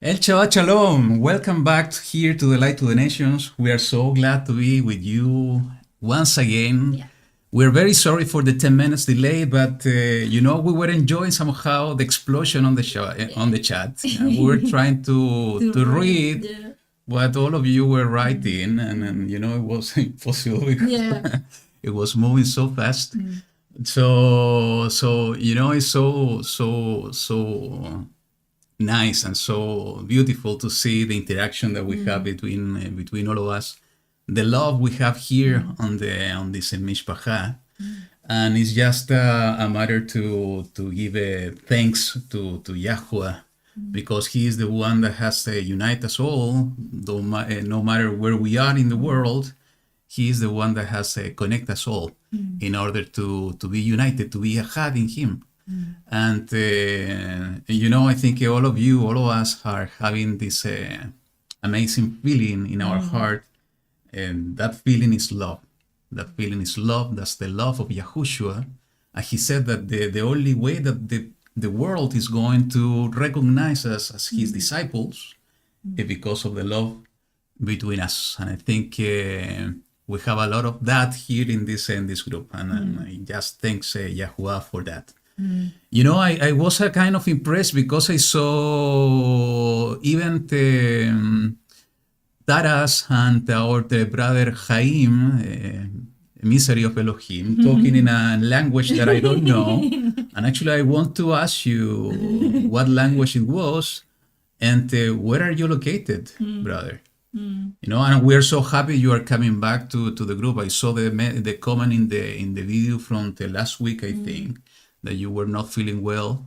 El Shabbat Shalom. Welcome back here to the Light to the Nations. We are so glad to be with you once again. Yeah. We're very sorry for the 10 minutes delay, but we were enjoying somehow the explosion on the on the chat. We were trying to read what all of you were writing, and it was impossible because it was moving so fast. So it's so nice and so beautiful to see the interaction that we have between all of us, the love we have here on this mishpacha, and it's just a matter to give thanks to YaHuWaH, because He is the one that has united us all, no matter where we are in the world. He is the one that has connected us all in order to be united, to be ahad in Him. And I think all of us are having this amazing feeling in our heart, and that feeling is love. That feeling is love. That's the love of Yahushua. And He said that the only way that the world is going to recognize us as His disciples is because of the love between us. And I think we have a lot of that here in this group, and I just thanks YaHuWaH for that. I was kind of impressed because I saw even Taras and our brother Chaim, Misery of Elohim, talking in a language that I don't know. And actually, I want to ask you what language it was, and where are you located, brother? And we are so happy you are coming back to the group. I saw the comment in the video from the last week, I think, that you were not feeling well,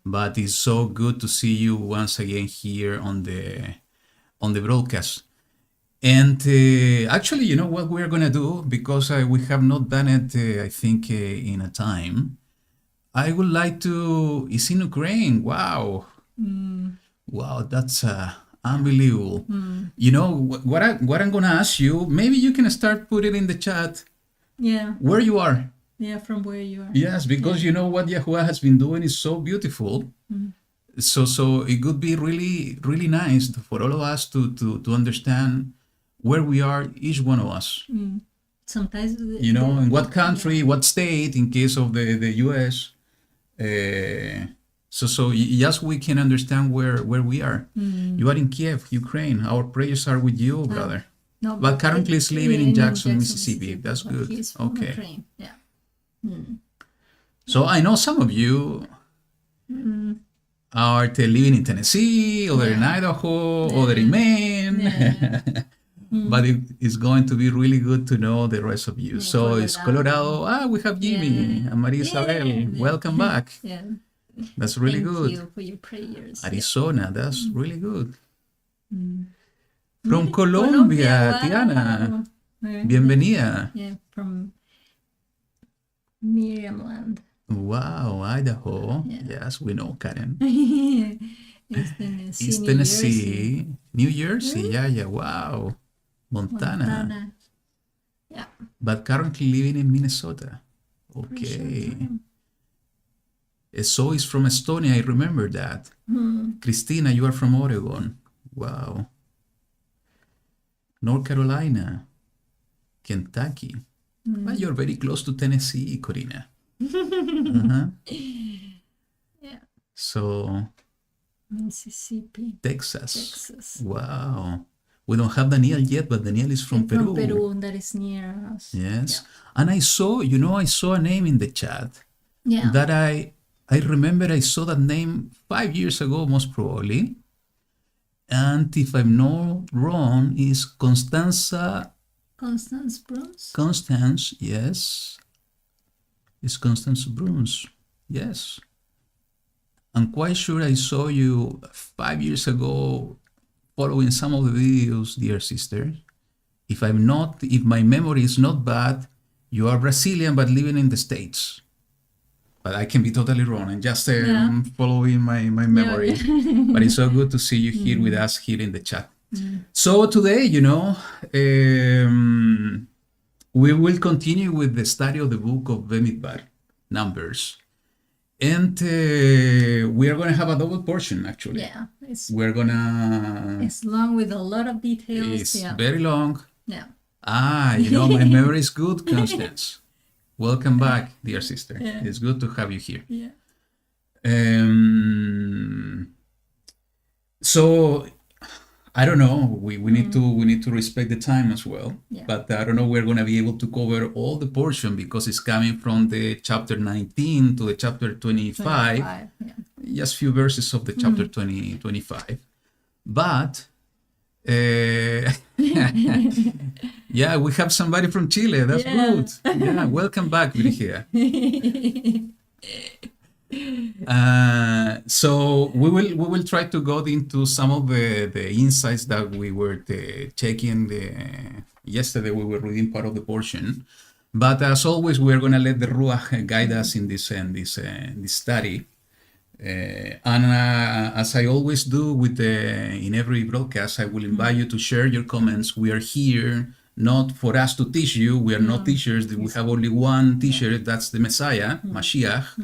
but it's so good to see you once again here on the broadcast. And actually, you know what we're gonna do, because we have not done it, I think, in a time. I would like to. It's in Ukraine. Wow, wow, that's unbelievable. What I'm gonna ask you. Maybe you can start putting in the chat. Yeah. Where you are. Yeah, from where you are. Yes, because what YaHuWaH has been doing is so beautiful. So it would be really, really nice for all of us to understand where we are, each one of us. Sometimes in what country, what state, in case of the US. So yes, we can understand where we are. You are in Kiev, Ukraine. Our prayers are with you, brother. No, but currently is living in Jackson, Mississippi. That's good. He's from Okay. Ukraine. Yeah. So I know some of you are living in Tennessee, other in Idaho, other in Maine. But it's going to be really good to know the rest of you. So Colorado. it's Colorado. We have Jimmy and Maria Isabel. Welcome back. Yeah. That's really Thank good. you for your prayers. Arizona, that's really good. From Colombia, Tiana. Wow. Bienvenida. Yeah, from Miriam land. Wow, Idaho. Yeah. Yes, we know Karen. East Tennessee. East New Tennessee, New Jersey. Yeah. Wow. Montana. Yeah. But currently living in Minnesota. Okay. So is from Estonia. I remember that. Christina, you are from Oregon. Wow. North Carolina. Kentucky. Well, you're very close to Tennessee, Corina. Yeah. So, Mississippi. Texas. Wow. We don't have Daniel yet, but Daniel is from Peru. From Peru, that is near us. Yes. And I saw a name in the chat Yeah. that I remember I saw that name 5 years ago, most probably. And if I'm not wrong, is Constance Bruns. Constance, yes. It's Constance Bruns, yes. I'm quite sure I saw you 5 years ago following some of the videos, dear sister. If my memory is not bad, you are Brazilian but living in the States. But I can be totally wrong. I'm just following my memory. But it's so good to see you here with us here in the chat. So today, we will continue with the study of the book of Bamidbar, Numbers. And we are going to have a double portion, actually. Yeah. We're going to... It's long with a lot of details. It's Yeah. very long. Yeah. My memory is good, Constance. Welcome back, dear sister. Yeah. It's good to have you here. Yeah. So I don't know. We need to respect the time as well. Yeah. But I don't know. We're going to be able to cover all the portion because it's coming from the chapter 19 to the chapter 25. Yeah. Just few verses of the chapter 25. But yeah, we have somebody from Chile. That's good. Yeah, welcome back, Virginia. So we will try to go into some of the insights that we were checking yesterday. We were reading part of the portion, but as always, we are going to let the Ruach guide us in this study. And as I always do in every broadcast, I will invite you to share your comments. We are here not for us to teach you. We are not teachers. We have only one teacher. That's the Messiah, Mashiach.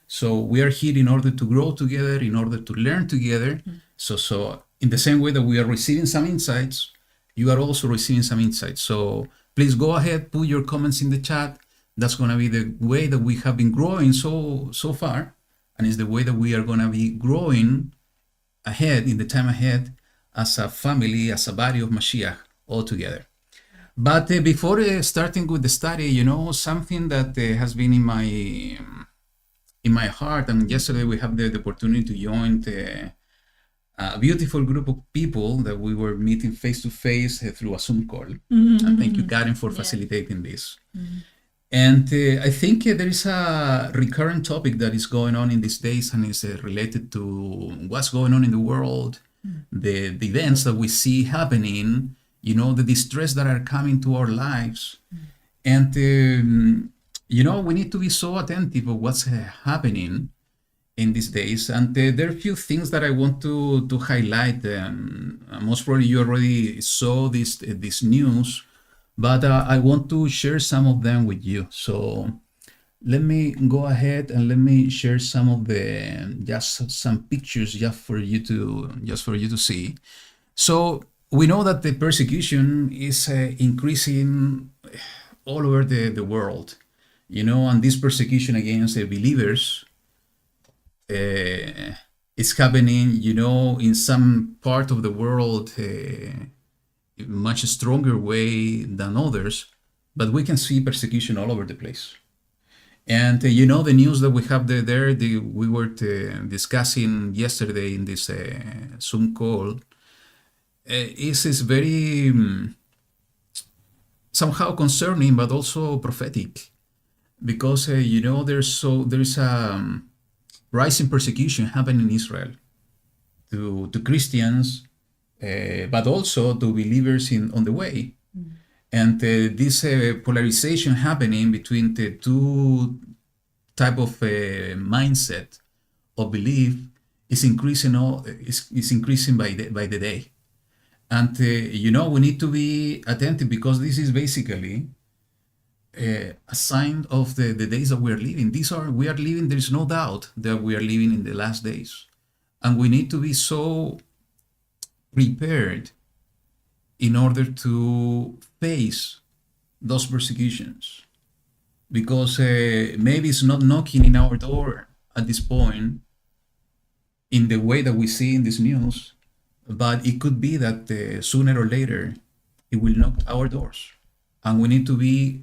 So we are here in order to grow together, in order to learn together. So in the same way that we are receiving some insights, you are also receiving some insights. So please go ahead, put your comments in the chat. That's going to be the way that we have been growing so far. And it's the way that we are going to be growing ahead, in the time ahead, as a family, as a body of Mashiach, all together. But before starting with the study, something that has been in my heart, and yesterday we had the opportunity to join a beautiful group of people that we were meeting face to face through a Zoom call. And thank you, Karen, for facilitating this. And I think there is a recurrent topic that is going on in these days, and is related to what's going on in the world, the events that we see happening, the distress that are coming to our lives. And, we need to be so attentive of what's happening in these days. And there are a few things that I want to highlight. Most probably you already saw this news, but I want to share some of them with you. So let me go ahead and let me share some of some pictures just for you to see. So we know that the persecution is increasing all over the world, and this persecution against the believers is happening, in some part of the world much stronger way than others, but we can see persecution all over the place. And the news that we have we were discussing yesterday in this Zoom call is very somehow concerning, but also prophetic, because there is a rising persecution happening in Israel to Christians, but also to believers on the way. And this polarization happening between the two type of mindset of belief is increasing by the day. And we need to be attentive, because this is basically a sign of the days that we are living. There is no doubt that we are living in the last days, and we need to be so prepared in order to face those persecutions, because maybe it's not knocking in our door at this point in the way that we see in this news, but it could be that sooner or later it will knock our doors, and we need to be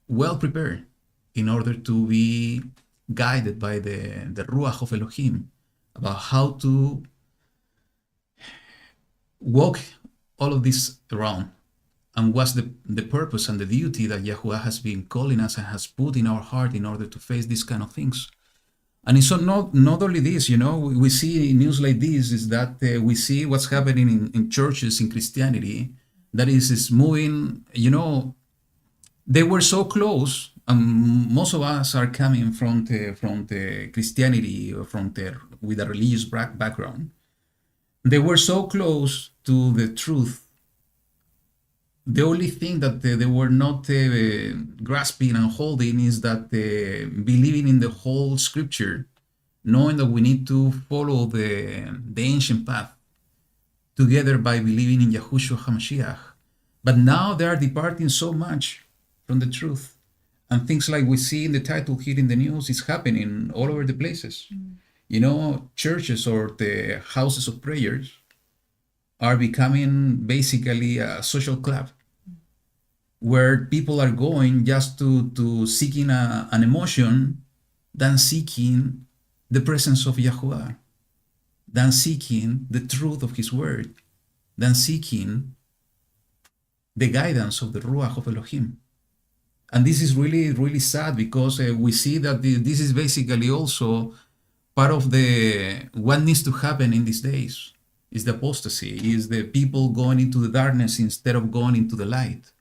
well prepared in order to be guided by the Ruach of Elohim about how to walk all of this around, and what's the purpose and the duty that YaHuWaH has been calling us and has put in our heart in order to face these kind of things. And it's not only this, we see news like this, is that we see what's happening in churches, in Christianity, that is moving, they were so close, and most of us are coming from the Christianity, or with a religious background. They were so close to the truth The only thing that they were not grasping and holding is that believing in the whole scripture, knowing that we need to follow the ancient path together by believing in YaHuWaH HaMashiach. But now they are departing so much from the truth. And things like we see in the title here in the news is happening all over the places. You know, churches or the houses of prayers are becoming basically a social club where people are going just to seeking an emotion than seeking the presence of YaHuWaH, than seeking the truth of his word, than seeking the guidance of the Ruach of Elohim. And this is really, really sad because we see that this is basically also part of what needs to happen in these days is the apostasy, is the people going into the darkness instead of going into the light.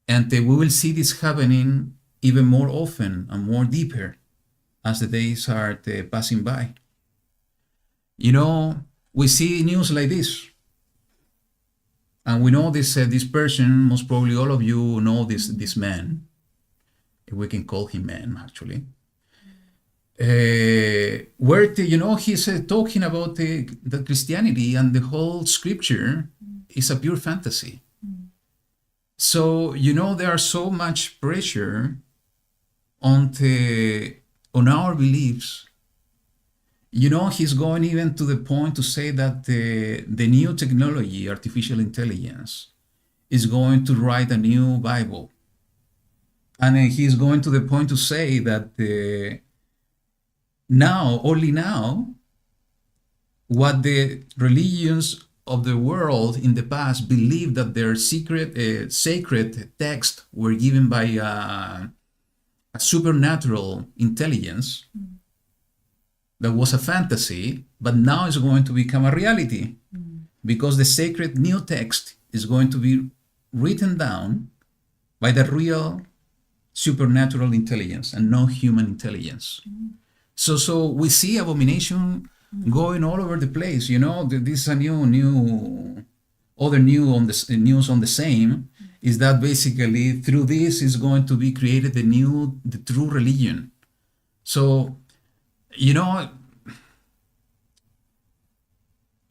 And we will see this happening even more often and more deeper as the days are passing by. You know, we see news like this. And we know this person, most probably all of you know this man. If we can call him man, actually. Where, he's talking about the Christianity and the whole scripture is a pure fantasy. So, there are so much pressure on our beliefs. He's going even to the point to say that the new technology, artificial intelligence, is going to write a new Bible. And he's going to the point to say that only now, what the religions of the world in the past believed that their sacred texts were given by a supernatural intelligence that was a fantasy, but now is going to become a reality because the sacred new text is going to be written down by the real supernatural intelligence and no human intelligence. So we see abomination going all over the place. This is a other news on the same is that basically through this is going to be created the true religion. So,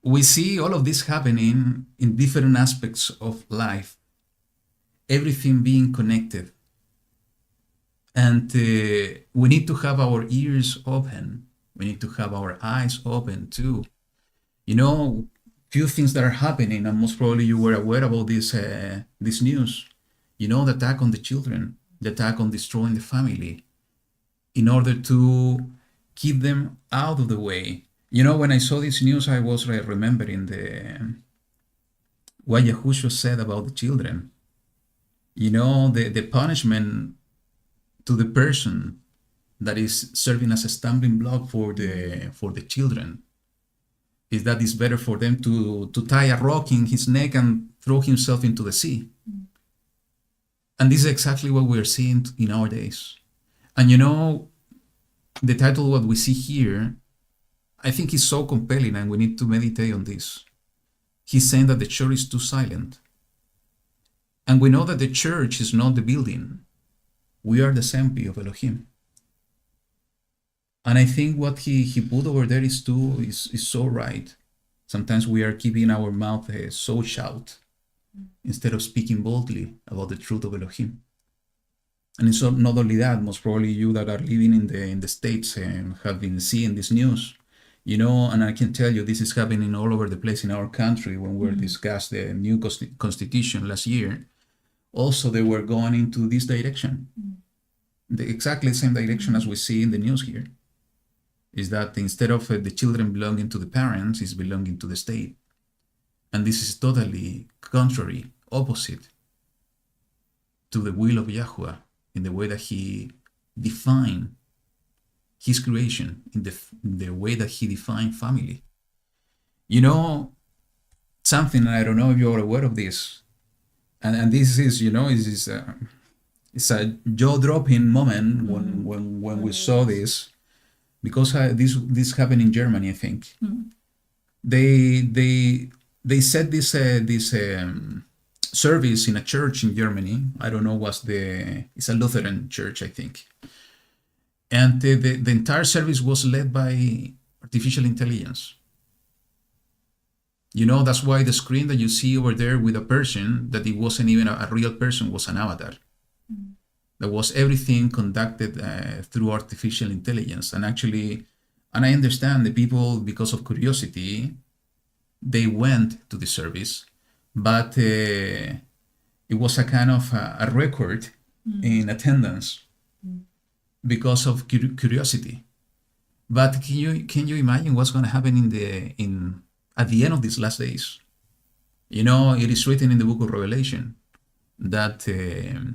we see all of this happening in different aspects of life, everything being connected. And we need to have our ears open. We need to have our eyes open too. Few things that are happening, and most probably you were aware about this news. The attack on the children, the attack on destroying the family, in order to keep them out of the way. When I saw this news, I was remembering what YaHuWaH said about the children. The punishment to the person that is serving as a stumbling block for the children is that it's better for them to tie a rock in his neck and throw himself into the sea. And this is exactly what we're seeing in our days. And the title, what we see here, I think is so compelling and we need to meditate on this. He's saying that the church is too silent. And we know that the church is not the building. We are the assembly of Elohim. And I think what he put over there is so right. Sometimes we are keeping our mouth so shut instead of speaking boldly about the truth of Elohim. And it's not only that, most probably you that are living in the States and have been seeing this news, and I can tell you this is happening all over the place in our country. When we discussed the new constitution last year, also they were going into this direction. Exactly the same direction as we see in the news here, is that instead of the children belonging to the parents, it's belonging to the state. And this is totally contrary, opposite to the will of YaHuWaH in the way that he defined his creation, in the way that he defined family. Something, I don't know if you're aware of this, and this is, it's a jaw-dropping moment when we saw this, because this happened in Germany, I think. They set this service in a church in Germany. I don't know it's a Lutheran church, I think. And the entire service was led by artificial intelligence. That's why the screen that you see over there with a person, that it wasn't even a real person, was an avatar. Mm-hmm. That was everything conducted through artificial intelligence. And I understand the people, because of curiosity, they went to the service, but it was a kind of a record in attendance because of curiosity. But can you imagine what's going to happen at the end of these last days? It is written in the book of Revelation that the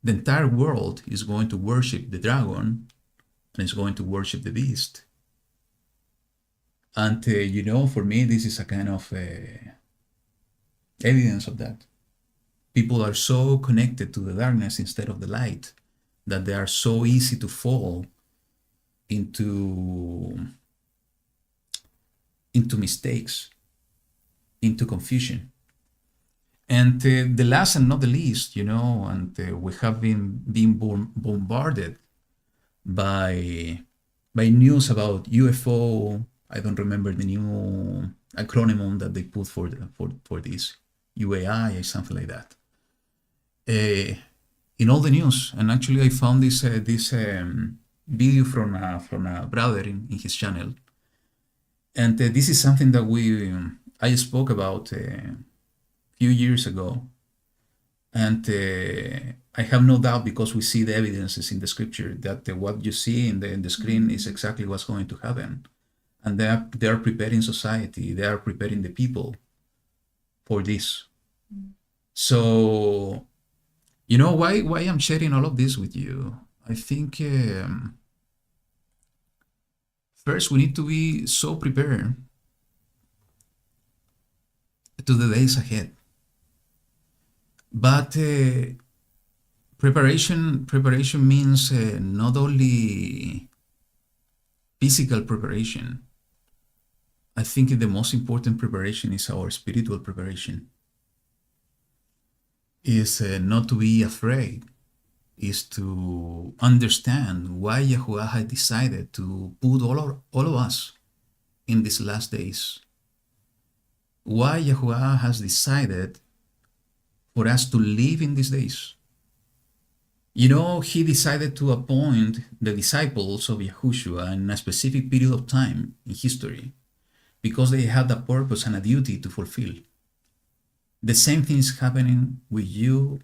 entire world is going to worship the dragon and is going to worship the beast. And, for me, this is a kind of evidence of that. People are so connected to the darkness instead of the light that they are so easy to fall into mistakes, into confusion. And the last and not the least, and we have been bombarded by news about UFO. I don't remember the new acronym that they put for this, YaHuWaH or something like that. In all the news, and actually I found this video from a brother in his channel, and this is something that I spoke about a few years ago, and I have no doubt, because we see the evidences in the scripture, that what you see in the screen is exactly what's going to happen. And they are preparing society, they are preparing the people for this. So, why I'm sharing all of this with you? I think first we need to be so prepared to the days ahead. But preparation means not only physical preparation. I think the most important preparation is our spiritual preparation. Is not to be afraid, is to understand why YaHuWaH had decided to put all of us in these last days. Why YaHuWaH has decided for us to live in these days. He decided to appoint the disciples of Yahushua in a specific period of time in history, because they had a purpose and a duty to fulfill. The same thing is happening with you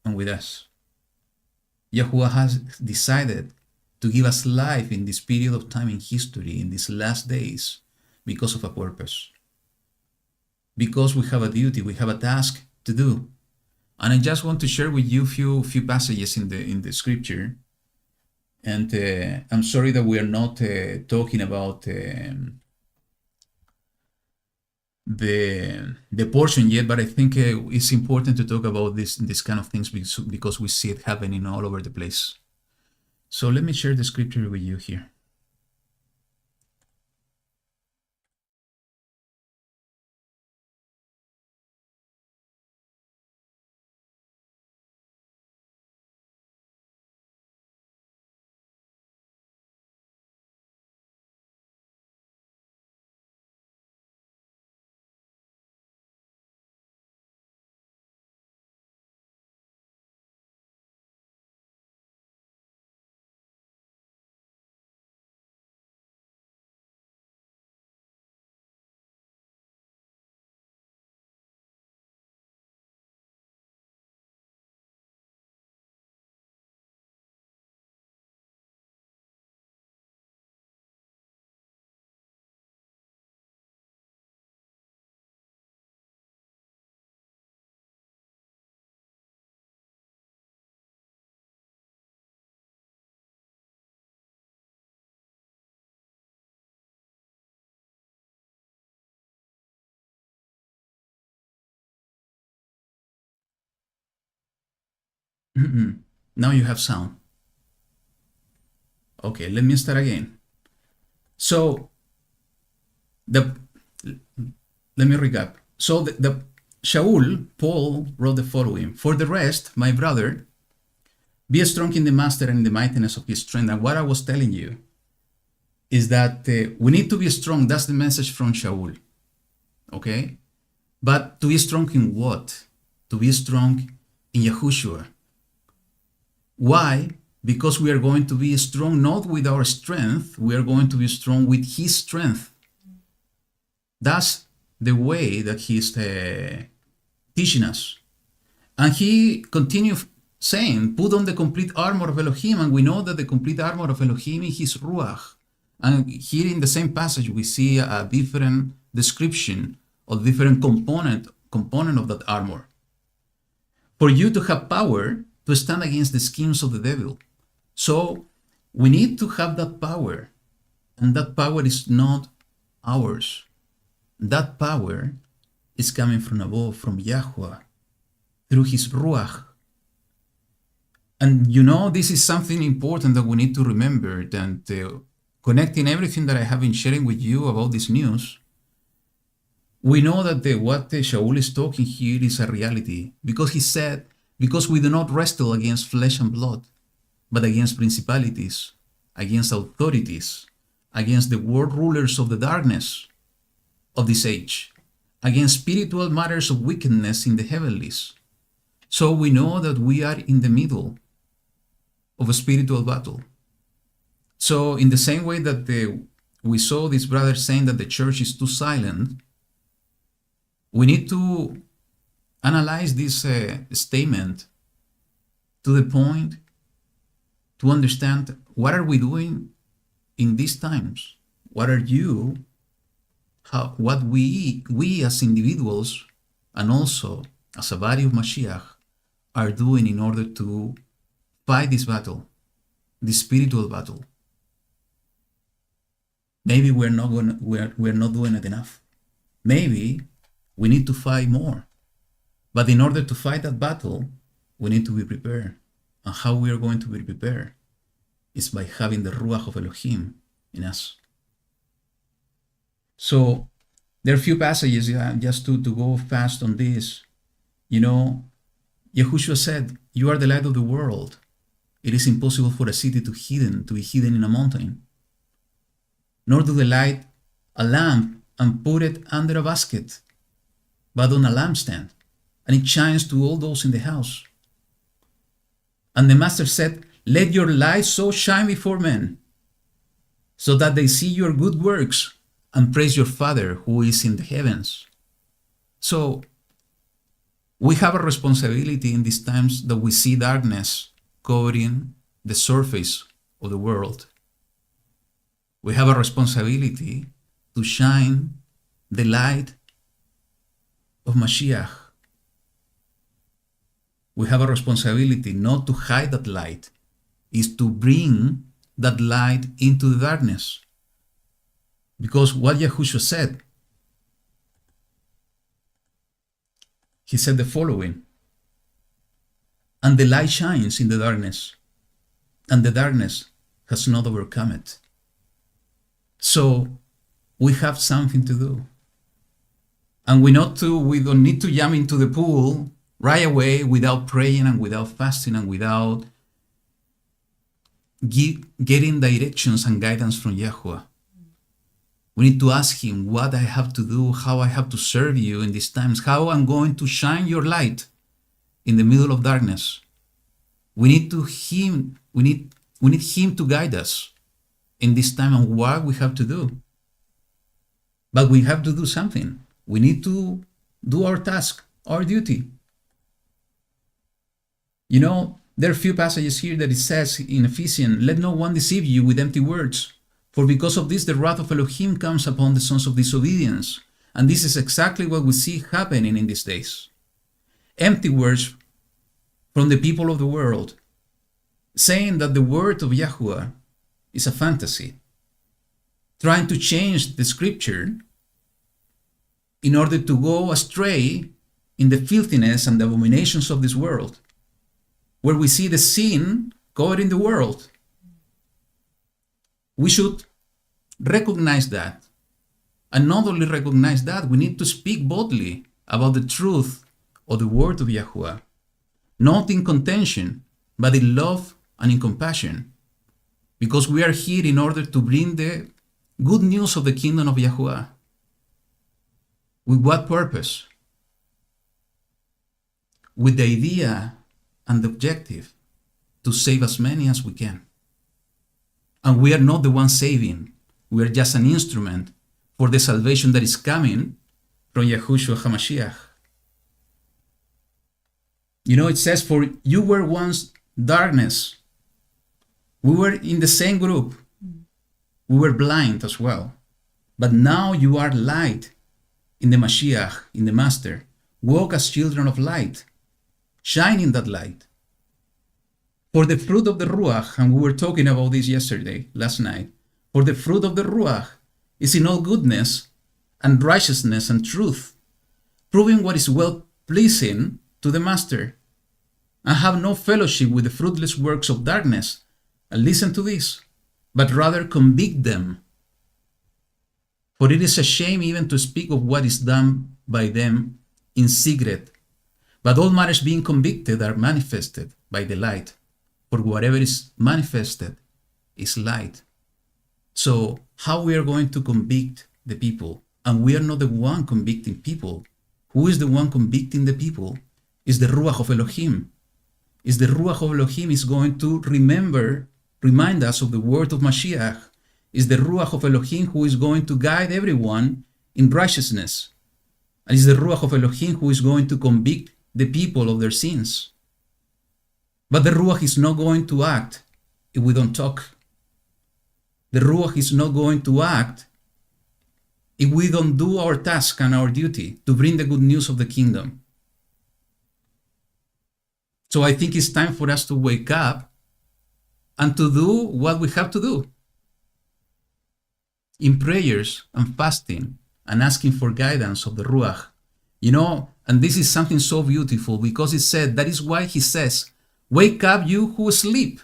and with us. YaHuWaH has decided to give us life in this period of time in history, in these last days, because of a purpose. Because we have a duty, we have a task to do. And I just want to share with you a few passages in the scripture. And I'm sorry that we are not talking about the portion yet, but I think it's important to talk about this kind of things because we see it happening all over the place. So let me share the scripture with you here. Now you have sound. Okay, let me start again. So let me recap. So Paul wrote the following: "For the rest, my brother, be strong in the master and in the mightiness of his strength." And what I was telling you is that we need to be strong. That's the message from Shaul. Okay? But to be strong in what? To be strong in YaHuWaH. Why? Because we are going to be strong not with our strength, we are going to be strong with his strength. That's the way that he's teaching us. And he continued saying, put on the complete armor of Elohim, and we know that the complete armor of Elohim is his Ruach. And here in the same passage, we see a different description of different component of that armor. For you to have power to stand against the schemes of the devil. So we need to have that power, and that power is not ours. That power is coming from above, from YaHuWaH, through his Ruach. And you know, this is something important that we need to remember, that connecting everything that I have been sharing with you about this news, we know that what Shaul is talking here is a reality, because he said, because we do not wrestle against flesh and blood, but against principalities, against authorities, against the world rulers of the darkness of this age, against spiritual matters of wickedness in the heavenlies. So we know that we are in the middle of a spiritual battle. So in the same way that we saw this brother saying that the church is too silent, we need to analyze this statement to the point to understand what are we doing in these times. What are you, what we as individuals and also as a body of Mashiach are doing in order to fight this battle, this spiritual battle. Maybe we're not doing it enough. Maybe we need to fight more. But in order to fight that battle, we need to be prepared. And how we are going to be prepared is by having the Ruach of Elohim in us. So there are a few passages, just to go fast on this. You know, YaHuWaH said, you are the light of the world. It is impossible for a city to be hidden in a mountain. Nor do they light a lamp and put it under a basket, but on a lampstand, and it shines to all those in the house. And the master said, let your light so shine before men, so that they see your good works and praise your Father who is in the heavens. So we have a responsibility in these times that we see darkness covering the surface of the world. We have a responsibility to shine the light of Mashiach. We have a responsibility not to hide that light, is to bring that light into the darkness. Because what YaHuWaH said, he said the following, and the light shines in the darkness, and the darkness has not overcome it. So we have something to do. And we don't need to jump into the pool right away without praying and without fasting and without getting directions and guidance from YaHuWaH. We need to ask him what I have to do, how I have to serve you in these times, how I'm going to shine your light in the middle of darkness. We need him to guide us in this time and what we have to do. But we have to do something. We need to do our task, our duty. You know, there are a few passages here that it says in Ephesians, let no one deceive you with empty words, for because of this the wrath of Elohim comes upon the sons of disobedience. And this is exactly what we see happening in these days. Empty words from the people of the world, saying that the word of YaHuWaH is a fantasy, trying to change the scripture in order to go astray in the filthiness and the abominations of this world, where we see the sin covered in the world. We should recognize that. And not only recognize that, we need to speak boldly about the truth of the word of YaHuWaH, not in contention, but in love and in compassion, because we are here in order to bring the good news of the kingdom of YaHuWaH. With what purpose? With the idea and the objective to save as many as we can. And we are not the ones saving. We are just an instrument for the salvation that is coming from Yahushua HaMashiach. You know, it says, for you were once darkness. We were in the same group. We were blind as well. But now you are light in the Mashiach, in the Master. Walk as children of light. Shine in that light. For the fruit of the Ruach, and we were talking about this last night, for the fruit of the Ruach is in all goodness and righteousness and truth, proving what is well-pleasing to the Master, and have no fellowship with the fruitless works of darkness. And listen to this, but rather convict them. For it is a shame even to speak of what is done by them in secret. But all matters being convicted are manifested by the light. For whatever is manifested is light. So how we are going to convict the people? And we are not the one convicting people. Who is the one convicting the people? Is the Ruach of Elohim. Is the Ruach of Elohim is going to remind us of the word of Mashiach. Is the Ruach of Elohim who is going to guide everyone in righteousness. And is the Ruach of Elohim who is going to convict the people of their sins. But the Ruach is not going to act if we don't talk. The Ruach is not going to act if we don't do our task and our duty to bring the good news of the kingdom. So I think it's time for us to wake up and to do what we have to do. In prayers and fasting and asking for guidance of the Ruach. You know, and this is something so beautiful because it said, that is why he says, wake up you who sleep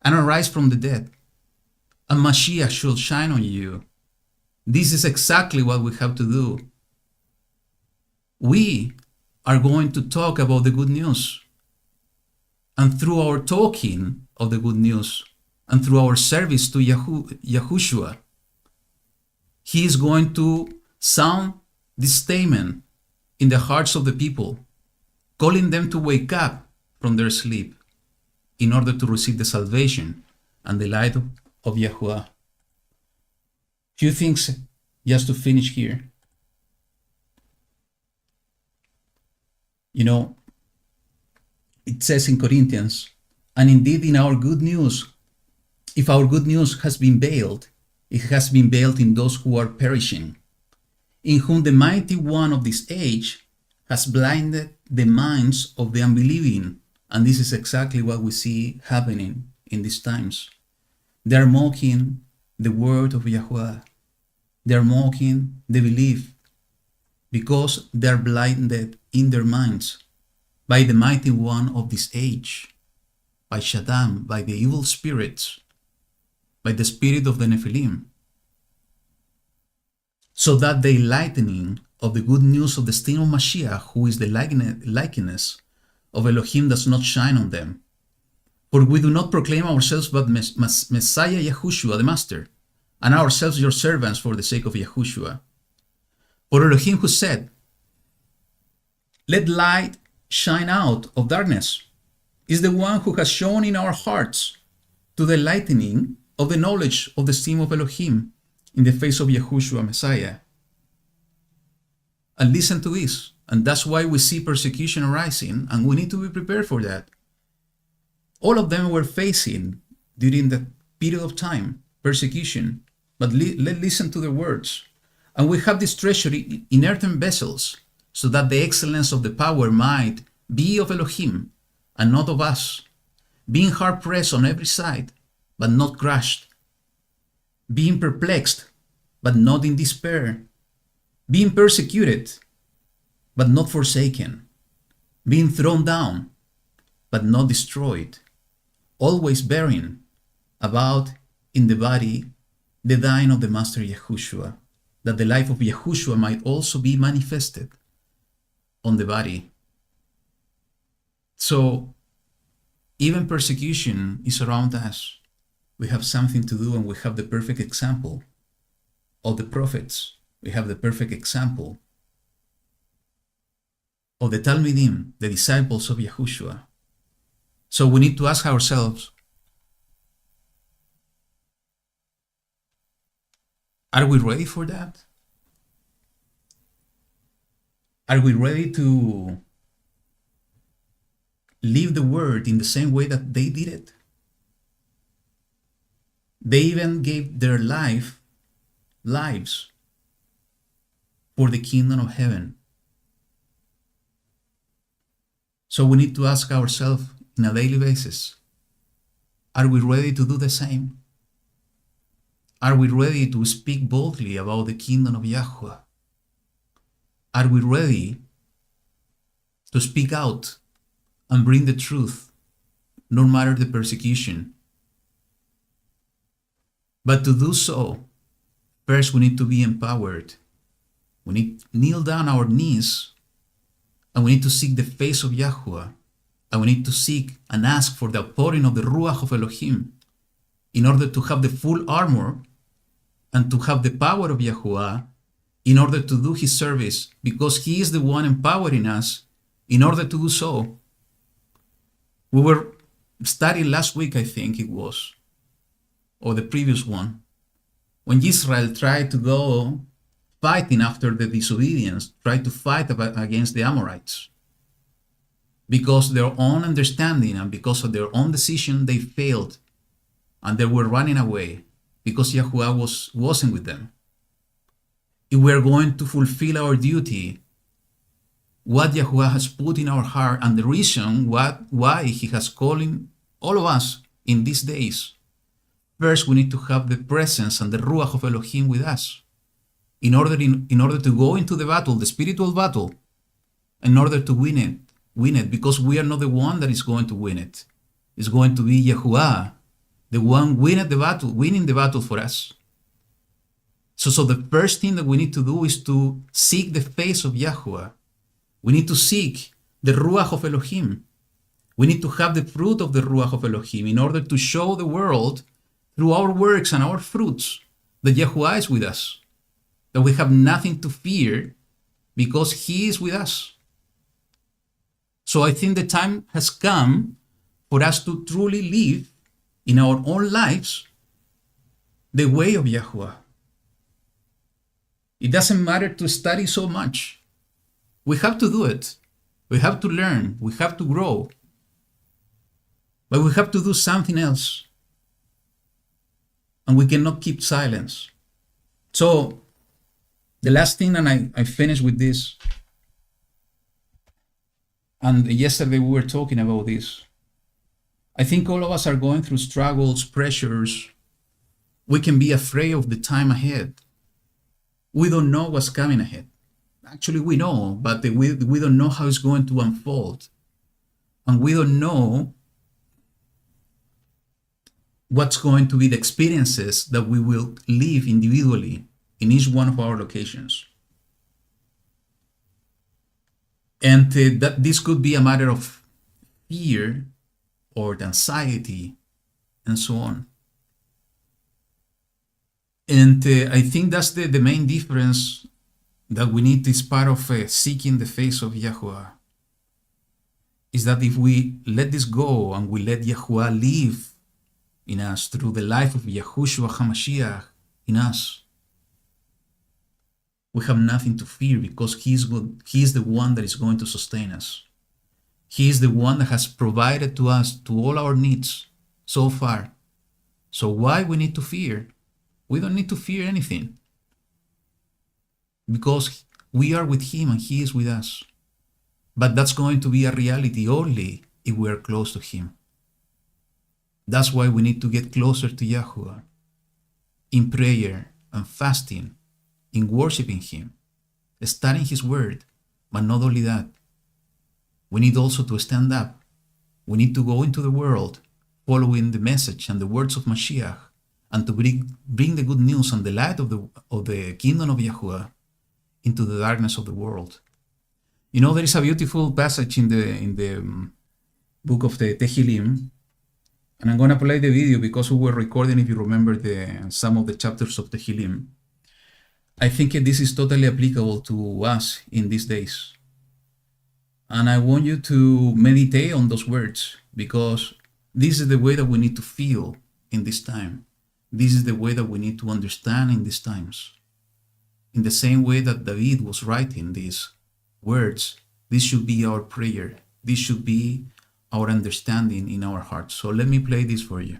and arise from the dead, and Mashiach shall shine on you. This is exactly what we have to do. We are going to talk about the good news. And through our talking of the good news, and through our service to Yahushua, he is going to sound this statement in the hearts of the people, calling them to wake up from their sleep in order to receive the salvation and the light of YaHuWaH. Few things just to finish here. You know, it says in Corinthians, and indeed in our good news, if our good news has been veiled, it has been veiled in those who are perishing, in whom the mighty one of this age has blinded the minds of the unbelieving. And this is exactly what we see happening in these times. They are mocking the word of YaHuWaH. They are mocking the belief because they are blinded in their minds by the mighty one of this age, by Shaddam, by the evil spirits, by the spirit of the Nephilim, so that the lightning of the good news of the stain of Mashiach, who is the likeness of Elohim, does not shine on them. For we do not proclaim ourselves but Messiah Yahushua, the Master, and ourselves your servants for the sake of Yahushua. For Elohim who said, let light shine out of darkness, is the one who has shown in our hearts to the lightening of the knowledge of the stain of Elohim in the face of Yahushua Messiah. And listen to this, and that's why we see persecution arising, and we need to be prepared for that. All of them were facing, during that period of time, persecution, but let's listen to the words. And we have this treasury in earthen vessels, so that the excellence of the power might be of Elohim, and not of us, being hard pressed on every side, but not crushed, being perplexed, but not in despair, being persecuted, but not forsaken, being thrown down, but not destroyed, always bearing about in the body the dying of the Master Yahushua, that the life of Yahushua might also be manifested on the body. So even persecution is around us. We have something to do, and we have the perfect example of the prophets. We have the perfect example of the Talmidim, the disciples of Yahushua. So we need to ask ourselves, are we ready for that? Are we ready to live the word in the same way that they did it? They even gave their lives for the kingdom of heaven. So we need to ask ourselves on a daily basis, are we ready to do the same? Are we ready to speak boldly about the kingdom of YaHuWaH? Are we ready to speak out and bring the truth, no matter the persecution? But to do so, first we need to be empowered. We need to kneel down our knees, and we need to seek the face of YaHuWaH, and we need to seek and ask for the outpouring of the Ruach of Elohim in order to have the full armor and to have the power of YaHuWaH in order to do his service, because he is the one empowering us in order to do so. We were studying last week, I think it was, or the previous one, when Israel tried to go fighting after the disobedience, tried to fight against the Amorites. Because their own understanding and because of their own decision, they failed and they were running away because YaHuWaH wasn't with them. If we're going to fulfill our duty, what YaHuWaH has put in our heart and the reason why he has called all of us in these days, first we need to have the presence and the Ruach of Elohim with us in order to go into the battle, the spiritual battle, in order to win it, because we are not the one that is going to win it. It's going to be YaHuWaH, the one winning the battle for us. So the first thing that we need to do is to seek the face of YaHuWaH. We need to seek the Ruach of Elohim. We need to have the fruit of the Ruach of Elohim in order to show the world through our works and our fruits that YaHuWaH is with us, that we have nothing to fear because he is with us. So I think the time has come for us to truly live in our own lives the way of YaHuWaH. It doesn't matter to study so much. We have to do it. We have to learn. We have to grow. But we have to do something else. And we cannot keep silence. So the last thing, and I finish with this, and yesterday we were talking about this. I think all of us are going through struggles, pressures. We can be afraid of the time ahead. We don't know what's coming ahead. Actually, we know, but we don't know how it's going to unfold. And we don't know what's going to be the experiences that we will live individually in each one of our locations. And that this could be a matter of fear or anxiety and so on. And I think that's the main difference that we need as part of seeking the face of YaHuWaH, is that if we let this go and we let YaHuWaH live in us through the life of Yahushua HaMashiach in us, we have nothing to fear because He is the one that is going to sustain us. He is the one that has provided to us to all our needs so far. So why we need to fear? We don't need to fear anything because we are with Him and He is with us. But that's going to be a reality only if we are close to Him. That's why we need to get closer to YaHuWaH in prayer and fasting, in worshiping Him, studying His Word. But not only that, we need also to stand up. We need to go into the world following the message and the words of Mashiach and to bring the good news and the light of the kingdom of YaHuWaH into the darkness of the world. You know, there is a beautiful passage in the book of the Tehillim, and I'm going to play the video because we were recording, if you remember, some of the chapters of Tehillim. I think this is totally applicable to us in these days. And I want you to meditate on those words, because this is the way that we need to feel in this time. This is the way that we need to understand in these times. In the same way that David was writing these words, this should be our prayer. This should be our understanding in our hearts. So let me play this for you.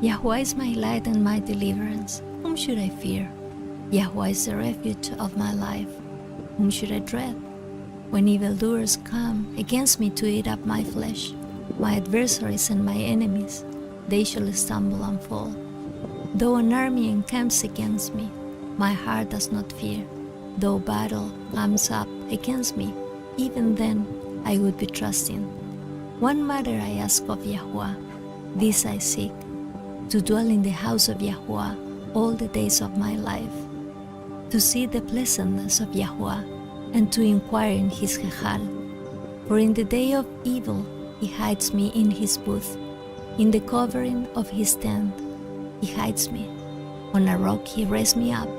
YaHuWaH is my light and my deliverance. Whom should I fear? YaHuWaH is the refuge of my life. Whom should I dread? When evildoers come against me to eat up my flesh, my adversaries and my enemies, they shall stumble and fall. Though an army encamps against me, my heart does not fear. Though battle comes up against me, even then I would be trusting. One matter I ask of YaHuWaH, this I seek, to dwell in the house of YaHuWaH all the days of my life, to see the pleasantness of YaHuWaH and to inquire in his Hechal. For in the day of evil he hides me in his booth, in the covering of his tent he hides me. On a rock he raised me up,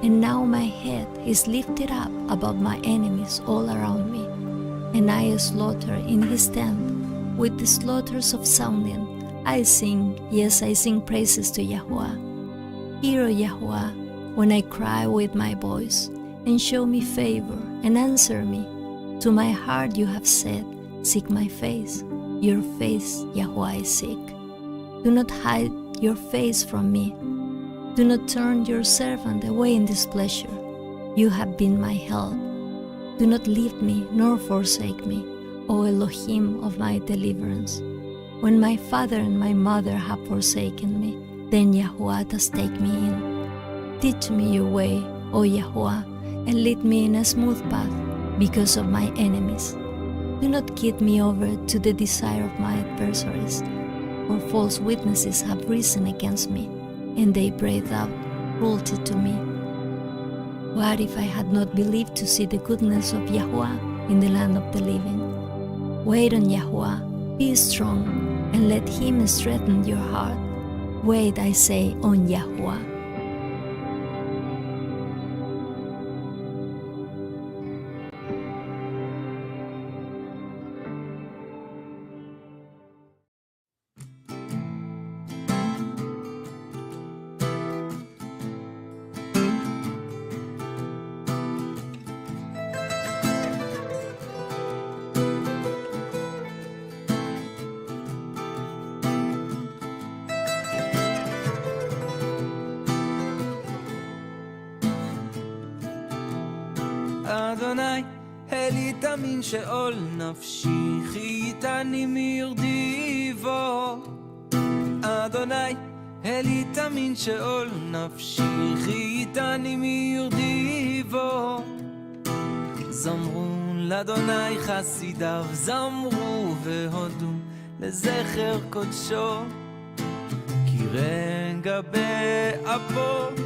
and now my head is lifted up above my enemies all around me, and I slaughter in his tent with the slaughters of sounding. I sing, yes, I sing praises to YaHuWaH. Hear, O YaHuWaH, when I cry with my voice, and show me favor, and answer me. To my heart you have said, seek my face. Your face, YaHuWaH, I seek. Do not hide your face from me. Do not turn your servant away in displeasure. You have been my help. Do not leave me nor forsake me, O Elohim of my deliverance. When my father and my mother have forsaken me, then YaHuWaH does take me in. Teach me your way, O YaHuWaH, and lead me in a smooth path because of my enemies. Do not give me over to the desire of my adversaries, for false witnesses have risen against me, and they breathe out cruelty to me. What if I had not believed to see the goodness of YaHuWaH in the land of the living? Wait on YaHuWaH, be strong, and let him strengthen your heart. Wait, I say, on YaHuWaH. אדוני, אלי תמין שאול נפשי, חייתני מירדי בו. אדוני, אלי תמין שאול נפשי, חייתני מירדי בו. זמרו לאדוני חסידיו, זמרו והודו לזכר קודשו, כי רגע באפו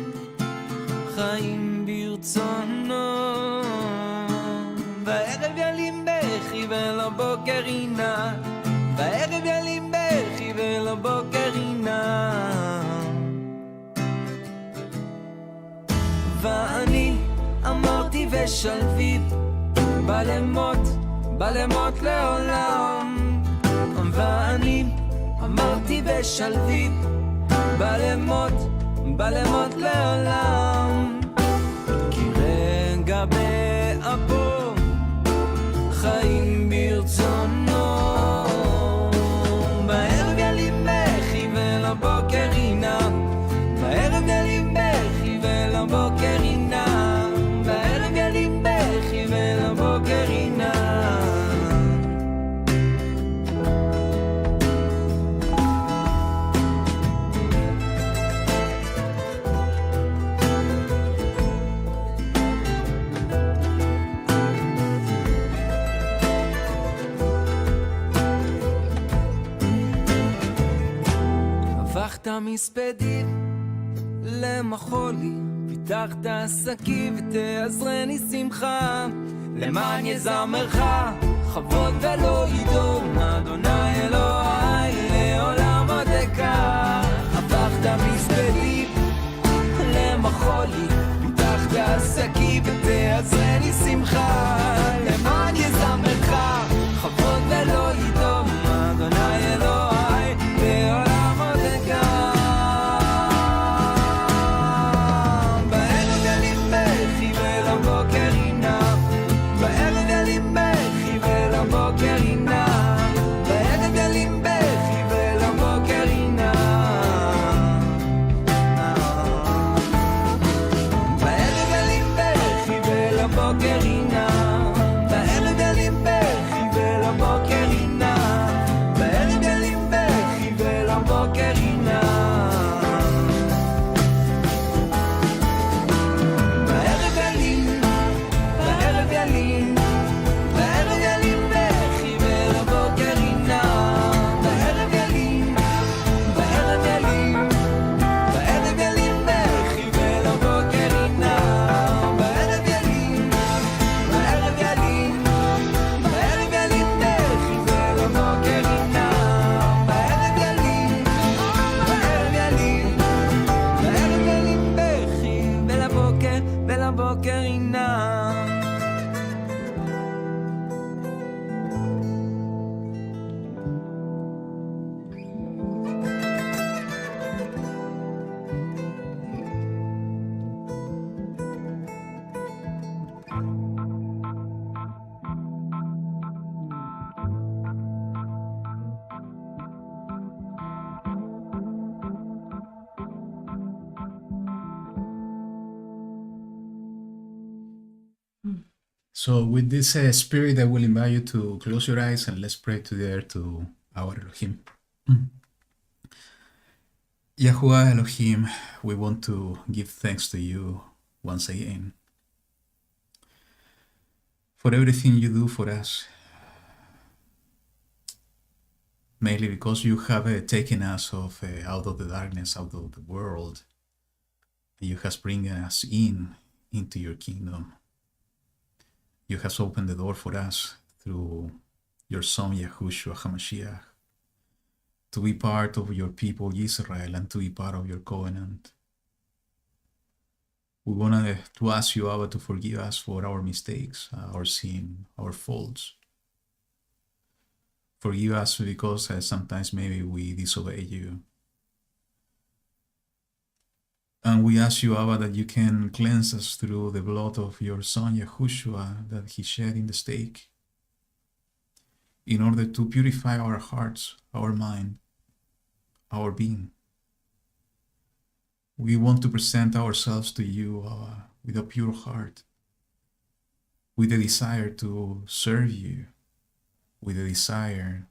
חיים ברצונו. בערב ילים בכי ולבוקר עינה, בערב ילים בכי ולבוקר עינה. ואני אמרתי ושלווי, בא למות לעולם. ואני אמרתי ושלווי, בא למות לעולם. כי רגע באפו חיים ברצונו. בערב ילים בכי ולבוקר עינה, בערב ילים בכי ולבוקר עינה, בערב ילים בכי ולבוקר עינה. מספדים למחולי, פיתחת עסקי ותעזרני שמחה, למען יזמרך כבוד ולא ידום, אדוני אלוהי לעולם עודקה. הפכת מספדים למחולי, פיתחת עסקי ותעזרני שמחה, למען יזמרך כבוד ולא ידום, אדוני אלוהי לעולם עודקה. So with this spirit, I will invite you to close your eyes and let's pray together to our Elohim. YaHuWaH Elohim, we want to give thanks to you once again for everything you do for us, mainly because you have taken us out of the darkness, out of the world, and you have bring us into your kingdom. You have opened the door for us through your Son, Yahushua HaMashiach, to be part of your people, Israel, and to be part of your covenant. We want to ask you, Abba, to forgive us for our mistakes, our sin, our faults. Forgive us because sometimes maybe we disobey you. And we ask you, Abba, that you can cleanse us through the blood of your Son, Yahushua, that he shed in the stake, in order to purify our hearts, our mind, our being. We want to present ourselves to you, Abba, with a pure heart, with a desire to serve you, with a desire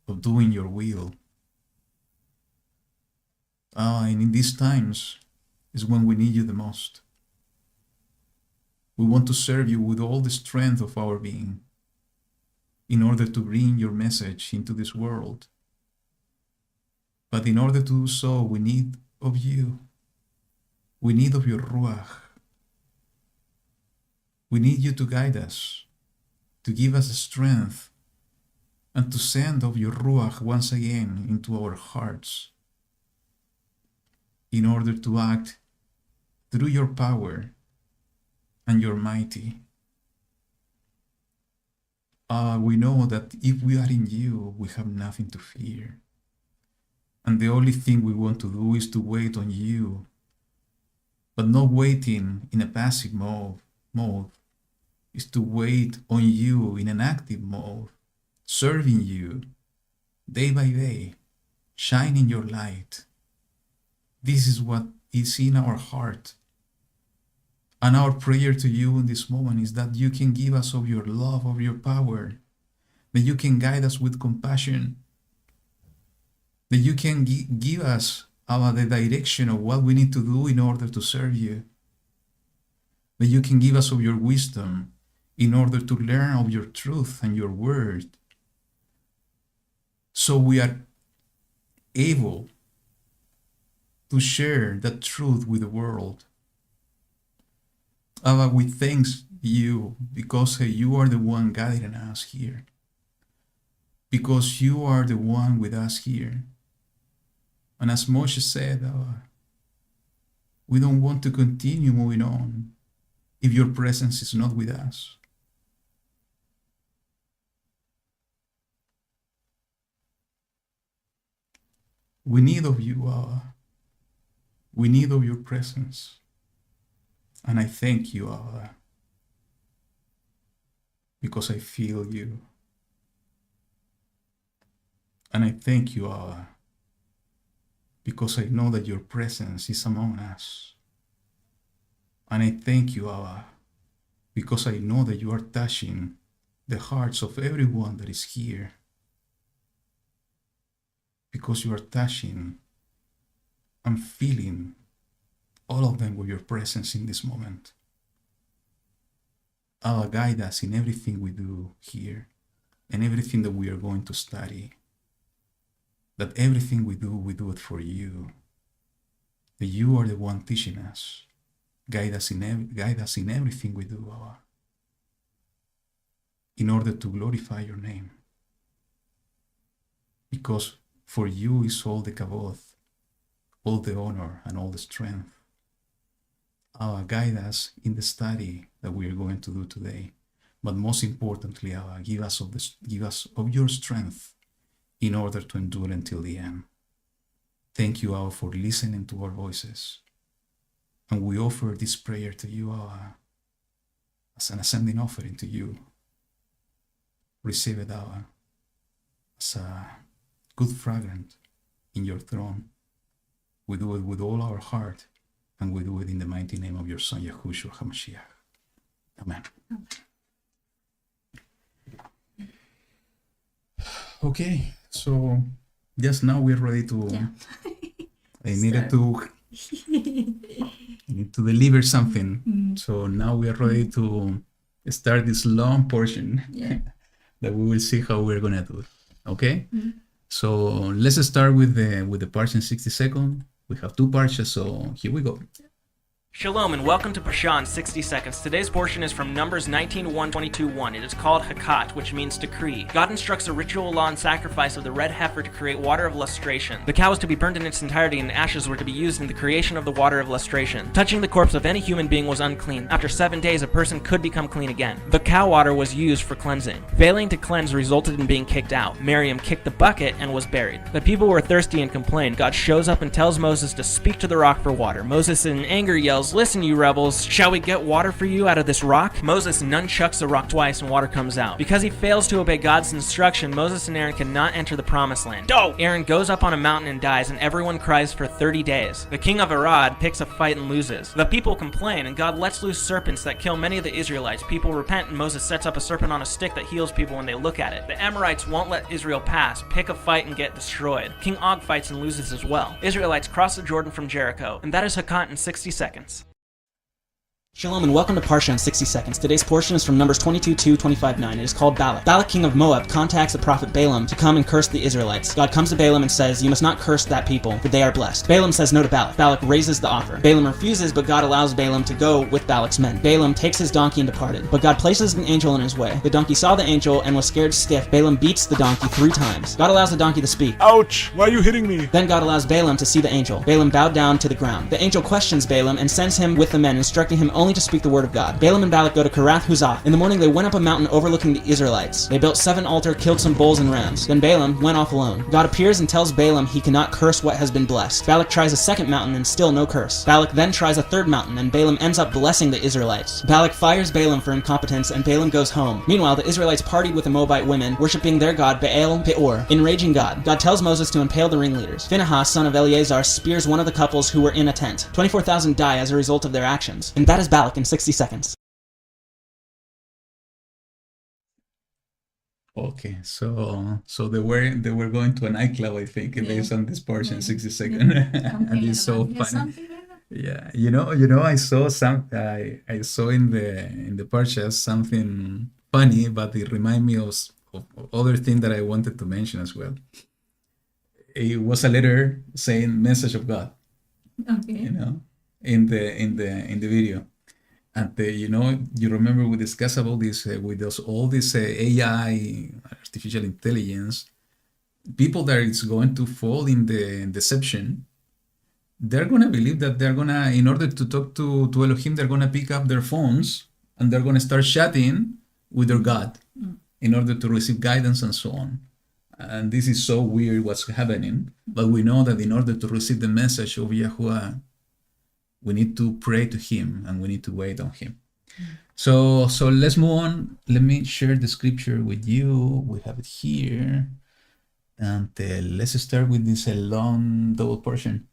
of doing your will. And in these times is when we need you the most. We want to serve you with all the strength of our being in order to bring your message into this world. But in order to do so, we need of you. We need of your Ruach. We need you to guide us, to give us strength, and to send of your Ruach once again into our hearts, in order to act through your power and your mighty. We know that if we are in you, we have nothing to fear. And the only thing we want to do is to wait on you, but not waiting in a passive mode, is to wait on you in an active mode, serving you day by day, shining your light. This is what is in our heart. And our prayer to you in this moment is that you can give us of your love, of your power, that you can guide us with compassion, that you can give us the direction of what we need to do in order to serve you, that you can give us of your wisdom in order to learn of your truth and your word, so we are able to share that truth with the world. Abba, we thank you because you are the one guiding us here. Because you are the one with us here. And as Moshe said, Abba, we don't want to continue moving on if your presence is not with us. We need of you, Abba. We need of your presence. And I thank you, Abba, because I feel you. And I thank you, Abba, because I know that your presence is among us. And I thank you, Abba, because I know that you are touching the hearts of everyone that is here. Because you are touching and feeling all of them with your presence in this moment. Abba, guide us in everything we do here and everything that we are going to study. That everything we do it for you. That you are the one teaching us. Guide us in everything we do, Abba, in order to glorify your name. Because for you is all the kavod, all the honor, and all the strength. Abba, guide us in the study that we are going to do today. But most importantly, Abba, give us of your strength in order to endure until the end. Thank you, Abba, for listening to our voices. And we offer this prayer to you, Abba, as an ascending offering to you. Receive it, Abba, as a good fragrance in your throne. We do it with all our heart, and we do it in the mighty name of your Son, YaHuWaH HaMashiach. Amen. Okay, so just now we're ready to... Yeah. I need to deliver something. So now we are ready to start this long portion that we will see how we're gonna do it. Okay? So let's start with the Parsha in 60 seconds. We have two Parshas, so here we go. Shalom and welcome to Parsha in 60 seconds. Today's portion is from Numbers 19:1-22:1. It is called Chukkat, which means decree. God instructs a ritual law and sacrifice of the red heifer to create water of lustration. The cow was to be burned in its entirety and ashes were to be used in the creation of the water of lustration. Touching the corpse of any human being was unclean. After 7 days, a person could become clean again. The cow water was used for cleansing. Failing to cleanse resulted in being kicked out. Miriam kicked the bucket and was buried. The people were thirsty and complained. God shows up and tells Moses to speak to the rock for water. Moses in anger yells, "Listen, you rebels, shall we get water for you out of this rock?" Moses nunchucks the rock twice and water comes out. Because he fails to obey God's instruction, Moses and Aaron cannot enter the promised land. Aaron goes up on a mountain and dies, and everyone cries for 30 days. The king of Arad picks a fight and loses. The people complain, and God lets loose serpents that kill many of the Israelites. People repent, and Moses sets up a serpent on a stick that heals people when they look at it. The Amorites won't let Israel pass, pick a fight, and get destroyed. King Og fights and loses as well. Israelites cross the Jordan from Jericho, and that is Chukkat in 60 seconds. Shalom and welcome to Parsha in 60 seconds. Today's portion is from Numbers 22:2-25:9. It is called Balak. Balak, king of Moab, contacts the prophet Balaam to come and curse the Israelites. God comes to Balaam and says, "You must not curse that people, for they are blessed." Balaam says no to Balak. Balak raises the offer. Balaam refuses, but God allows Balaam to go with Balak's men. Balaam takes his donkey and departed, but God places an angel in his way. The donkey saw the angel and was scared stiff. Balaam beats the donkey 3 times. God allows the donkey to speak. "Ouch! Why are you hitting me?" Then God allows Balaam to see the angel. Balaam bowed down to the ground. The angel questions Balaam and sends him with the men, instructing him only to speak the word of God. Balaam and Balak go to Karath Huzoth. In the morning they went up a mountain overlooking the Israelites. They built 7 altars, killed some bulls and rams. Then Balaam went off alone. God appears and tells Balaam he cannot curse what has been blessed. Balak tries a second mountain and still no curse. Balak then tries a third mountain and Balaam ends up blessing the Israelites. Balak fires Balaam for incompetence and Balaam goes home. Meanwhile, the Israelites partied with the Moabite women, worshipping their god Baal Peor. Enraging God tells Moses to impale the ringleaders. Phinehas, son of Eleazar, spears one of the couples who were in a tent. 24,000 die as a result of their actions. And that is Balak in 60 seconds. Okay, so they were going to a nightclub, I think, based on this portion, 60 seconds, and it's so funny. Yeah, you know, I saw in the Parsha something funny, but it reminded me of other thing that I wanted to mention as well. It was a letter saying "Message of God," Okay. In the video. And you remember we discussed about this with all this AI, artificial intelligence, people that is going to fall in the deception. They're gonna believe that they're gonna, in order to talk to Elohim, they're gonna pick up their phones and they're gonna start chatting with their God in order to receive guidance and so on. And this is so weird what's happening. But we know that in order to receive the message of YaHuWaH, we need to pray to Him and we need to wait on Him. So let's move on. Let me share the scripture with you. We have it here. And let's start with this long double portion.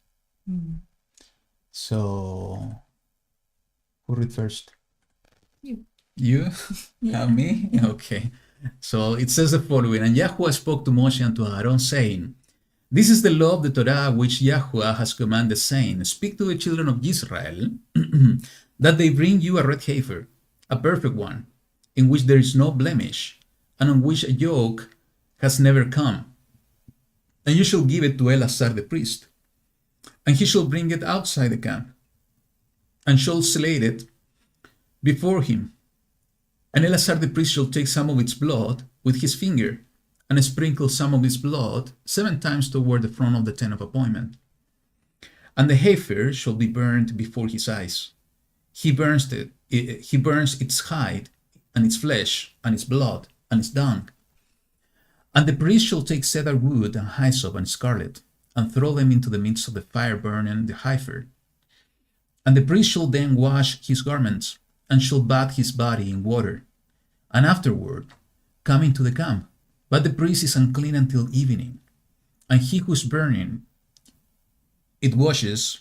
So, who read first? You. You? Yeah. Me? Okay. So it says the following, and YaHuWaH spoke to Moshe and to Aaron, saying, this is the law of the Torah which YaHuWaH has commanded, saying, speak to the children of Israel that they bring you a red heifer, a perfect one, in which there is no blemish, and on which a yoke has never come. And you shall give it to Eleazar the priest, and he shall bring it outside the camp, and shall slay it before him. And Eleazar the priest shall take some of its blood with his finger, and sprinkle some of its blood 7 times toward the front of the tent of appointment. And the heifer shall be burned before his eyes. He burns its hide, and its flesh, and its blood, and its dung. And the priest shall take cedar wood, and hyssop, and scarlet, and throw them into the midst of the fire burning the heifer. And the priest shall then wash his garments, and shall bathe his body in water, and afterward come into the camp. But the priest is unclean until evening, and he who is burning it washes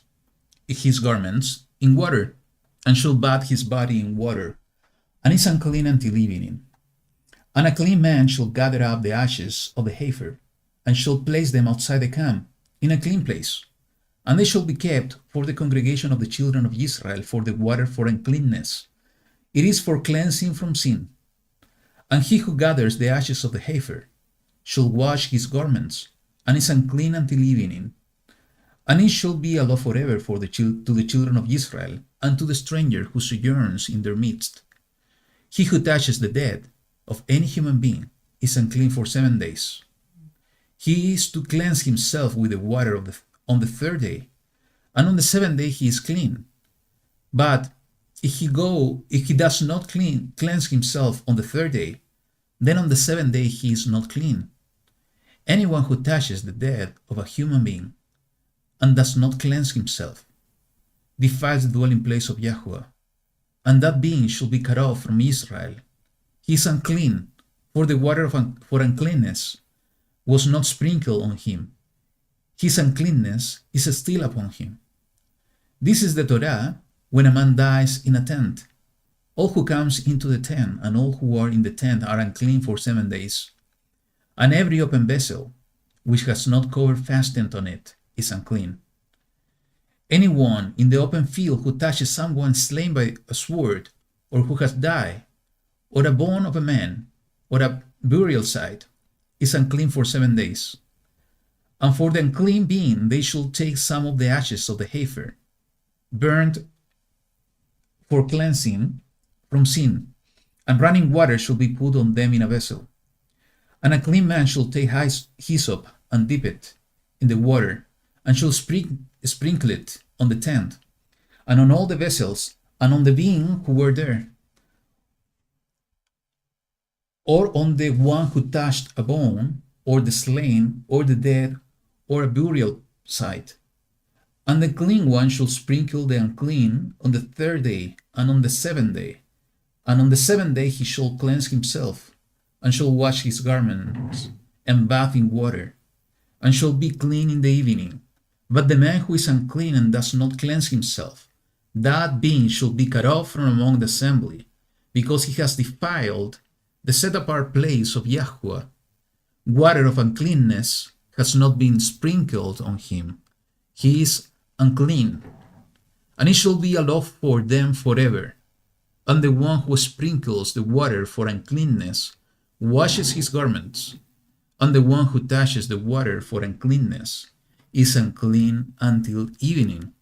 his garments in water, and shall bathe his body in water, and is unclean until evening. And a clean man shall gather up the ashes of the heifer, and shall place them outside the camp, in a clean place, and they shall be kept for the congregation of the children of Israel for the water for uncleanness. It is for cleansing from sin. And he who gathers the ashes of the heifer shall wash his garments, and is unclean until evening. And it shall be a law forever to the children of Israel, and to the stranger who sojourns in their midst. He who touches the dead of any human being is unclean for 7 days. He is to cleanse himself with the water on the 3rd day, and on the 7th day he is clean. But if he does not cleanse himself on the 3rd day, then on the 7th day he is not clean. Anyone who touches the dead of a human being and does not cleanse himself defiles the dwelling place of YaHuWaH, and that being shall be cut off from Israel. He is unclean, for the water for uncleanness was not sprinkled on him. His uncleanness is still upon him. This is the Torah when a man dies in a tent. All who comes into the tent and all who are in the tent are unclean for 7 days. And every open vessel which has not covered fastened on it is unclean. Anyone in the open field who touches someone slain by a sword, or who has died, or a bone of a man, or a burial site, is unclean for 7 days. And for the unclean being they shall take some of the ashes of the heifer, burnt for cleansing from sin, and running water shall be put on them in a vessel. And a clean man shall take hyssop and dip it in the water, and shall sprinkle it on the tent, and on all the vessels, and on the being who were there, or on the one who touched a bone, or the slain, or the dead, or a burial site. And the clean one shall sprinkle the unclean on the 3rd day, and on the 7th day. And on the 7th day he shall cleanse himself, and shall wash his garments, and bathe in water, and shall be clean in the evening. But the man who is unclean and does not cleanse himself, that being shall be cut off from among the assembly, because he has defiled the set-apart place of YaHuWaH. Water of uncleanness has not been sprinkled on him. He is unclean, and it shall be a law for them forever. And the one who sprinkles the water for uncleanness washes his garments, and the one who touches the water for uncleanness is unclean until evening.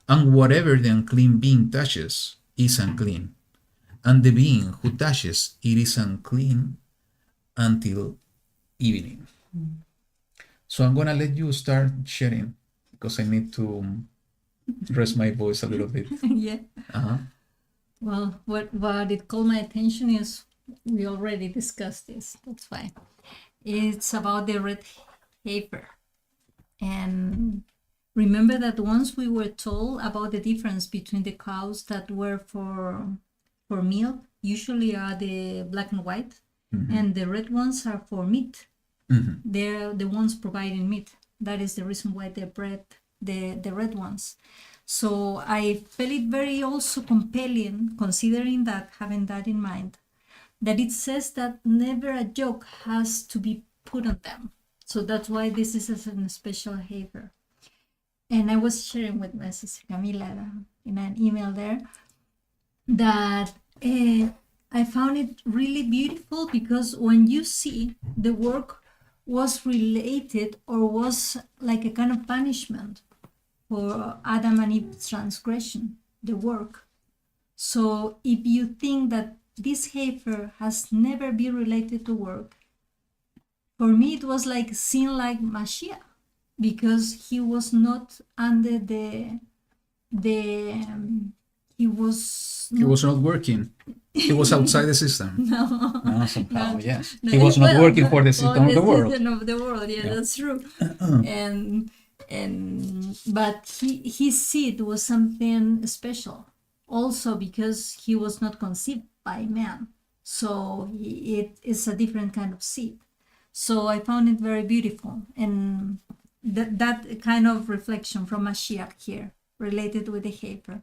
And whatever the unclean being touches is unclean, and the being who touches it is unclean until evening. So I'm gonna let you start sharing because I need to rest my voice a little bit. Yeah. Uh-huh. Well, what it called my attention is we already discussed this. That's fine. It's about the red heifer. And remember that once we were told about the difference between the cows that were for milk, usually are the black and white, and the red ones are for meat. They're the ones providing meat. That is the reason why they bred the red ones. So I felt it very also compelling, considering that, having that in mind, that it says that never a yoke has to be put on them. So that's why this is a special heifer. And I was sharing with my sister Camila in an email there that I found it really beautiful, because when you see the work was related or was like a kind of punishment for Adam and Eve's transgression, the work. So if you think that this heifer has never been related to work, for me it was like seeing like Mashiach, because he was not under he was not working. He was outside the system. no, Somehow, no, yes. no, He was not well, working for the system of the world. system of the world, yeah. That's true. But his seed was something special, also because he was not conceived by man, so it is a different kind of seed. So I found it very beautiful, and that kind of reflection from Mashiach here related with the heifer.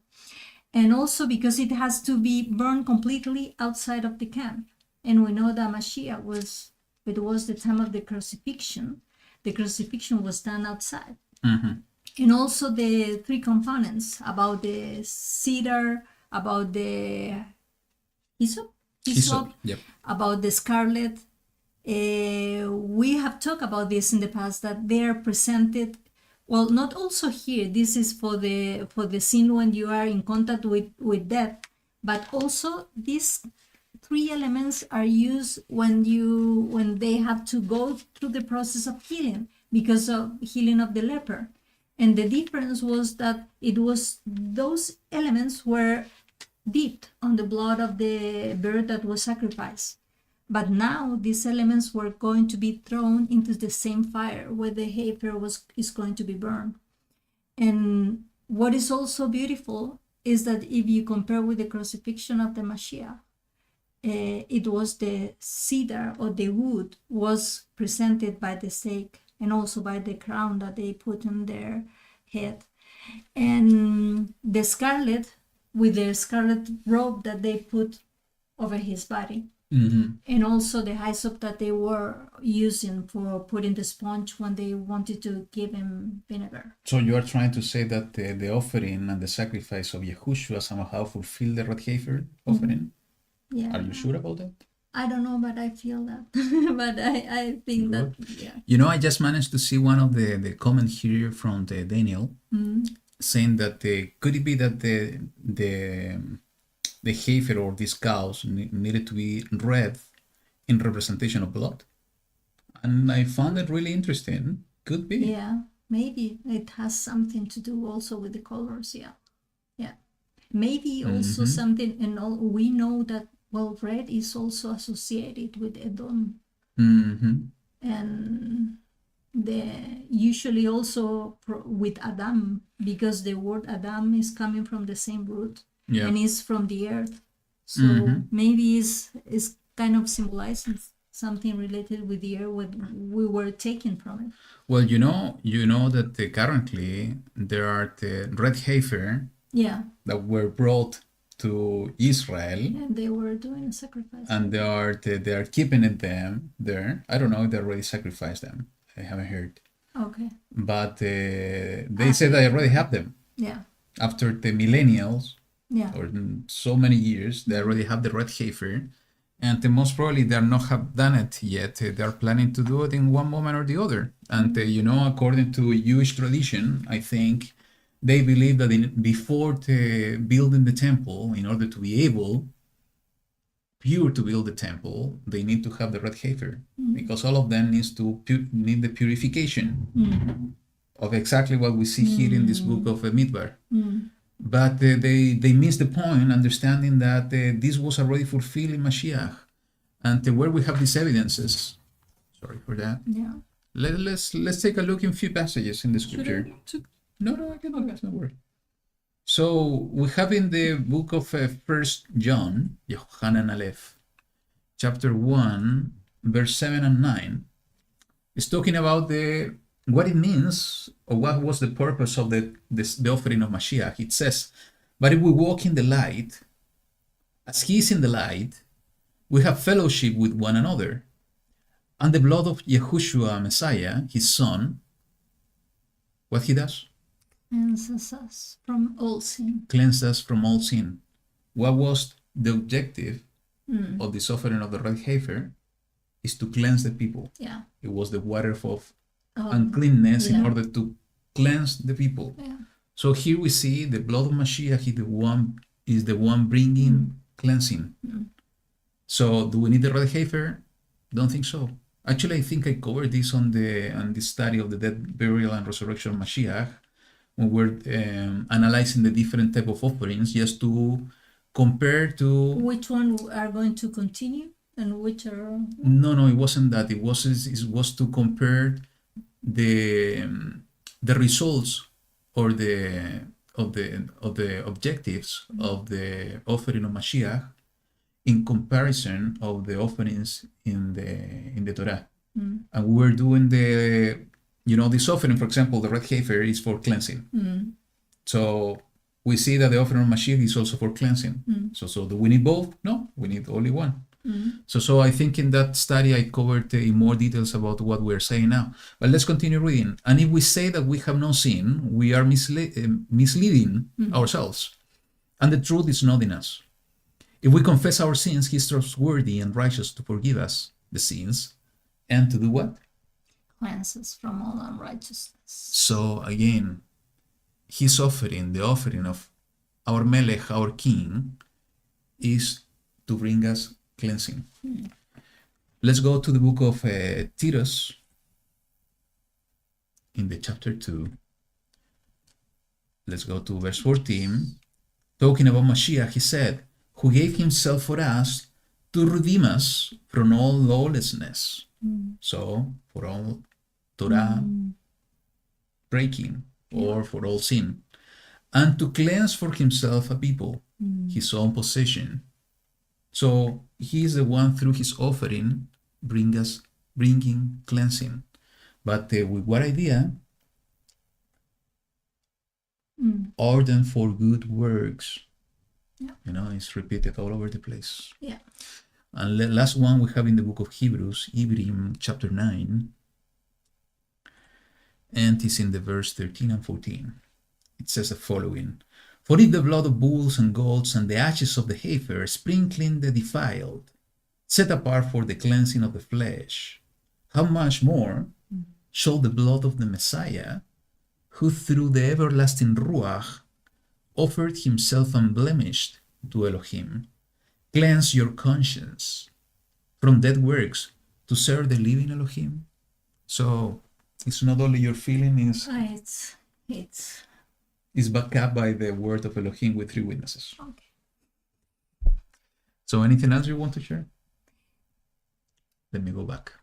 And also because it has to be burned completely outside of the camp. And we know that Mashiach was the time of the crucifixion. The crucifixion was done outside. And also the three components about the cedar, about the hyssop, Yep. about the scarlet. We have talked about this in the past, that they are presented. Well, not also here. This is for the scene when you are in contact with death, but also these three elements are used when they have to go through the process of healing, because of healing of the leper. And the difference was that it was those elements were dipped on the blood of the bird that was sacrificed. But now these elements were going to be thrown into the same fire where the heifer is going to be burned. And what is also beautiful is that if you compare with the crucifixion of the Mashiach, it was the cedar or the wood was presented by the stake, and also by the crown that they put on their head. And the scarlet, with the scarlet robe that they put over his body. And also the hyssop that they were using for putting the sponge when they wanted to give him vinegar. So you are trying to say that the offering and the sacrifice of Yahushua somehow fulfill the red heifer offering? Yeah. Are you sure about that? I don't know, but I feel that. But I think that, yeah. You know, I just managed to see one of the comments here from the Daniel saying that could it be that the heifer or these cows needed to be red in representation of blood? And I found it really interesting. Could be. Yeah, maybe it has something to do also with the colors. Yeah. Maybe also something, and all, we know that, well, red is also associated with Edom. And usually also with Adam, because the word Adam is coming from the same root. Yeah. And is from the earth. So maybe it's kind of symbolizing something related with the earth, what we were taken from it. Well, you know that currently there are the red heifer that were brought to Israel, and they were doing a sacrifice. and they are keeping them there. I don't know if they already sacrificed them. I haven't heard. Okay. But they say they already have them. Yeah. After the millennials, Yeah. or so many years, they already have the red heifer, and most probably they are not have done it yet. They are planning to do it in one moment or the other. And according to Jewish tradition, I think they believe that before building the temple, in order to be pure to build the temple, they need to have the red heifer, because all of them need the purification of exactly what we see here in this book of Midbar. But they miss the point, understanding that this was already fulfilled in Mashiach, and where we have these evidences. Sorry for that. Yeah. Let's take a look in a few passages in the scripture. No, I cannot. That's not worry. So we have in the book of 1 John, Yohanan Aleph, chapter 1, verse 7 and 9. It's talking about what it means, or what was the purpose of the offering of Mashiach. It says, "But if we walk in the light, as he is in the light, we have fellowship with one another. And the blood of YaHuWaH, Messiah, his son," what he does? Cleanses us from all sin. Cleanse us from all sin. What was the objective of this offering of the red heifer? Is to cleanse the people. Yeah. It was the water of uncleanness in order to cleanse the people. Yeah. So here we see the blood of Mashiach is the one bringing cleansing. So do we need the red heifer? Don't think so. Actually, I think I covered this on this study of the death, burial, and resurrection of Mashiach, when we're analyzing the different type of offerings, just to compare to... Which one are going to continue and which are... No, it wasn't that. It was to compare the results or the objectives of the offering of Mashiach in comparison of the offerings in the Torah. And we're doing this offering, for example, the red heifer is for cleansing. So we see that the offering of Mashiach is also for cleansing. So do we need both? No, we need only one. So I think in that study I covered in more details about what we're saying now. But let's continue reading. "And if we say that we have no sin, we are misleading ourselves, and the truth is not in us. If we confess our sins, he is trustworthy and righteous to forgive us the sins and to do what? Cleanse us from all unrighteousness." So again, his offering, the offering of our Melech, our King, is to bring us cleansing. Let's go to the book of Titus in the chapter 2. Let's go to verse 14. Talking about Mashiach, he said, "Who gave himself for us to redeem us from all lawlessness." So for all Torah breaking or for all sin, and to cleanse for himself a people, his own possession. So he is the one through his offering bringing cleansing. But with what idea? Ardent for good works. Yeah. It's repeated all over the place. Yeah. And the last one we have in the book of Hebrews, chapter 9. And it's in the verse 13 and 14. It says the following: "For if the blood of bulls and goats and the ashes of the heifer, sprinkling the defiled, set apart for the cleansing of the flesh, how much more shall the blood of the Messiah, who through the everlasting Ruach offered himself unblemished to Elohim, cleanse your conscience from dead works to serve the living Elohim?" So it's not only your feeling, it's backed up by the word of Elohim with 3 witnesses. Okay. So anything else you want to share? Let me go back.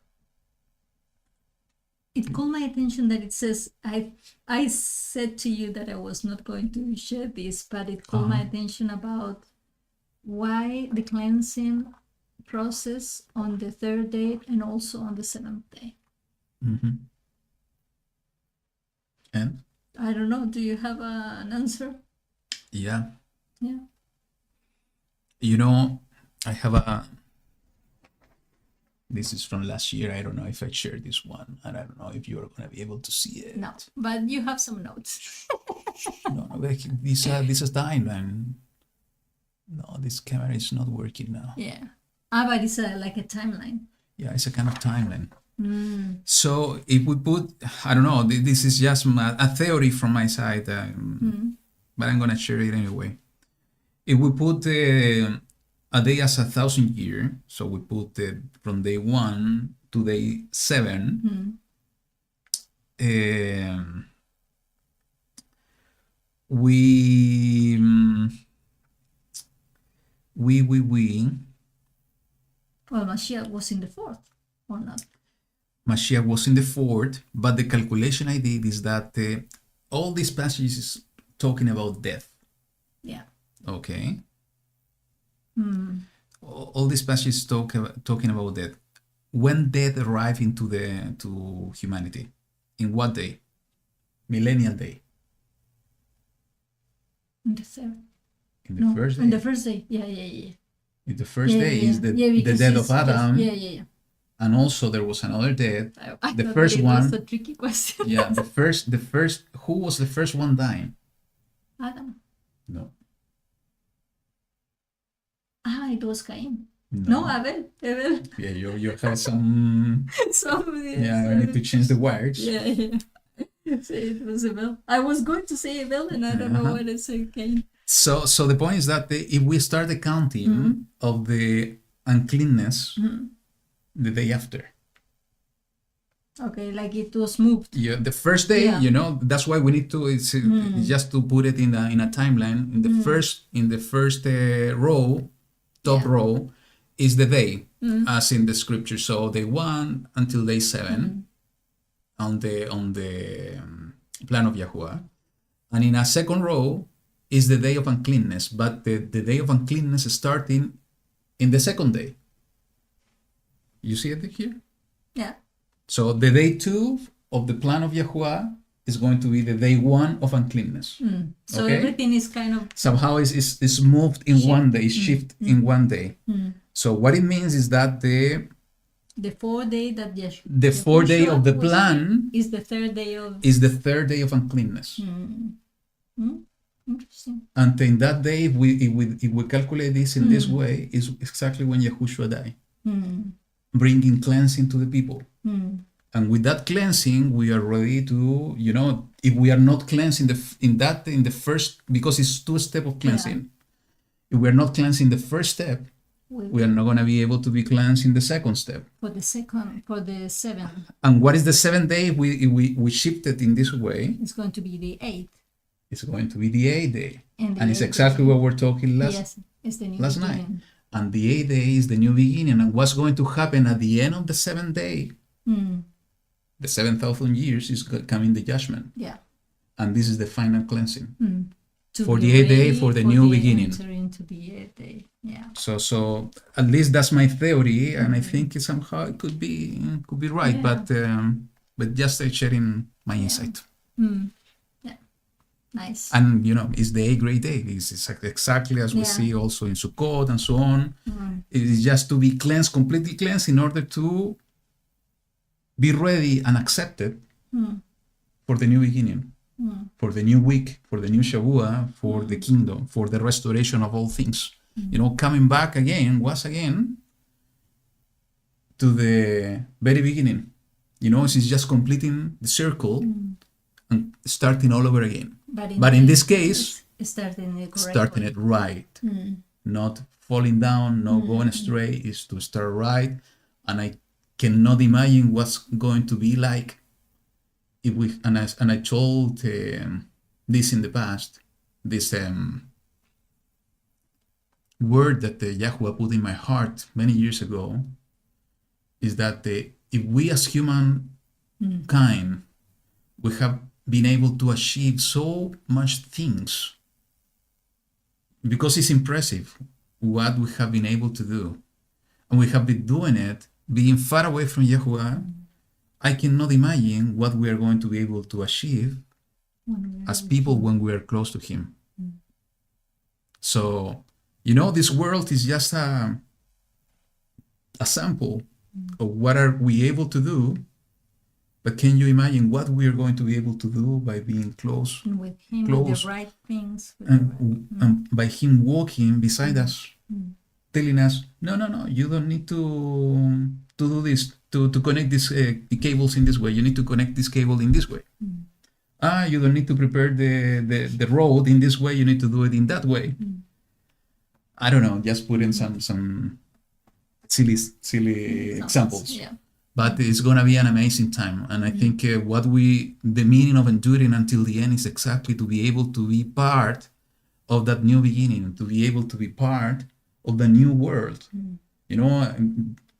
It called my attention that it says, I said to you that I was not going to share this, but it called my attention about why the cleansing process on the 3rd day and also on the 7th day. And? I don't know. Do you have an answer? Yeah. Yeah. I have this is from last year. I don't know if I shared this one, and I don't know if you're going to be able to see it. No, but you have some notes. No, this is timeline. No, this camera is not working now. Yeah. But it's like a timeline. Yeah, it's a kind of timeline. So if we put, I don't know, this is just a theory from my side, but I'm going to share it anyway. If we put a day as 1,000 years, so we put from day 1 to day 7, we Well, Mashiach was in the 4th, or not? Mashiach was in the 4th, but the calculation I did is that all these passages talking about death. Yeah. Okay. All these passages talking about death. When death arrived to humanity, in what day? Millennial day. In the 3rd. In the first day. In the first day. Yeah. In the first day is the death of Adam. Yeah. And also there was another death. I The thought first it one. was a tricky question. Yeah, the first. Who was the first one dying? Adam. No. It was Cain. No, Abel. Yeah, you have some. Yeah, I need to change the words. Yeah. So it was Abel. I was going to say Abel, and I don't know what to say Cain. So the point is that if we start the counting of the uncleanness the day after. Okay, like it was moved. Yeah, the first day, that's why we need to. It's just to put it in a timeline. In the first row, top row, is the day, as in the scripture. So day 1 until day 7, on the plan of YaHuWaH, and in a second row is the day of uncleanness. But the day of uncleanness is starting in the second day. You see it here? Yeah. So the day 2 of the plan of YaHuWaH is going to be the day 1 of uncleanness. So okay? everything is kind of somehow is moved in one day, shift in one day. So what it means is that the 4th day that the 4th day of the plan is the 3rd day of uncleanness. Interesting. And in that day, if we calculate this in this way, is exactly when Yahushua died, bringing cleansing to the people. And with that cleansing, we are ready to, if we are not cleansing in the first, because it's 2 steps of cleansing. If we are not cleansing the first step, we are not going to be able to be cleansed in the second step. For the 7th. And what is the 7th day? We shifted in this way. It's going to be the 8th. It's going to be the 8th day. And it's exactly what we're talking it's the new last beginning. night. And the 8th day is the new beginning. And what's going to happen at the end of the 7th day? The 7,000 years is coming the judgment. Yeah. And this is the final cleansing. To for be the 8th day, ready for the new beginning. Enter into the 8th day. Yeah. So at least that's my theory, and I think somehow it could be right, but just sharing my insight. Yeah. Nice. And it's the 8th great day. It's exactly as we see also in Sukkot and so on. It is just to be cleansed, completely cleansed, in order to be ready and accepted for the new beginning. For the new week, for the new YaHuWaH, for the kingdom, for the restoration of all things. Coming back once again, to the very beginning. It's just completing the circle and starting all over again. But in this case, starting it right. Not falling down, not going astray, is to start right. And I cannot imagine what's going to be like if we, and I told this in the past, this word that YaHuWaH put in my heart many years ago, is that if we as humankind, we have been able to achieve so much things, because it's impressive what we have been able to do, and we have been doing it, being far away from YaHuWaH. I cannot imagine what we are going to be able to achieve as people when we are close to Him. So, this world is just a sample of what are we able to do, but can you imagine what we are going to be able to do by being close with Him, close, with the right things, and by Him walking beside us, telling us, no, you don't need to to do this, to connect these cables in this way. You need to connect this cable in this way. You don't need to prepare the road in this way. You need to do it in that way. I don't know, just put in some silly examples. Yeah. But it's going to be an amazing time. And I think the meaning of enduring until the end is exactly to be able to be part of that new beginning, to be able to be part of the new world. You know, a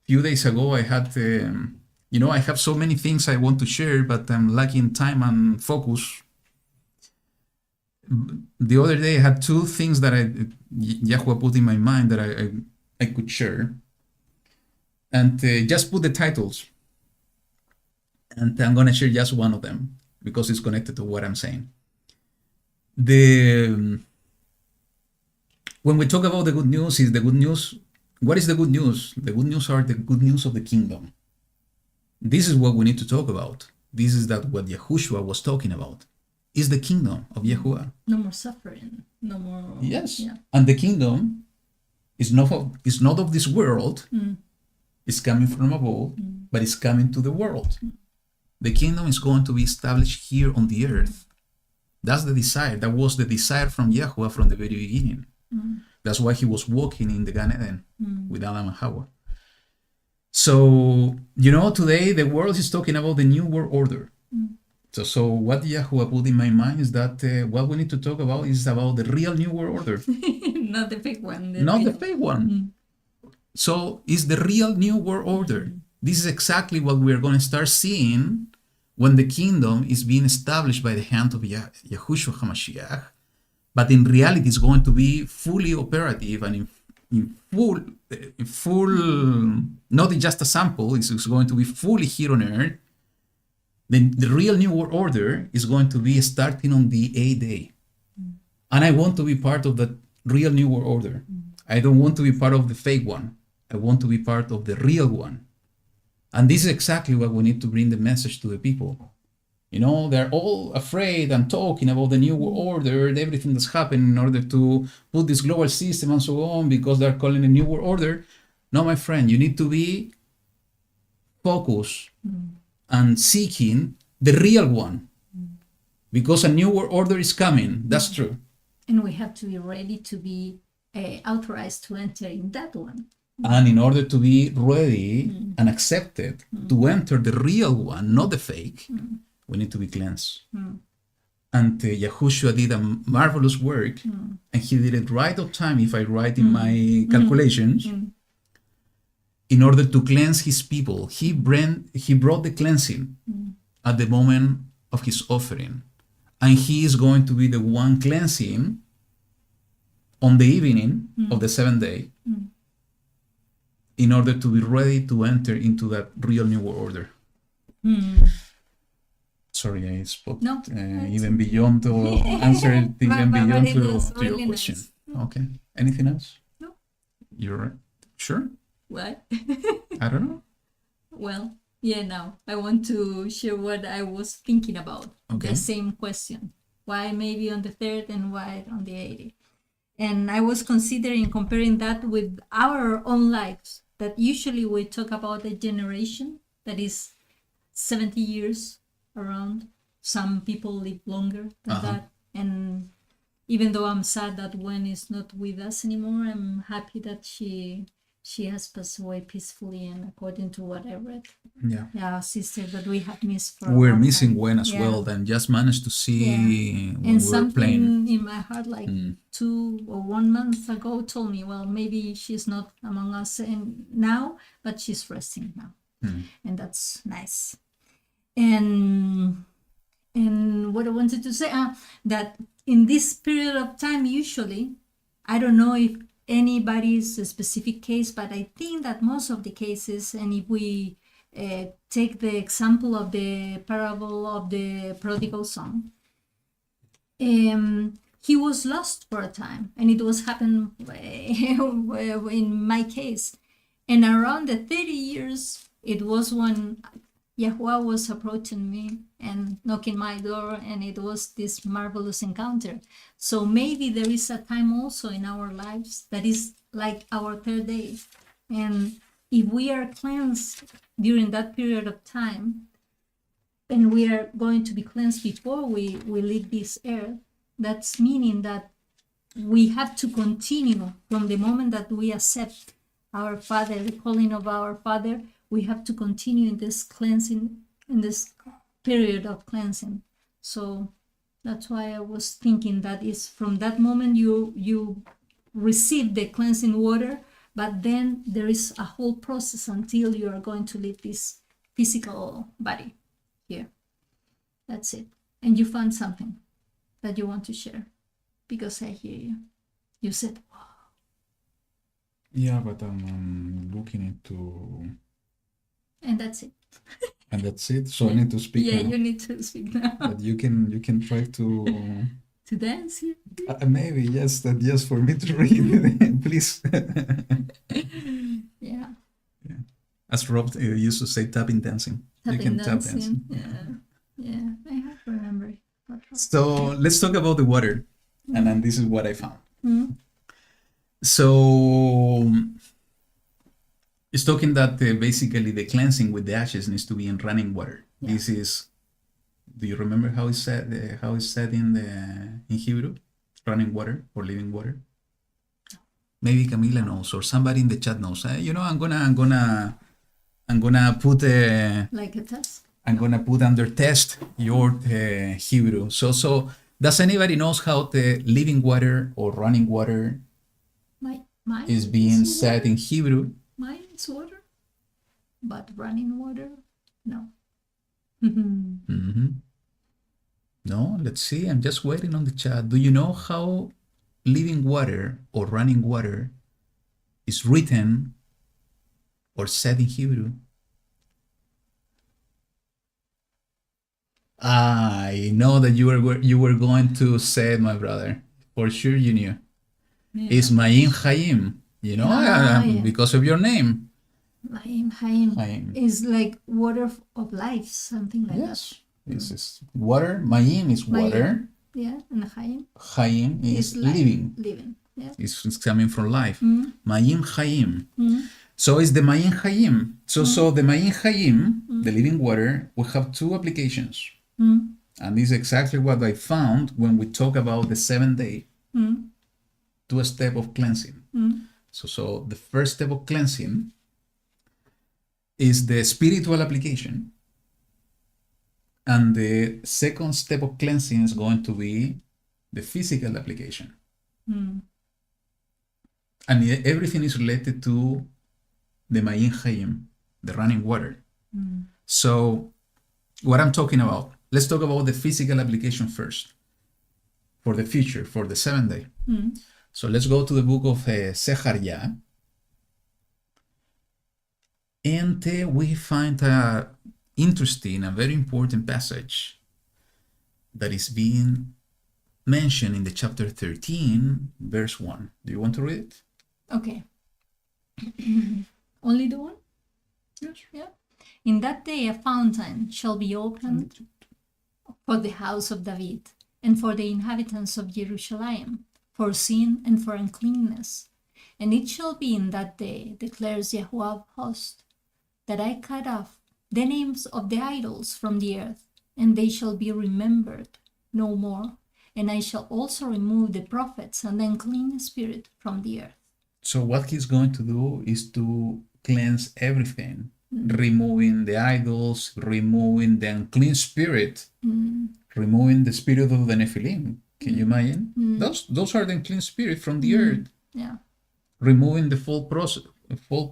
few days ago, I had, I have so many things I want to share, but I'm lacking time and focus. The other day, I had two things that YaHuWaH put in my mind that I could share. And just put the titles. And I'm going to share just one of them because it's connected to what I'm saying. When we talk about the good news, is the good news. What is the good news? The good news are the good news of the kingdom. This is what we need to talk about. This is what Yahushua was talking about. Is the kingdom of YaHuWaH. No more suffering. No more. Yes. Yeah. And the kingdom is not of this world. It's coming from above, but it's coming to the world. The kingdom is going to be established here on the earth. That's the desire. That was the desire from YaHuWaH from the very beginning. That's why he was walking in the Gan Eden with Adam and Hawa. So, today the world is talking about the new world order. So what YaHuWaH put in my mind is that what we need to talk about is about the real new world order. Not the fake one. The fake one. So it's the real new world order. This is exactly what we're going to start seeing when the kingdom is being established by the hand of Yahushua HaMashiach. But in reality, it's going to be fully operative and in full, not just a sample, it's going to be fully here on earth. Then the real new world order is going to be starting on the 8th day. And I want to be part of that real new world order. I don't want to be part of the fake one. I want to be part of the real one. And this is exactly what we need to bring the message to the people. They're all afraid and talking about the new world order, everything that's happening in order to put this global system and so on, because they're calling it a new world order. No, my friend, you need to be focused and seeking the real one. Because a new world order is coming. That's true. And we have to be ready to be authorized to enter in that one. And in order to be ready and accepted to enter the real one, not the fake, we need to be cleansed. And Yahushua did a marvelous work, and he did it right on time, if I write in my calculations, in order to cleanse his people. He brought the cleansing at the moment of his offering. And he is going to be the one cleansing on the evening of the 7th day, in order to be ready to enter into that real new world order. Sorry, I spoke even beyond to answer it, even beyond to your question. Nice. Okay. Anything else? No. You're right. Sure? What? I don't know. Well, now I want to share what I was thinking about. Okay. The same question. Why maybe on the 3rd and why on the 80th? And I was considering comparing that with our own lives, that usually we talk about a generation that is 70 years around. Some people live longer than that. And even though I'm sad that Gwen is not with us anymore, I'm happy that she has passed away peacefully and according to what I read. Yeah, sister that we have missed for we're missing Gwen as well, then just managed to see when and we were something playing. in my heart, like 2 or 1 month ago, told me, well, maybe she's not among us now, but she's resting now. And that's nice. And what I wanted to say, that in this period of time, usually, I don't know if anybody's specific case, but I think that most of the cases, and if we take the example of the parable of the prodigal son, he was lost for a time, and it was happened in my case. And around the 30 years, it was when YaHuWaH was approaching me and knocking my door, and it was this marvelous encounter. So maybe there is a time also in our lives that is like our 3rd day. And if we are cleansed during that period of time, and we are going to be cleansed before we leave this earth, that's meaning that we have to continue from the moment that we accept our Father, the calling of our Father. We have to continue in this cleansing, in this period of cleansing. So that's why I was thinking that is from that moment you receive the cleansing water, but then there is a whole process until you are going to leave this physical body here. That's it. And you found something that you want to share, because I hear you. You said, wow. Yeah, but I'm looking into... And that's it. And that's it. So I need to speak Yeah, now. you need to speak now. But you can try to... To dance here. maybe, yes, that just for me to read, please. Yeah. As Rob used to say, tapping dancing. You Tapping can tap dancing. dancing. Yeah, I have remembered. So let's talk about the water. And then this is what I found. Mm. So it's talking that basically the cleansing with the ashes needs to be in running water. Yeah. This is, do you remember how it's said in Hebrew? Running water or living water? Maybe Camila knows, or somebody in the chat knows. You know, I'm gonna put Like a test. I'm gonna put under test your Hebrew. So does anybody knows how the living water or running water Mine is being is said water. in Hebrew? Mine is water, but running water, no. Mhm. Mm-hmm. No, let's see. I'm just waiting on the chat. Do you know how living water or running water is written or said in Hebrew? I know that you were going to say it, my brother. For sure you knew. Yeah. It's Ma'im Chaim. You know, Yeah. because of your name. Chaim Chaim. is like water of life, something like Yes. This is water. Ma'im is Ma'im. water. that. Yeah, and Chaim Chaim is life, living. Living. Yeah. It's coming from life. Mm. Ma'im Chaim. Mm. So it's the Ma'im Chaim. So the Ma'im Chaim, the living water, we have two applications. Mm. And this is exactly what I found when we talk about the 7th day. Mm. Two step of cleansing. Mm. So the first step of cleansing is the spiritual application. And the second step of cleansing is going to be the physical application. Mm. And everything is related to the Ma'im Chaim, the running water. Mm. So what I'm talking about, let's talk about the physical application first. For the future, for the 7th day. Mm. So let's go to the book of Zechariah. And we find a interesting, a very important passage that is being mentioned in the chapter 13, verse 1. Do you want to read it? Okay. Only the one? Yes. Yeah. In that day a fountain shall be opened for the house of David and for the inhabitants of Jerusalem, for sin and for uncleanness. And it shall be in that day, declares YaHuWaH of hosts, that I cut off the names of the idols from the earth, and they shall be remembered no more. And I shall also remove the prophets and the unclean spirit from the earth. So what he's going to do is to cleanse everything, removing the idols, removing the unclean spirit, removing the spirit of the Nephilim. Can you imagine? Those are the unclean spirit from the earth. Yeah. Removing the false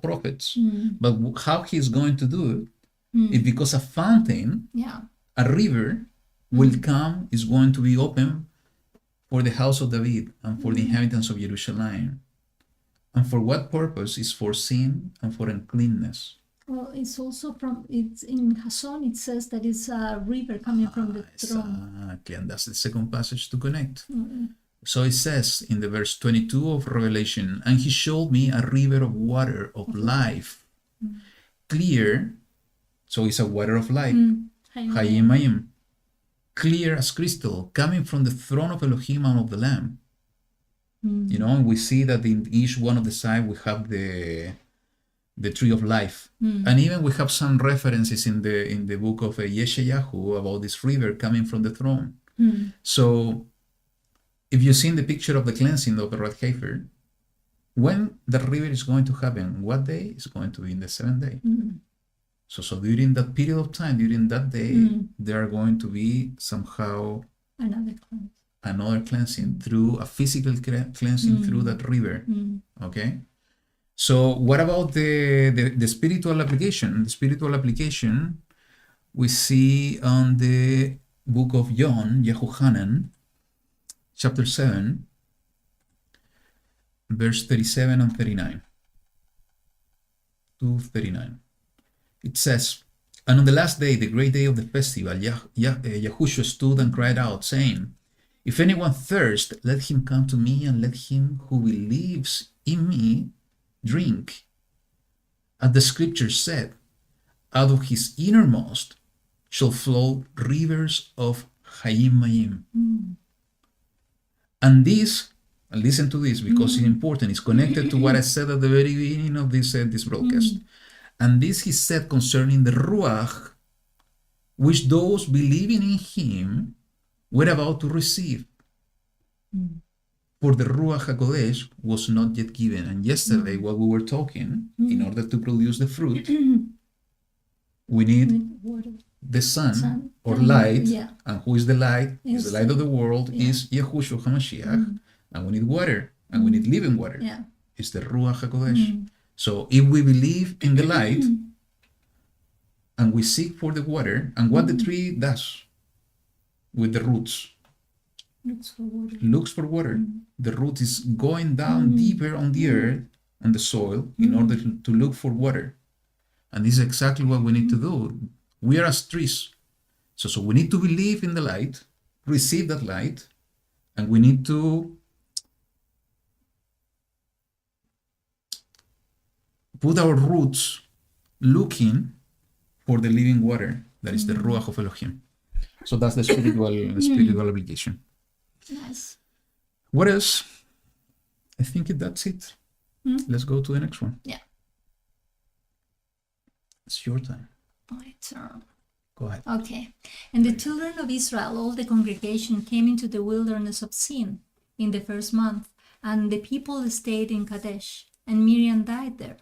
prophets. But how he's going to do it is because a fountain, Yeah. a river, will come, is going to be open for the house of David and for the inhabitants of Jerusalem. And for what purpose? Is for sin and for uncleanness. Well, it's also it's in Hasson, it says that it's a river coming from the throne. Exactly, and that's the second passage to connect. So it says in the verse 22 of Revelation, and he showed me a river of water of life, clear, so it's a water of life, Hayim Mayim, clear as crystal, coming from the throne of Elohim and of the Lamb. You know, and we see that in each one of the sides we have the the tree of life. And even we have some references in the book of YaHuWaH about this river coming from the throne. So if you've seen the picture of the cleansing of the red heifer, when the river is going to happen, what day is going to be in the 7th day? So during that period of time, during that day, there are going to be somehow another cleansing through a physical cleansing through that river. Okay. So what about the spiritual application? The spiritual application we see on the book of John, YaHuWaH, chapter 7, verse 37 and 39 to 39. It says, "And on the last day, the great day of the festival, Yahushua stood and cried out, saying, If anyone thirst, let him come to me, and let him who believes in me drink. As the scripture said, out of his innermost shall flow rivers of Hayim Mayim." And this, and listen to this because it's important, it's connected to what I said at the very beginning of this broadcast. "And this he said concerning the Ruach, which those believing in him were about to receive. For the Ruach HaKodesh was not yet given." And yesterday, while we were talking, in order to produce the fruit, we need the sun or light. And who is the light? Is the light of the world, is Yahushua HaMashiach. And we need water, and we need living water. It's the Ruach HaKodesh. So if we believe in the light, and we seek for the water, and what the tree does with the roots, looks for water. The root is going down deeper on the earth, on the soil, in order to look for water. And this is exactly what we need to do. We are as trees. So we need to believe in the light, receive that light, and we need to put our roots looking for the living water, that is the Ruach of Elohim. So that's the spiritual application. Nice. What else? I think that's it. Let's go to the next one. Yeah. It's your time. My turn. Go ahead. Okay. "And the children of Israel, all the congregation, came into the wilderness of Sin in the first month, and the people stayed in Kadesh, and Miriam died there,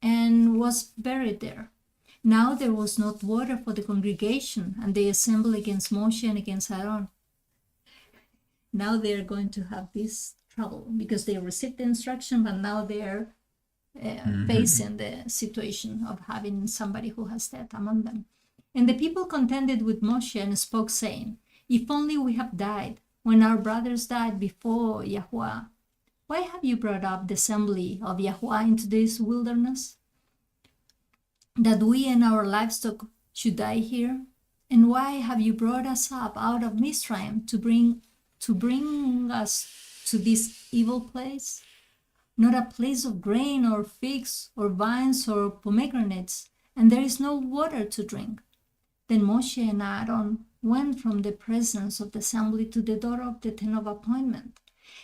and was buried there. Now there was not water for the congregation, and they assembled against Moshe and against Aaron." Now they're going to have this trouble because they received the instruction, but now they're facing the situation of having somebody who has death among them. "And the people contended with Moshe and spoke, saying, If only we have died when our brothers died before YaHuWaH. Why have you brought up the assembly of YaHuWaH into this wilderness, that we and our livestock should die here? And why have you brought us up out of Mizraim to bring us to this evil place? Not a place of grain or figs or vines or pomegranates, and there is no water to drink." Then Moshe and Aaron went from the presence of the assembly to the door of the tent of appointment,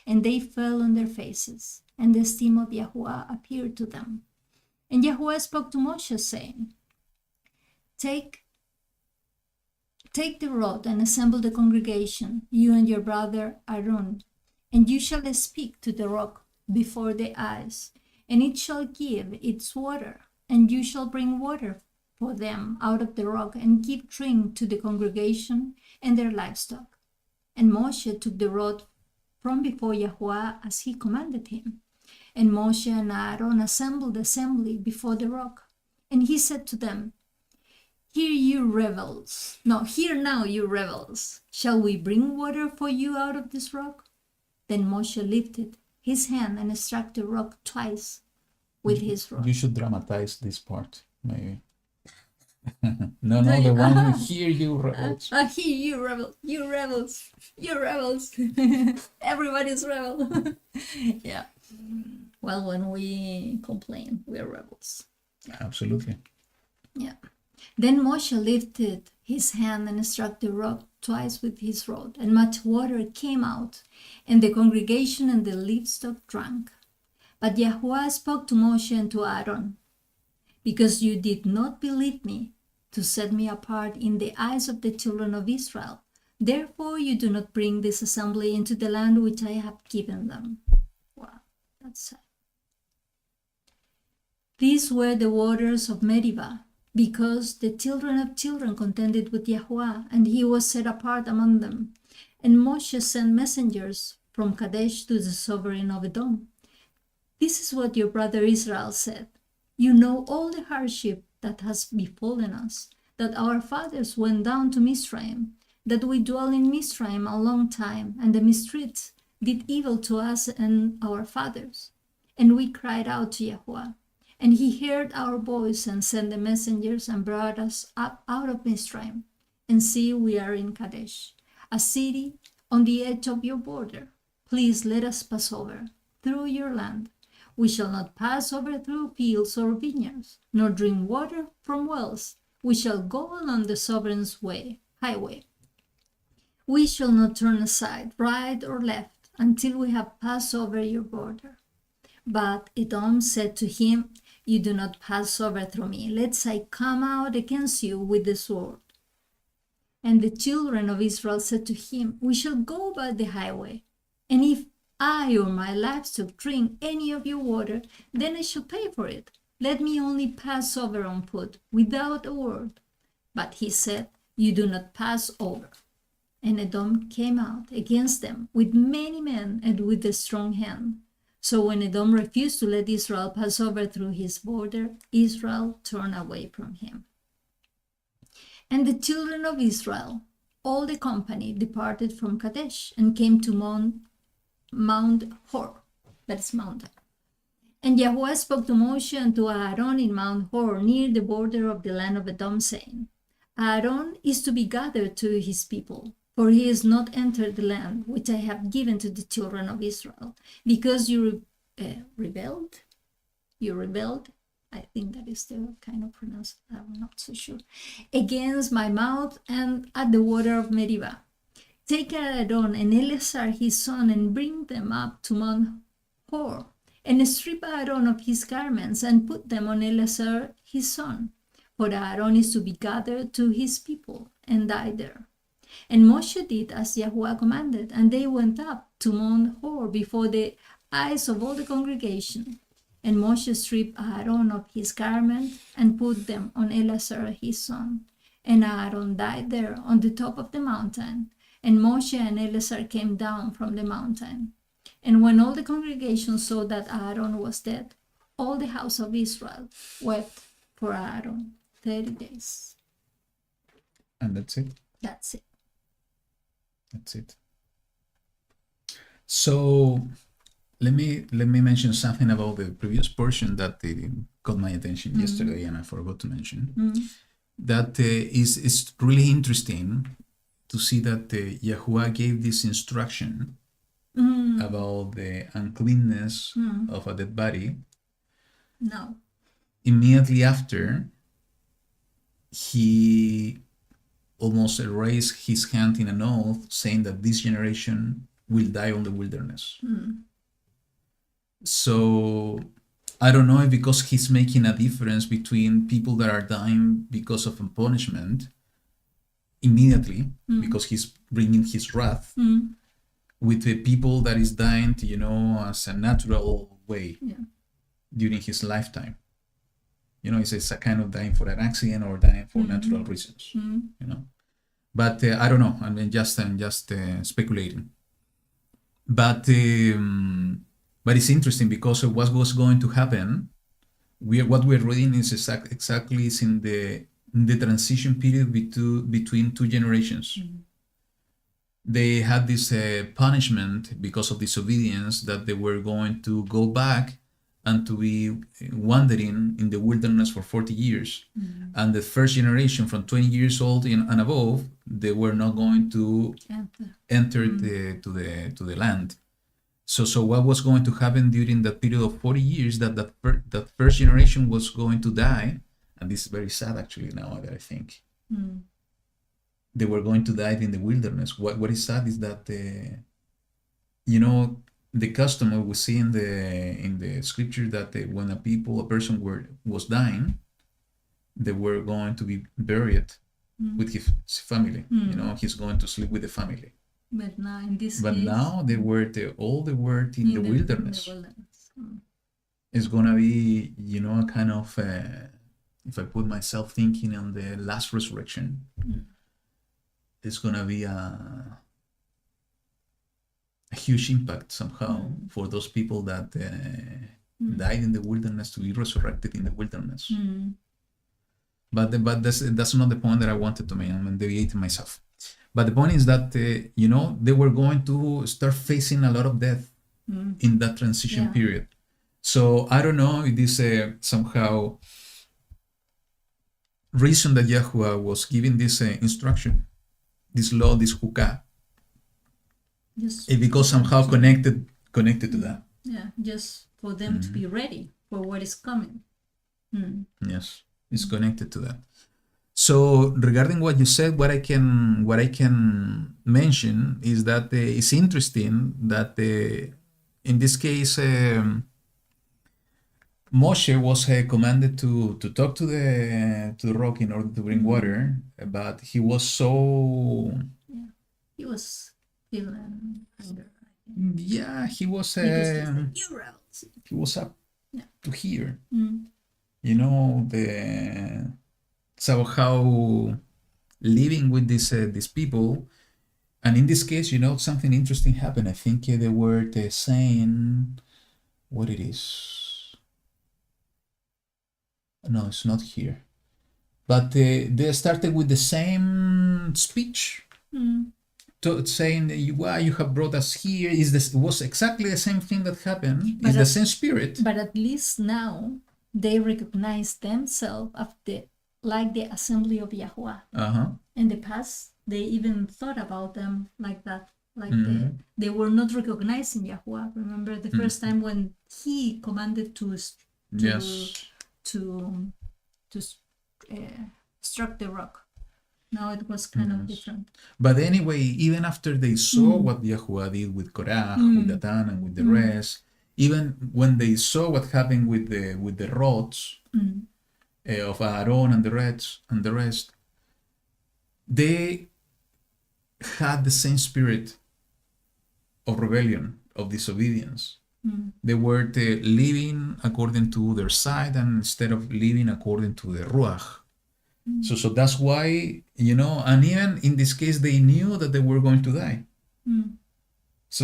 and they fell on their faces, and the steam of YaHuWaH appeared to them. And YaHuWaH spoke to Moshe, saying, Take the rod and assemble the congregation, you and your brother Aaron, and you shall speak to the rock before the eyes, and it shall give its water, and you shall bring water for them out of the rock, and give drink to the congregation and their livestock. And Moshe took the rod from before YaHuWaH as he commanded him. And Moshe and Aaron assembled the assembly before the rock. And he said to them, Hear now, you rebels. Shall we bring water for you out of this rock? Then Moshe lifted his hand and struck the rock twice with his rod. You should dramatize this part, maybe. No, the one who hear you rebels. I hear you rebels. You rebels. Everybody's rebel. Yeah. Well, when we complain, we're rebels. Absolutely. Yeah. Then Moshe lifted his hand and struck the rock twice with his rod, and much water came out, and the congregation and the livestock drank. But YaHuWaH spoke to Moshe and to Aaron, because you did not believe me to set me apart in the eyes of the children of Israel. Therefore you do not bring this assembly into the land which I have given them. Wow, that's sad. These were the waters of Meribah, because the children of children contended with YaHuWaH, and he was set apart among them. And Moshe sent messengers from Kadesh to the sovereign of Edom. This is what your brother Israel said. You know all the hardship that has befallen us, that our fathers went down to Mizraim, that we dwell in Mizraim a long time, and the Mistreats did evil to us and our fathers. And we cried out to YaHuWaH, and he heard our voice and sent the messengers and brought us up out of Mizraim. And see, we are in Kadesh, a city on the edge of your border. Please let us pass over through your land. We shall not pass over through fields or vineyards, nor drink water from wells. We shall go along the sovereign's highway. We shall not turn aside, right or left, until we have passed over your border. But Edom said to him, You do not pass over through me, lest I come out against you with the sword. And the children of Israel said to him, We shall go by the highway, and if I or my livestock drink any of your water, then I shall pay for it. Let me only pass over on foot, without a word. But he said, You do not pass over. And Edom came out against them with many men and with a strong hand. So when Edom refused to let Israel pass over through his border, Israel turned away from him. And the children of Israel, all the company, departed from Kadesh and came to Mount Hor, that is mountain. And YaHuWaH spoke to Moshe and to Aaron in Mount Hor, near the border of the land of Edom, saying, Aaron is to be gathered to his people, for he has not entered the land which I have given to the children of Israel, because you rebelled. You rebelled. I think that is the kind of pronunciation, I'm not so sure. Against my mouth and at the water of Meribah. Take Aaron and Eleazar his son and bring them up to Mount Hor, and strip Aaron of his garments and put them on Eleazar his son. For Aaron is to be gathered to his people and die there. And Moshe did as YaHuWaH commanded, and they went up to Mount Hor before the eyes of all the congregation. And Moshe stripped Aaron of his garment and put them on Eleazar his son. And Aaron died there on the top of the mountain. And Moshe and Eleazar came down from the mountain. And when all the congregation saw that Aaron was dead, all the house of Israel wept for Aaron 30 days. And that's it. That's it. That's it. So let me mention something about the previous portion that caught my attention yesterday, and I forgot to mention. That is really interesting to see that YaHuWaH gave this instruction about the uncleanness of a dead body. No. Immediately after, he almost raised his hand in an oath, saying that this generation will die on the wilderness. So I don't know if because he's making a difference between people that are dying because of a punishment immediately, because he's bringing his wrath, with the people that is dying, as a natural way during his lifetime. It's a kind of dying for an accident or dying for natural reasons. But I don't know. I'm just speculating. But it's interesting because of what was going to happen. What we're reading is exactly is in the transition period between two generations. They had this punishment because of disobedience, that they were going to go back and to be wandering in the wilderness for 40 years. And the first generation from 20 years old and above, they were not going to enter to the land. So what was going to happen during that period of 40 years, that first generation was going to die, and this is very sad actually now that I think. They were going to die in the wilderness. What is sad is that the custom we see in the scripture that when a person was dying, they were going to be buried with his family. You know, he's going to sleep with the family. But now in this But case, now all the word in the wilderness. In the wilderness. It's gonna be, you know, a kind of if I put myself thinking on the last resurrection, it's gonna be a huge impact somehow for those people that died in the wilderness to be resurrected in the wilderness. But that's not the point that I wanted to make. I'm deviating myself. But the point is that you know, they were going to start facing a lot of death in that transition period. So I don't know if this somehow reason that YaHuWaH was giving this instruction, this law, this Chukkat, it because somehow connected to that. Yeah, just for them to be ready for what is coming. Yes, it's connected to that. So regarding what you said, what I can mention is that it's interesting that in this case Moshe was commanded to talk to the rock in order to bring water, but he was so He was feeling hunger. he was he was up to hear. You know, how living with these people, and in this case, you know, something interesting happened. I think they were saying what it is. No, it's not here. But they started with the same speech, saying, "Why you have brought us here?" It was exactly the same thing that happened. It's the same spirit. But at least now they recognize themselves like the assembly of YaHuWaH. In the past, they even thought about them like that. Like they were not recognizing YaHuWaH. Remember the first time when he commanded to struck the rock. Now it was kind of different. But anyway, even after they saw what YaHuWaH did with Korah, with Datan, and with the rest, even when they saw what happened with the rods of Aaron and the rest, they had the same spirit of rebellion, of disobedience. They were living according to their side, and instead of living according to the Ruach. So that's why, you know, and even in this case, they knew that they were going to die. So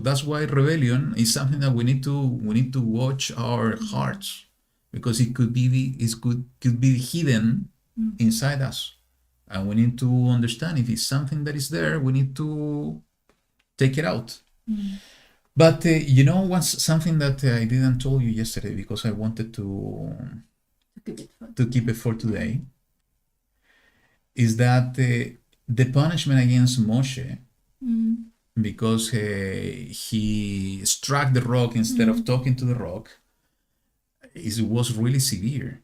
that's why rebellion is something that we need to watch our hearts, because it could be hidden inside us, and we need to understand if it's something that is there, we need to take it out. But you know, something that I didn't tell you yesterday because I wanted to keep it for today, is that the punishment against Moshe, because he struck the rock instead of talking to the rock, was really severe.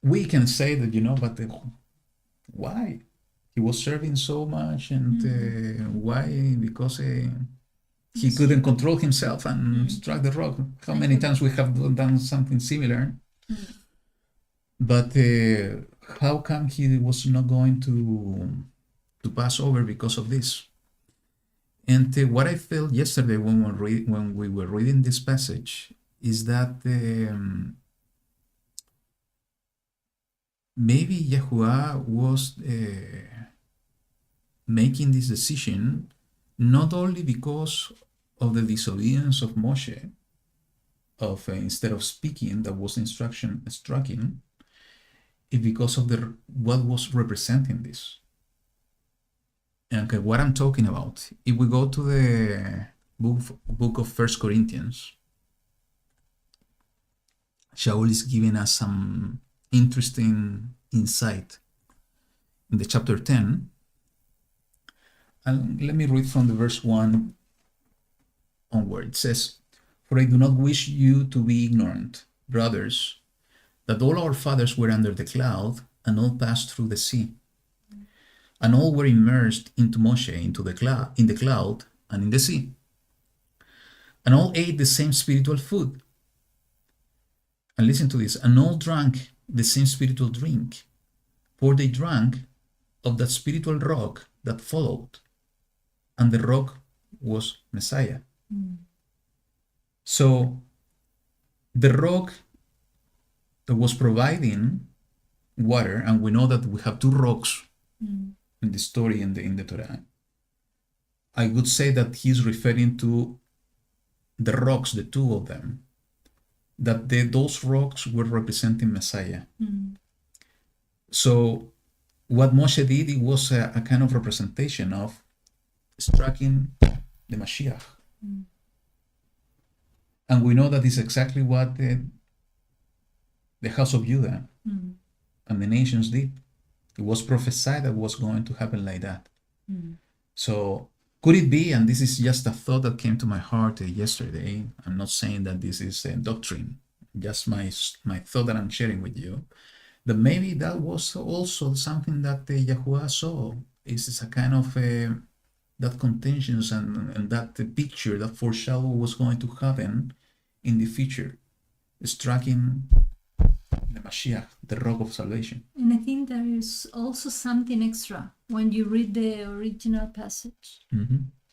We can say that, you know, but why? He was serving so much, and why? Because he couldn't control himself and struck the rock. How many times we have done something similar? But how come he was not going to pass over because of this? And what I felt yesterday when we were reading this passage is that maybe YaHuWaH was making this decision not only because of the disobedience of Moshe, instead of speaking, that was striking, it's because of what was representing this. And what I'm talking about, if we go to the book of 1 Corinthians, Shaul is giving us some interesting insight in the chapter 10. And let me read from the verse 1 onward. It says, "For I do not wish you to be ignorant, brothers, that all our fathers were under the cloud, and all passed through the sea, and all were immersed into Moshe, in the cloud and in the sea, and all ate the same spiritual food, And listen to this, and all drank the same spiritual drink, for they drank of that spiritual rock that followed, and the rock was Messiah. So the rock that was providing water, and we know that we have two rocks in the story in the Torah. I would say that he's referring to the rocks, the two of them, that those rocks were representing Messiah. So what Moshe did, it was a kind of representation of striking the Mashiach. And we know that is exactly what the house of Judah and the nations did. It was prophesied that was going to happen like that. So could it be, and this is just a thought that came to my heart yesterday, I'm not saying that this is a doctrine, just my thought that I'm sharing with you, that maybe that was also something that YaHuWaH saw. Is a kind of that contentions and that picture, that foreshadow was going to happen in the future, striking the Mashiach, the rock of salvation. And I think there is also something extra when you read the original passage.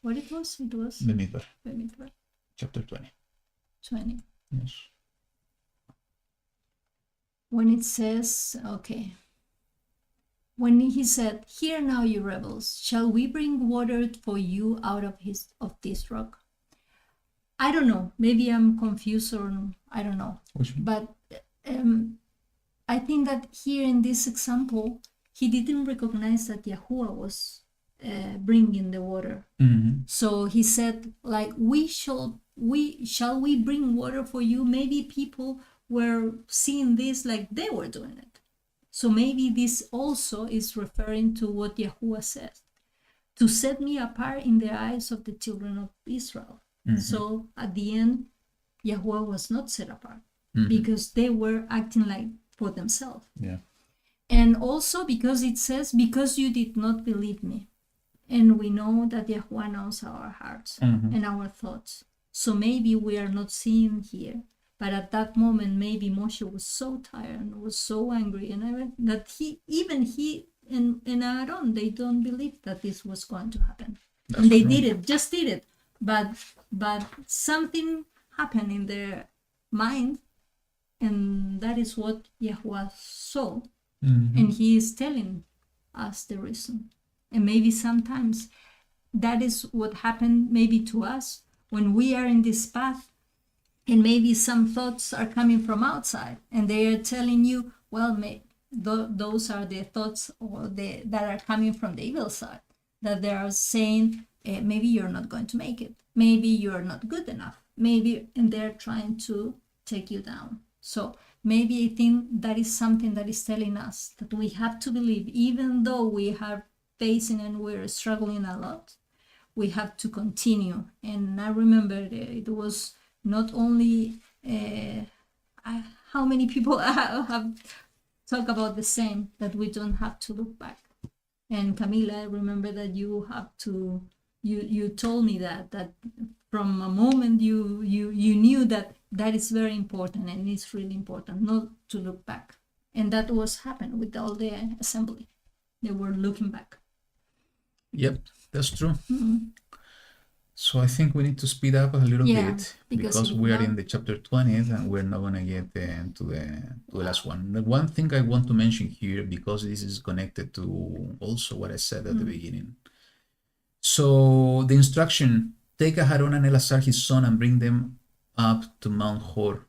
What it was? It was The Midbar, the Midbar chapter 20. 20. Yes. When it says, okay, when he said, "Hear now, you rebels, shall we bring water for you out of this rock?" I don't know. Maybe I'm confused, or I don't know. But I think that here in this example, he didn't recognize that YaHuWaH was bringing the water. So he said, like, shall we bring water for you? Maybe people were seeing this like they were doing it. So maybe this also is referring to what YaHuWaH says, to set me apart in the eyes of the children of Israel. So at the end, YaHuWaH was not set apart because they were acting like for themselves. Yeah. And also because it says, because you did not believe me. And we know that YaHuWaH knows our hearts and our thoughts. So maybe we are not seeing here. But at that moment, maybe Moshe was so tired and was so angry, and that he and Aaron, they don't believe that this was going to happen. And they did it. But something happened in their mind, and that is what YaHuWaH saw. And he is telling us the reason. And maybe sometimes that is what happened maybe to us when we are in this path. And maybe some thoughts are coming from outside, and they are telling you, well, those are the thoughts that are coming from the evil side, that they are saying, maybe you're not going to make it. Maybe you're not good enough. Maybe, and they're trying to take you down. So maybe I think that is something that is telling us that we have to believe, even though we are facing and we're struggling a lot, we have to continue. And I remember it was not only how many people have talked about the same, that we don't have to look back. And Camila, I remember that you told me that from a moment you knew that is very important, and it's really important not to look back. And that was happened with all the assembly. They were looking back. Yep, that's true. So I think we need to speed up a little bit because we are in the chapter 20th and we're not going to get to the last one. The one thing I want to mention here, because this is connected to also what I said at the beginning. So the instruction, take Aharon and Eleazar his son and bring them up to Mount Hor,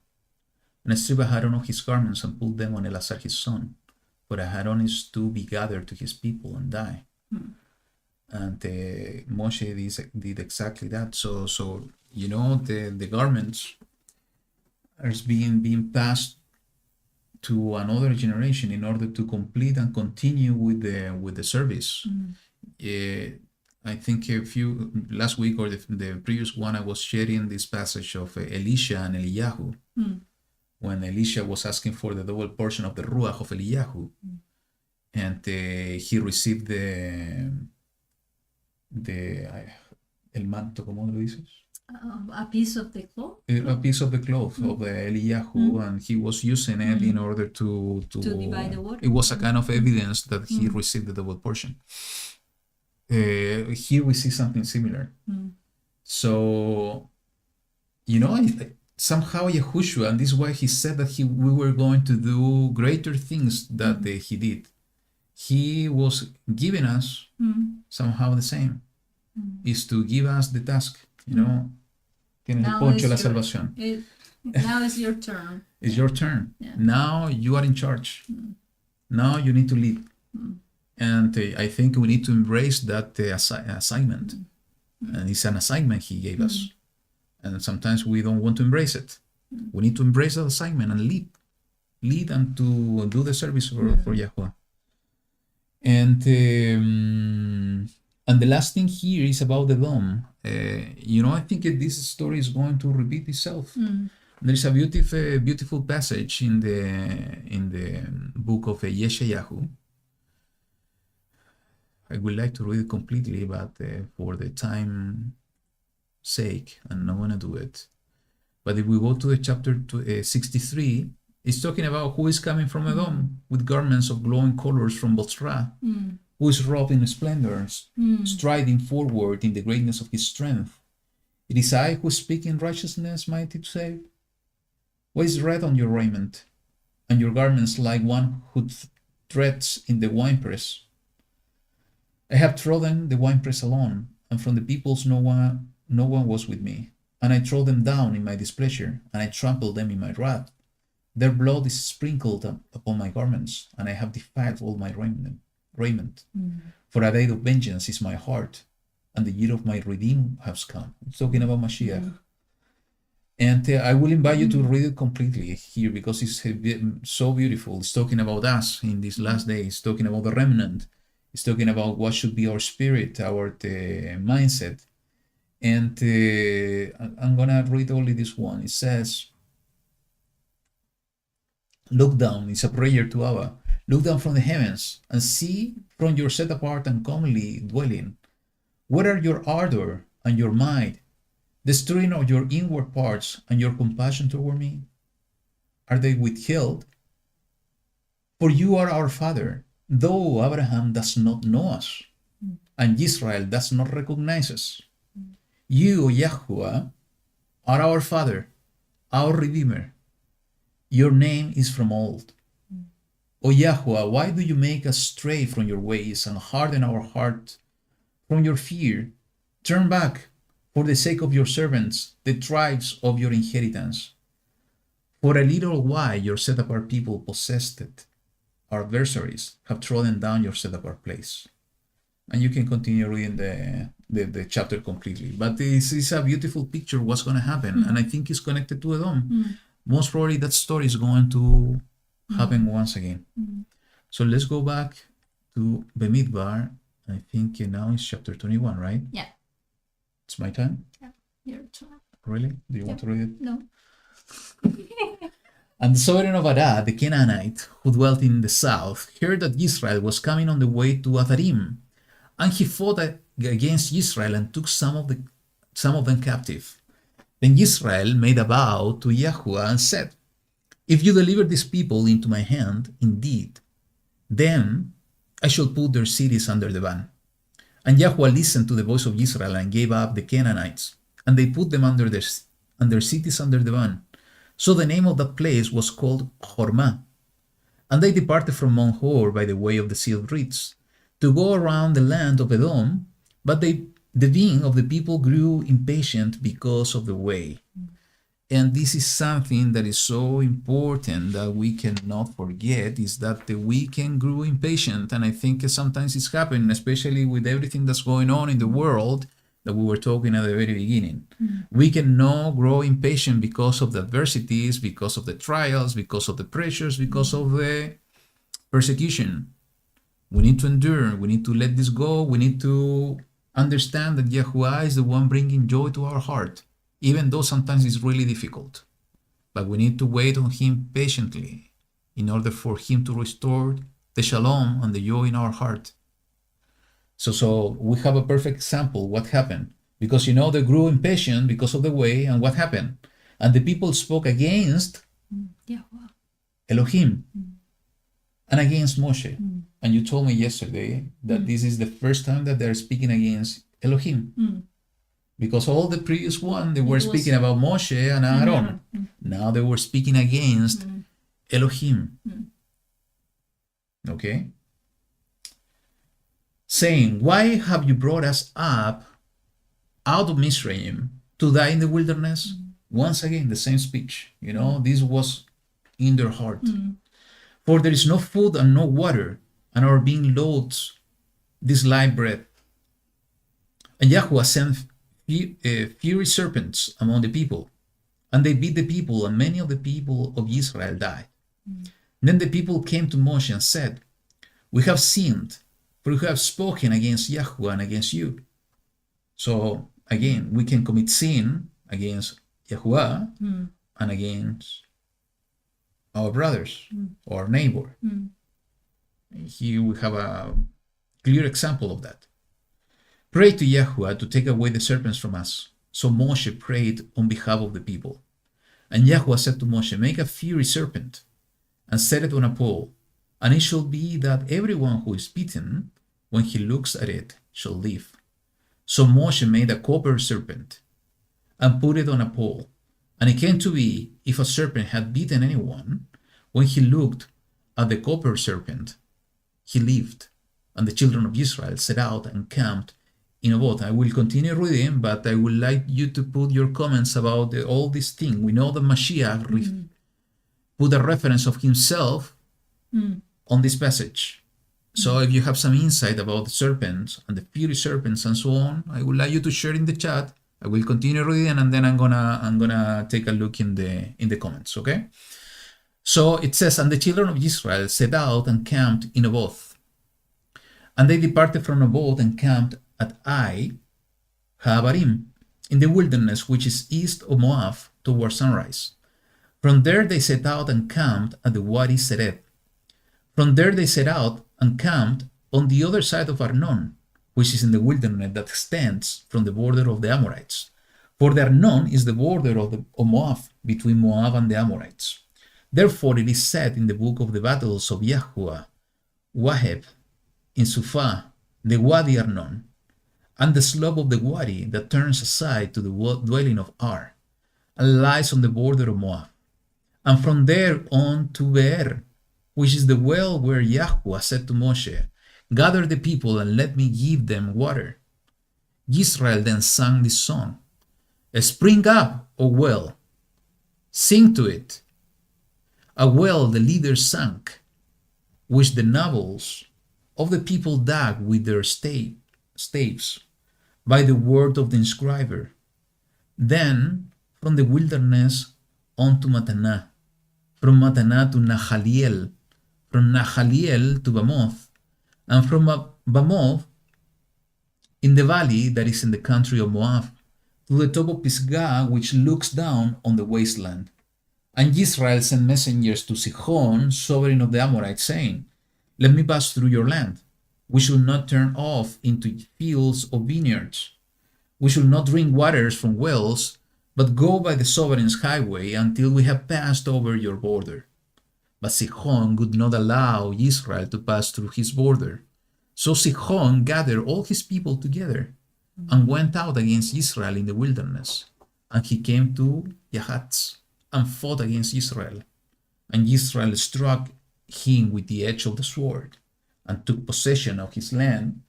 and strip Aharon of his garments and put them on Eleazar his son, for Aharon is to be gathered to his people and die. And Moshe did exactly that. So you know, the garments are being passed to another generation in order to complete and continue with the service. I think last week or the previous one, I was sharing this passage of Elisha and Eliyahu, when Elisha was asking for the double portion of the Ruach of Eliyahu, and he received el manto, ¿cómo lo dices? a piece of the cloth A piece of the cloth of Eliyahu, and he was using it in order to divide the water. It was a kind of evidence that he received the double portion. Here we see something similar. So, somehow Yahushua, and this is why he said that we were going to do greater things that he did. He was giving us somehow the same. Is to give us the task, Tienes el poncho de la salvación. Now is your turn. It's your turn. Yeah. Now you are in charge. Now you need to lead. And I think we need to embrace that assignment. And it's an assignment he gave us. And sometimes we don't want to embrace it. We need to embrace that assignment and lead. Lead and to do the service for YaHuWaH. And the last thing here is about the dome. I think this story is going to repeat itself. There is a beautiful passage in the book of Yeshayahu. I would like to read it completely, but for the time sake, I'm not going to do it. But if we go to the chapter 63, it's talking about who is coming from Edom with garments of glowing colors from Bosra, who is robed in splendors, striding forward in the greatness of his strength. It is I who speak in righteousness, mighty to save. What is red on your raiment, and your garments like one who treads in the winepress? I have trodden the winepress alone, and from the peoples no one was with me. And I trod them down in my displeasure, and I trampled them in my wrath. Their blood is sprinkled upon my garments, and I have defiled all my raiment. For a day of vengeance is my heart, and the year of my redeem has come. It's talking about Mashiach. And I will invite you to read it completely here, because it's so beautiful. It's talking about us in these last days. It's talking about the remnant. It's talking about what should be our spirit, our mindset. And I'm going to read only this one. It says, look down. It's a prayer to Abba. Look down from the heavens and see from your set apart and comely dwelling. What are your ardor and your might, the stirring of your inward parts and your compassion toward me? Are they withheld? For you are our father, though Abraham does not know us, and Israel does not recognize us. You, O YaHuWaH, are our father, our redeemer. Your name is from old. O YaHuWaH, why do you make us stray from your ways and harden our heart from your fear? Turn back, for the sake of your servants, the tribes of your inheritance. For a little while your set-apart people possessed it. Our adversaries have trodden down your set-apart place. And you can continue reading the chapter completely. But this is a beautiful picture of what's going to happen. And I think it's connected to Edom. Most probably that story is going to happen once again. So let's go back to Bemidbar. I think now it's chapter 21, right? Yeah. It's my time? Yeah. Your turn. Really? Do you want to read it? No. And the sovereign of Arad, the Canaanite, who dwelt in the south, heard that Israel was coming on the way to Atharim, and he fought against Israel and took some of them captive. Then Israel made a vow to YaHuWaH and said, if you deliver these people into my hand, indeed, then I shall put their cities under the ban. And YaHuWaH listened to the voice of Israel and gave up the Canaanites, and they put them under their cities under the ban. So the name of that place was called Hormah. And they departed from Mount Hor by the way of the Sea of Reeds, to go around the land of Edom, but the being of the people grew impatient because of the way. And this is something that is so important that we cannot forget, is that the weekend grew impatient. And I think sometimes it's happening, especially with everything that's going on in the world that we were talking at the very beginning. We cannot grow impatient because of the adversities, because of the trials, because of the pressures, because of the persecution. We need to endure. We need to let this go. We need to understand that YaHuWaH is the one bringing joy to our heart, even though sometimes it's really difficult. But we need to wait on him patiently in order for him to restore the shalom and the joy in our heart. So we have a perfect example what happened. Because they grew impatient because of the way, and what happened? And the people spoke against YaHuWaH. Elohim and against Moshe. And you told me yesterday that this is the first time that they're speaking against Elohim. Because all the previous one, they were speaking about Moshe and Aaron. Now they were speaking against Elohim. Okay? Saying, why have you brought us up out of Mizraim to die in the wilderness? Once again, the same speech. This was in their heart. For there is no food and no water, and our being loads this live bread. And YaHuWaH sent fiery serpents among the people, and they beat the people, and many of the people of Israel died. Then the people came to Moshe and said, we have sinned, for we have spoken against YaHuWaH and against you. So again, we can commit sin against YaHuWaH and against our brothers or neighbor. Here we have a clear example of that. Pray to YaHuWaH to take away the serpents from us. So Moshe prayed on behalf of the people. And YaHuWaH said to Moshe, make a fiery serpent and set it on a pole. And it shall be that everyone who is bitten, when he looks at it, shall live. So Moshe made a copper serpent and put it on a pole. And it came to be, if a serpent had bitten anyone, when he looked at the copper serpent, he lived. And the children of Israel set out and camped in a boat. I will continue reading, but I would like you to put your comments about all this thing. We know that Mashiach put a reference of himself on this passage. So if you have some insight about the serpents and the fiery serpents and so on, I would like you to share in the chat. I will continue reading, and then I'm gonna take a look in the comments. Okay. So it says, and the children of Israel set out and camped in Oboth. And they departed from Oboth and camped at Habarim, in the wilderness which is east of Moab, toward sunrise. From there they set out and camped at the Wadi Seret. From there they set out and camped on the other side of Arnon, which is in the wilderness that extends from the border of the Amorites. For the Arnon is the border of Moab, between Moab and the Amorites. Therefore it is said in the book of the battles of YaHuWaH, Waheb, in Suphah, the Wadi Arnon, and the slope of the Wadi that turns aside to the dwelling of Ar, and lies on the border of Moab. And from there on to Beer, which is the well where YaHuWaH said to Moshe, gather the people and let me give them water. Israel then sang this song, spring up, O well, sing to it. A well the leaders sank, which the nobles of the people dug with their staves, by the word of the inscriber. Then from the wilderness on to Mattanah, from Mattanah to Nahaliel, from Nahaliel to Bamoth, and from Bamoth in the valley that is in the country of Moab, to the top of Pisgah, which looks down on the wasteland. And Israel sent messengers to Sihon, sovereign of the Amorites, saying, let me pass through your land. We shall not turn off into fields or vineyards. We shall not drink waters from wells, but go by the sovereign's highway until we have passed over your border. But Sihon would not allow Israel to pass through his border. So Sihon gathered all his people together and went out against Israel in the wilderness. And he came to Yahatz and fought against Israel. And Israel struck him with the edge of the sword and took possession of his land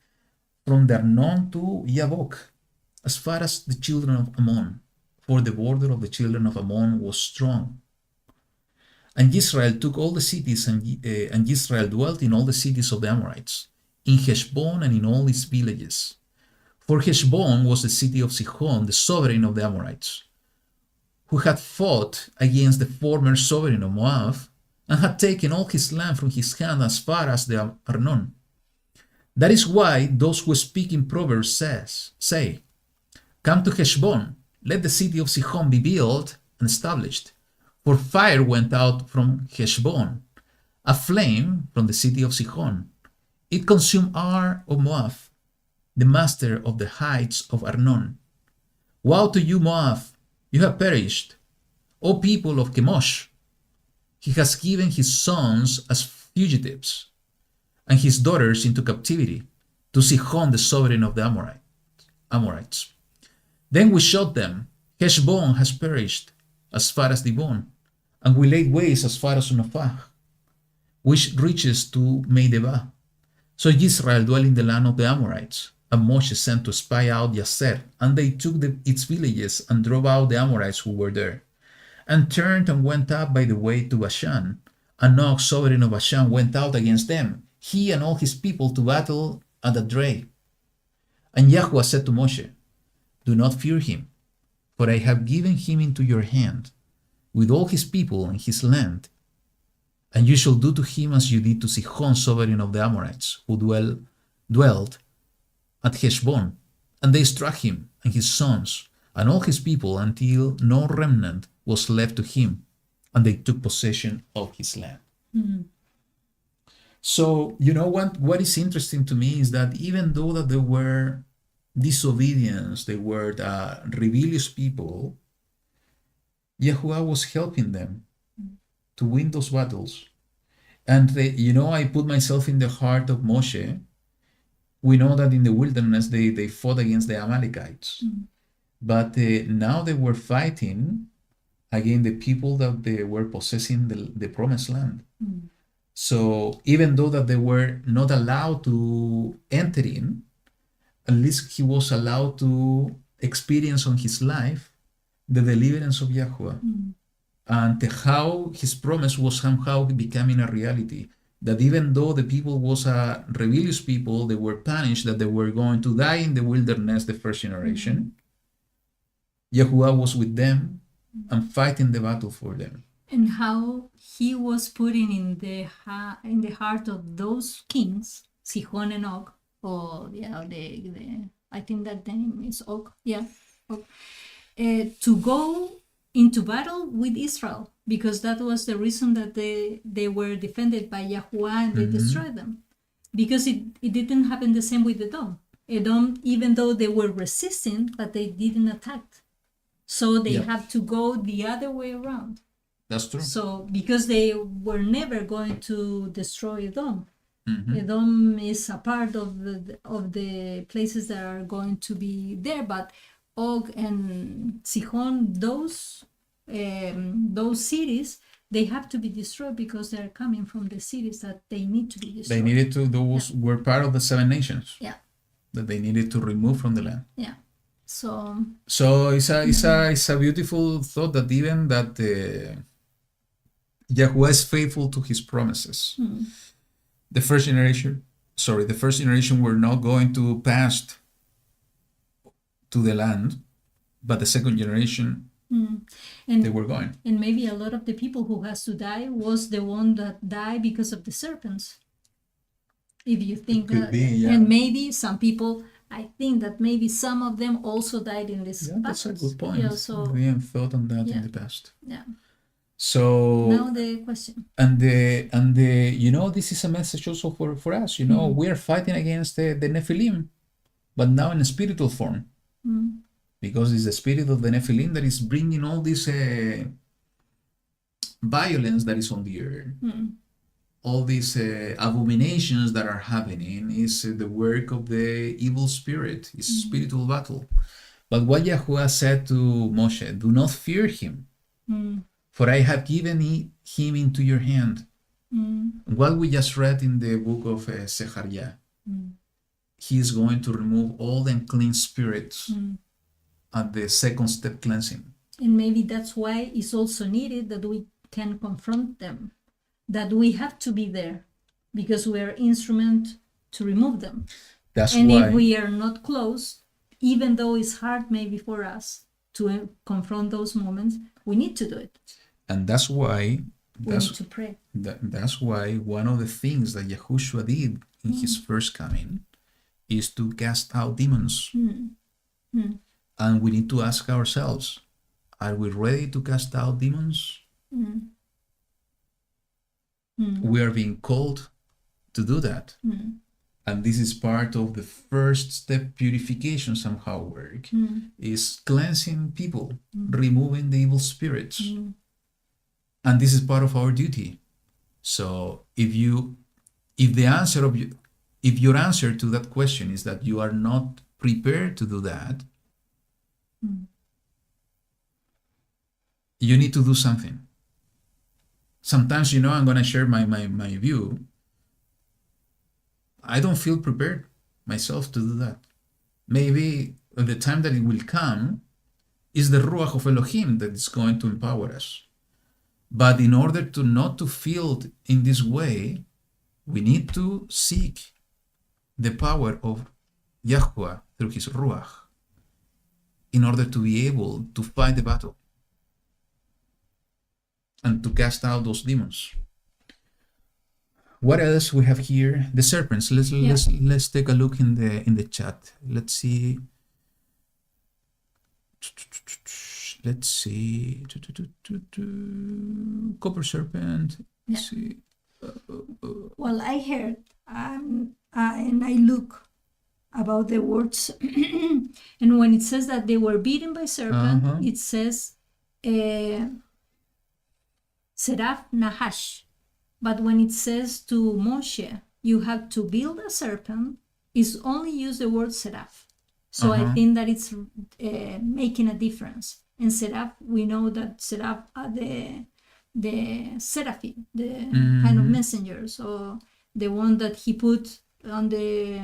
from the Arnon to Yabok, as far as the children of Ammon, for the border of the children of Ammon was strong. And Israel took all the cities, and Israel dwelt in all the cities of the Amorites, in Heshbon and in all its villages. For Heshbon was the city of Sihon, the sovereign of the Amorites, who had fought against the former sovereign of Moab, and had taken all his land from his hand as far as the Arnon. That is why those who speak in Proverbs say, come to Heshbon, let the city of Sihon be built and established. For fire went out from Heshbon, a flame from the city of Sihon. It consumed Ar of Moab, the master of the heights of Arnon. Woe to you, Moab! You have perished. O people of Chemosh! He has given his sons as fugitives, and his daughters into captivity, to Sihon, the sovereign of the Amorites. Then we shot them. Heshbon has perished as far as Dibon, and we laid waste as far as Nophah, which reaches to Medeba. So Israel dwelt in the land of the Amorites, and Moshe sent to spy out Yaser, and they took its villages and drove out the Amorites who were there, and turned and went up by the way to Bashan. And Og, sovereign of Bashan, went out against them, he and all his people, to battle at Edrei. And YaHuWaH said to Moshe, do not fear him, for I have given him into your hand, with all his people and his land. And you shall do to him as you did to Sihon, sovereign of the Amorites, who dwelt at Heshbon. And they struck him and his sons and all his people until no remnant was left to him, and they took possession of his land. Mm-hmm. So, you know what is interesting to me is that even though that there were disobedience, they were rebellious people, YaHuWaH was helping them to win those battles. And I put myself in the heart of Moshe. We know that in the wilderness they fought against the Amalekites, but now they were fighting against the people that they were possessing the promised land. So even though that they were not allowed to enter in, at least he was allowed to experience on his life the deliverance of YaHuWaH, and how his promise was somehow becoming a reality. That even though the people was a rebellious people, they were punished, that they were going to die in the wilderness, the first generation. YaHuWaH was with them and fighting the battle for them. And how he was putting in the heart of those kings, Sihon and Og, I think that the name is Og, Og, to go into battle with Israel, because that was the reason that they were defended by YaHuWaH and they destroyed them. Because it didn't happen the same with Edom. Edom, even though they were resisting, but they didn't attack. So they have to go the other way around. That's true. So because they were never going to destroy Edom. Edom is a part of the places that are going to be there, but Og and Sihon, those cities, they have to be destroyed because they're coming from the cities that they need to be destroyed. They needed to, those were part of the 7 nations. Yeah. That they needed to remove from the land. Yeah. So it's a beautiful thought that even that YaHuWaH is faithful to his promises. The first generation were not going to pass to the land, but the second generation, they were going. And maybe a lot of the people who has to die was the one that died because of the serpents. If you think Could that, be, yeah. And maybe some people, I think that maybe some of them also died in this Yeah, that's a battles. good point. Yeah, so We haven't thought on that Yeah. in the past. yeah. So Now the question. and the this is a message also for us. We are fighting against the Nephilim, but now in a spiritual form, because it's the spirit of the Nephilim that is bringing all this violence that is on the earth. All these abominations that are happening is the work of the evil spirit. It's a spiritual battle. But what YaHuWaH said to Moshe, do not fear him, for I have given him into your hand. What we just read in the book of Zechariah, he is going to remove all the unclean spirits at the second step cleansing. And maybe that's why it's also needed that we can confront them, that we have to be there because we are instrument to remove them. And why, if we are not close, even though it's hard maybe for us to confront those moments, we need to do it. and that's why We need to pray. that's why one of the things that Yahushua did in his first coming is to cast out demons. And we need to ask ourselves, are we ready to cast out demons? We are being called to do that. and this is part of the first step purification somehow work, is cleansing people, removing the evil spirits. And this is part of our duty. So if your answer to that question is that you are not prepared to do that, you need to do something. Sometimes, I'm going to share my view. I don't feel prepared myself to do that. Maybe at the time that it will come is the Ruach of Elohim that is going to empower us. But in order to not to feel in this way, we need to seek the power of YaHuWaH through his Ruach in order to be able to fight the battle and to cast out those demons. What else we have here? The serpents. Let's take a look in the chat. Let's see. Let's see. Copper serpent. Let's see. Well, I heard and I look about the words, and when it says that they were beaten by serpent, it says Seraph Nahash. But when it says to Moshe, you have to build a serpent, it's only use the word seraph. So I think that it's making a difference. And seraph, we know that seraph are the seraphim, the kind of messengers, so the one that he put on the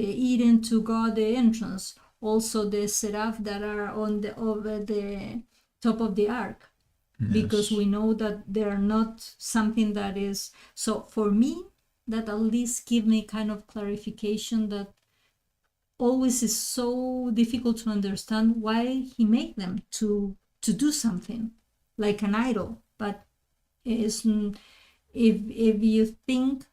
Eden to guard the entrance. Also the seraph that are over the top of the ark. Because we know that they are not something that is. So for me, that at least give me kind of clarification that always is so difficult to understand why he made them to do something like an idol. But if you think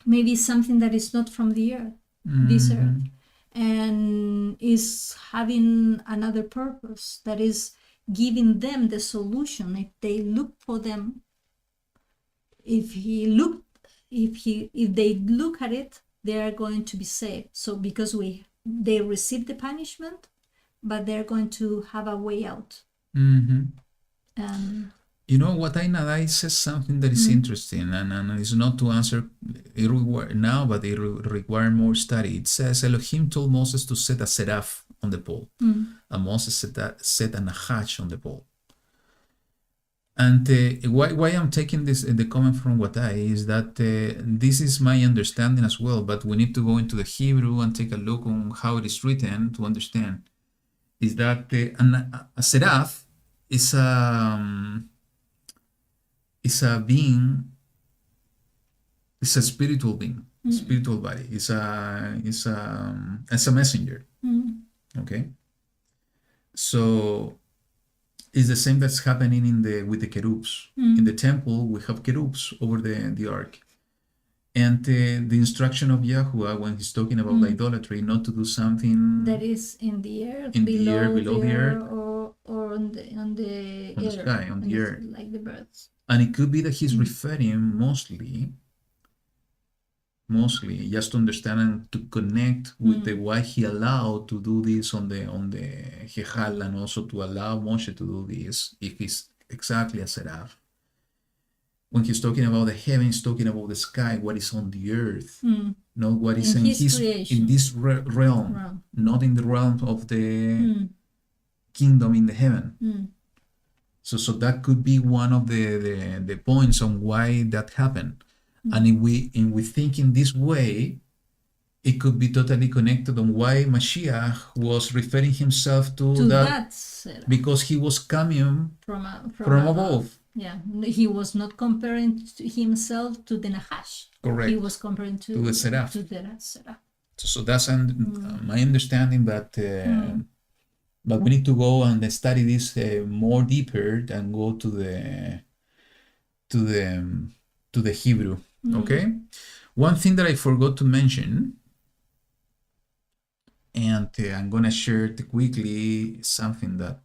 maybe something that is not from the earth, this earth, and is having another purpose, that is giving them the solution. If they look for them, if they look at it, they are going to be saved. So because they receive the punishment, but they're going to have a way out. What Ainadai says something that is interesting, and it's not to answer it now, but it requires more study. It says Elohim told Moses to set a seraph on the pole, and Moses set a Nahash on the pole. And why I'm taking the comment from Watai is that this is my understanding as well, but we need to go into the Hebrew and take a look on how it is written to understand. Is that a seraph is a being, it's a spiritual being, spiritual body. It's a messenger. Okay, so it's the same that's happening with the cherubs. In the temple, we have cherubs over the ark, and the instruction of YaHuWaH when he's talking about idolatry, not to do something that is in the earth, below the earth, or on the sky, on the earth, like the birds. And it could be that he's referring mostly just to understand and to connect with the why he allowed to do this on the Hechal, and also to allow Moshe to do this if he's exactly a seraph. When he's talking about the heavens, he's talking about the sky, what is on the earth, not what is in this realm, not in the realm of the kingdom in the heaven. So that could be one of the points on why that happened. And if we think in this way, it could be totally connected on why Mashiach was referring himself to that because he was coming from above. Yeah, he was not comparing himself to the Nahash. Correct. He was comparing to the seraph. So that's my understanding, but we need to go and study this more deeper and go to the Hebrew. Okay. One thing that I forgot to mention, and I'm gonna share it quickly, something that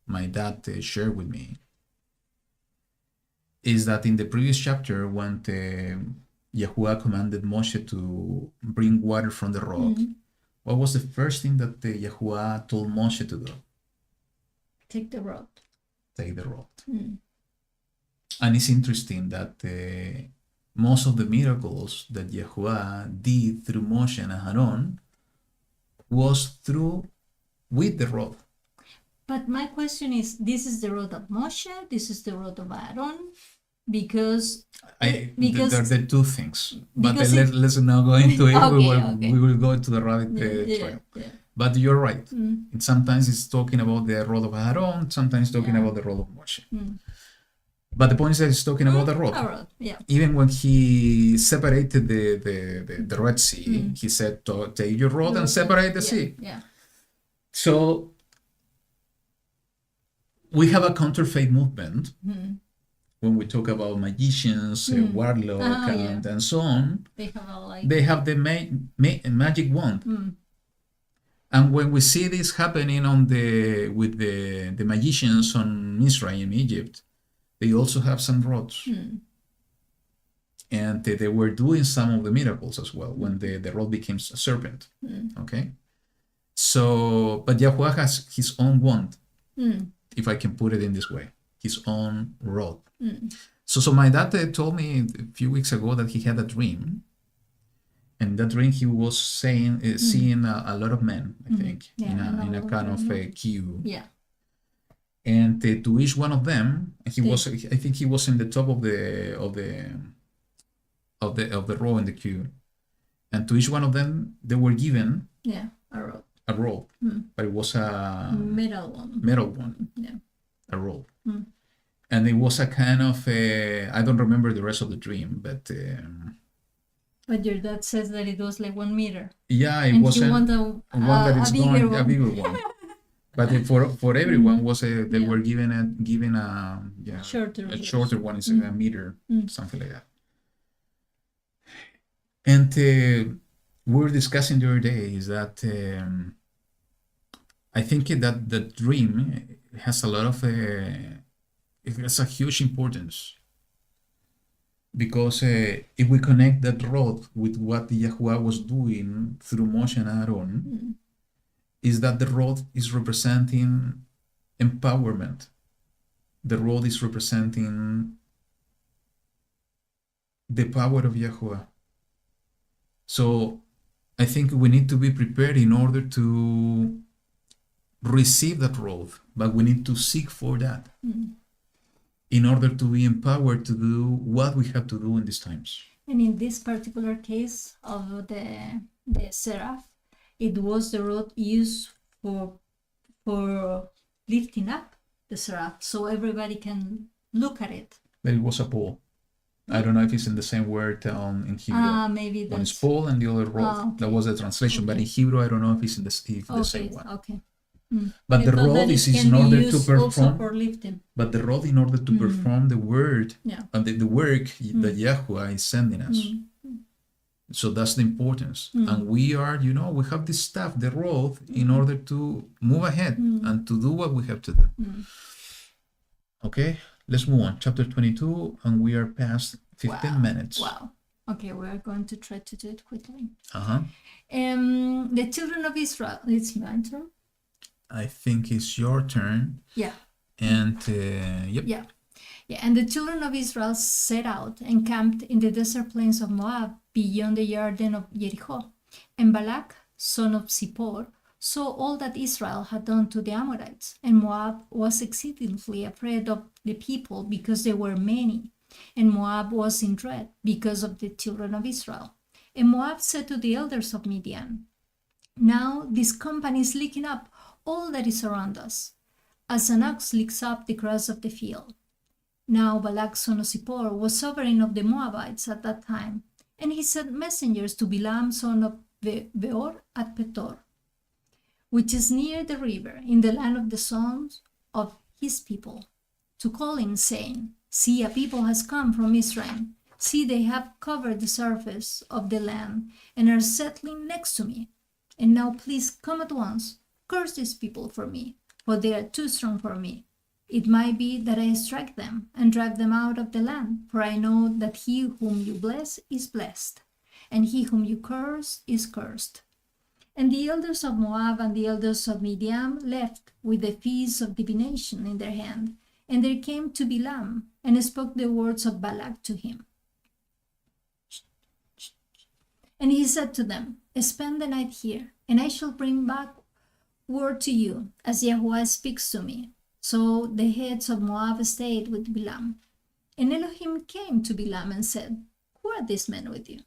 my dad shared with me, is that in the previous chapter when YaHuWaH commanded Moshe to bring water from the rock, what was the first thing that the YaHuWaH told Moshe to do? Take the rod. Take the rod. And it's interesting that most of the miracles that YaHuWaH did through Moshe and Aaron was with the rod. But my question is, this is the rod of Moshe, this is the rod of Aaron, because There are two things, but because let's not go into it. Okay. We will go into the rabbit trail. Yeah. But you're right. Sometimes it's talking about the rod of Aaron, sometimes talking about the rod of Moshe. But the point is that it's talking about the rod. A rod, yeah. Even when he separated the Red Sea, he said, take your rod and separate the sea. Yeah. So we have a counterfeit movement when we talk about magicians, warlock, and so on. They have the magic wand. And when we see this happening with the magicians on Mizraim, Egypt, they also have some rods. And they were doing some of the miracles as well when the rod became a serpent. Okay? So, but YaHuWaH has his own wand, if I can put it in this way, his own rod. So my dad told me a few weeks ago that he had a dream. And that dream he was seeing a lot of men, I think, in a kind of a queue. Yeah. And to each one of them, I think he was in the top of the row in the queue. And to each one of them, they were given a robe. But it was a metal one. Yeah. A robe. And it was a kind of I don't remember the rest of the dream, but your dad says that it was like 1 meter. Yeah, it wasn't one that it's bigger a bigger one. But for everyone was they were given a shorter one, is a meter, something like that. And we were discussing the other day is that I think that the dream has a lot of it has a huge importance. Because if we connect that rod with what YaHuWaH was doing through Moshe and Aaron, is that the rod is representing empowerment. The rod is representing the power of YaHuWaH. So I think we need to be prepared in order to receive that rod, but we need to seek for that. In order to be empowered to do what we have to do in these times. And in this particular case of the seraph, it was the rod used for lifting up the seraph, so everybody can look at it. But it was a pole. I don't know if it's in the same word in Hebrew. Maybe that's... One is pole and the other rod. Okay. That was the translation. But in Hebrew, I don't know if it's in the same one. Okay. But the rod is in order to perform. For lifting. But the rod in order to perform the word and the work that YaHuWaH is sending us. So that's the importance. And we are, we have this staff, the rod, in order to move ahead and to do what we have to do. Okay, let's move on. Chapter 22, and we are past 15 minutes. Wow. Okay, we are going to try to do it quickly. The children of Israel, it's my turn. I think it's your turn. Yeah. And Yeah. And the children of Israel set out and camped in the desert plains of Moab beyond the Jordan of Jericho. And Balak, son of Zippor, saw all that Israel had done to the Amorites. And Moab was exceedingly afraid of the people because they were many. And Moab was in dread because of the children of Israel. And Moab said to the elders of Midian, "Now this company is licking up all that is around us, as an ox licks up the grass of the field." Now Balak, son of Zippor, was sovereign of the Moabites at that time, and he sent messengers to Balaam, son of Beor, at Petor, which is near the river, in the land of the sons of his people, to call him, saying, "See, a people has come from Israel. See, they have covered the surface of the land and are settling next to me. And now please come at once. Curse these people for me, for they are too strong for me. It might be that I strike them and drive them out of the land, for I know that he whom you bless is blessed, and he whom you curse is cursed. And the elders of Moab and the elders of Miriam left with the feast of divination in their hand, and they came to Balaam and spoke the words of Balak to him. And he said to them, spend the night here, and I shall bring back word to you, as YaHuWaH speaks to me. So the heads of Moab stayed with Balaam. And Elohim came to Balaam and said, who are these men with you?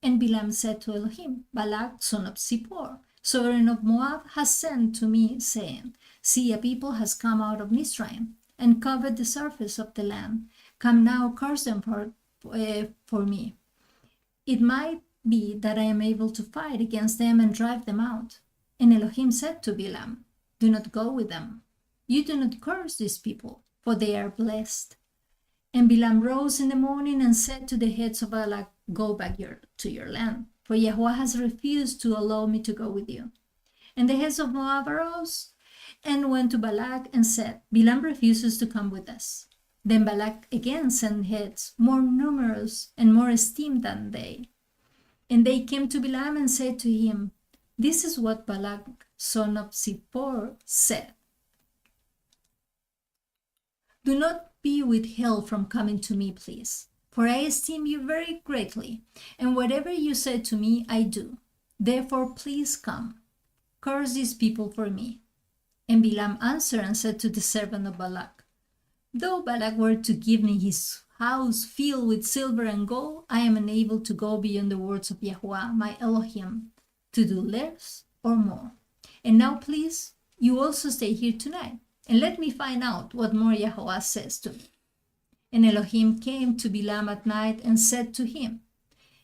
And Balaam said to Elohim, Balak, son of Zippor, sovereign of Moab, has sent to me, saying, see, a people has come out of Mizraim, and covered the surface of the land. Come now, curse them for me. It might be that I am able to fight against them and drive them out. And Elohim said to Balaam, do not go with them. You do not curse these people, for they are blessed. And Balaam rose in the morning and said to the heads of Balak, go back to your land, for YaHuWaH has refused to allow me to go with you. And the heads of Moab arose and went to Balak and said, Balaam refuses to come with us. Then Balak again sent heads more numerous and more esteemed than they. And they came to Balaam and said to him, this is what Balak, son of Zippor, said. Do not be withheld from coming to me, please, for I esteem you very greatly, and whatever you say to me, I do. Therefore, please come. Curse these people for me. And Balaam answered and said to the servant of Balak, though Balak were to give me his house filled with silver and gold, I am unable to go beyond the words of YaHuWaH, my Elohim, to do less or more. And now, please, you also stay here tonight, and let me find out what more YaHuWaH says to me. And Elohim came to Balaam at night and said to him,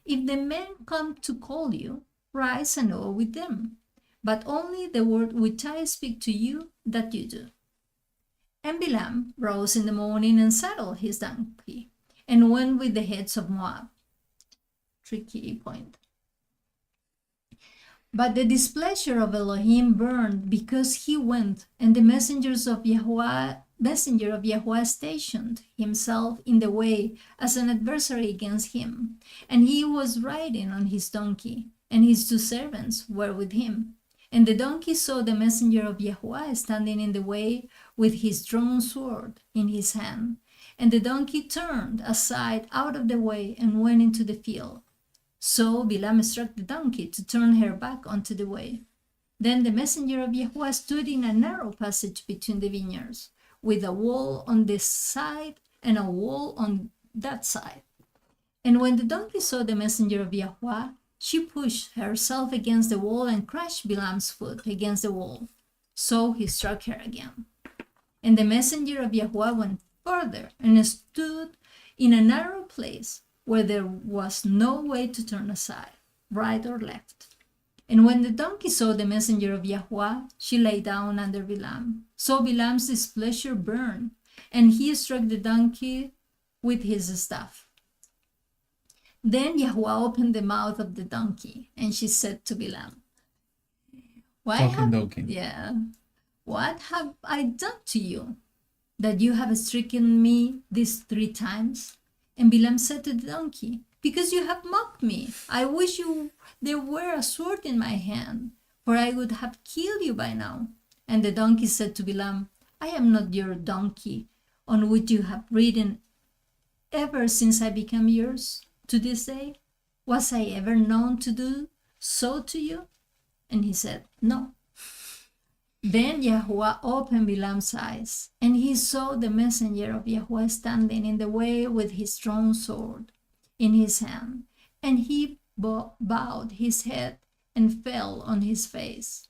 if the men come to call you, rise and go with them, but only the word which I speak to you, that you do. And Balaam rose in the morning and saddled his donkey, and went with the heads of Moab. Tricky point. But the displeasure of Elohim burned because he went, and the messenger of YaHuWaH stationed himself in the way as an adversary against him. And he was riding on his donkey, and his two servants were with him. And the donkey saw the messenger of YaHuWaH standing in the way with his drawn sword in his hand. And the donkey turned aside out of the way and went into the field. So Balaam struck the donkey to turn her back onto the way. Then the messenger of YaHuWaH stood in a narrow passage between the vineyards, with a wall on this side and a wall on that side. And when the donkey saw the messenger of YaHuWaH, she pushed herself against the wall and crushed Balaam's foot against the wall. So he struck her again. And the messenger of YaHuWaH went further and stood in a narrow place where there was no way to turn aside, right or left. And when the donkey saw the messenger of YaHuWaH, she lay down under Balaam. So Balaam's displeasure burned, and he struck the donkey with his staff. Then YaHuWaH opened the mouth of the donkey, and she said to Balaam, what have I done to you, that you have stricken me these 3 times? And Balaam said to the donkey, because you have mocked me. I wish there were a sword in my hand, for I would have killed you by now. And the donkey said to Balaam, I am not your donkey, on which you have ridden ever since I became yours to this day. Was I ever known to do so to you? And he said, no. Then YaHuWaH opened Balaam's eyes, and he saw the messenger of YaHuWaH standing in the way with his drawn sword in his hand. And he bowed his head and fell on his face.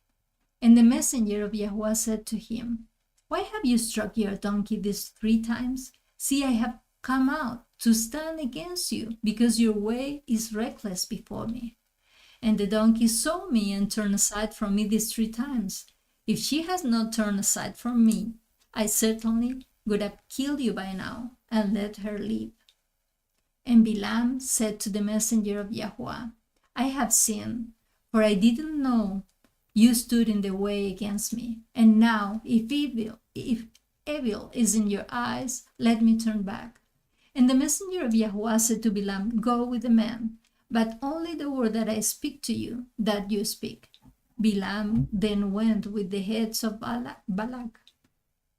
And the messenger of YaHuWaH said to him, why have you struck your donkey these 3 times? See, I have come out to stand against you, because your way is reckless before me. And the donkey saw me and turned aside from me these 3 times. If she has not turned aside from me, I certainly would have killed you by now and let her live. And Balaam said to the messenger of YaHuWaH, I have sinned, for I didn't know you stood in the way against me. And now, if evil is in your eyes, let me turn back. And the messenger of YaHuWaH said to Balaam, go with the man, but only the word that I speak to you, that you speak. Balaam then went with the heads of Balak.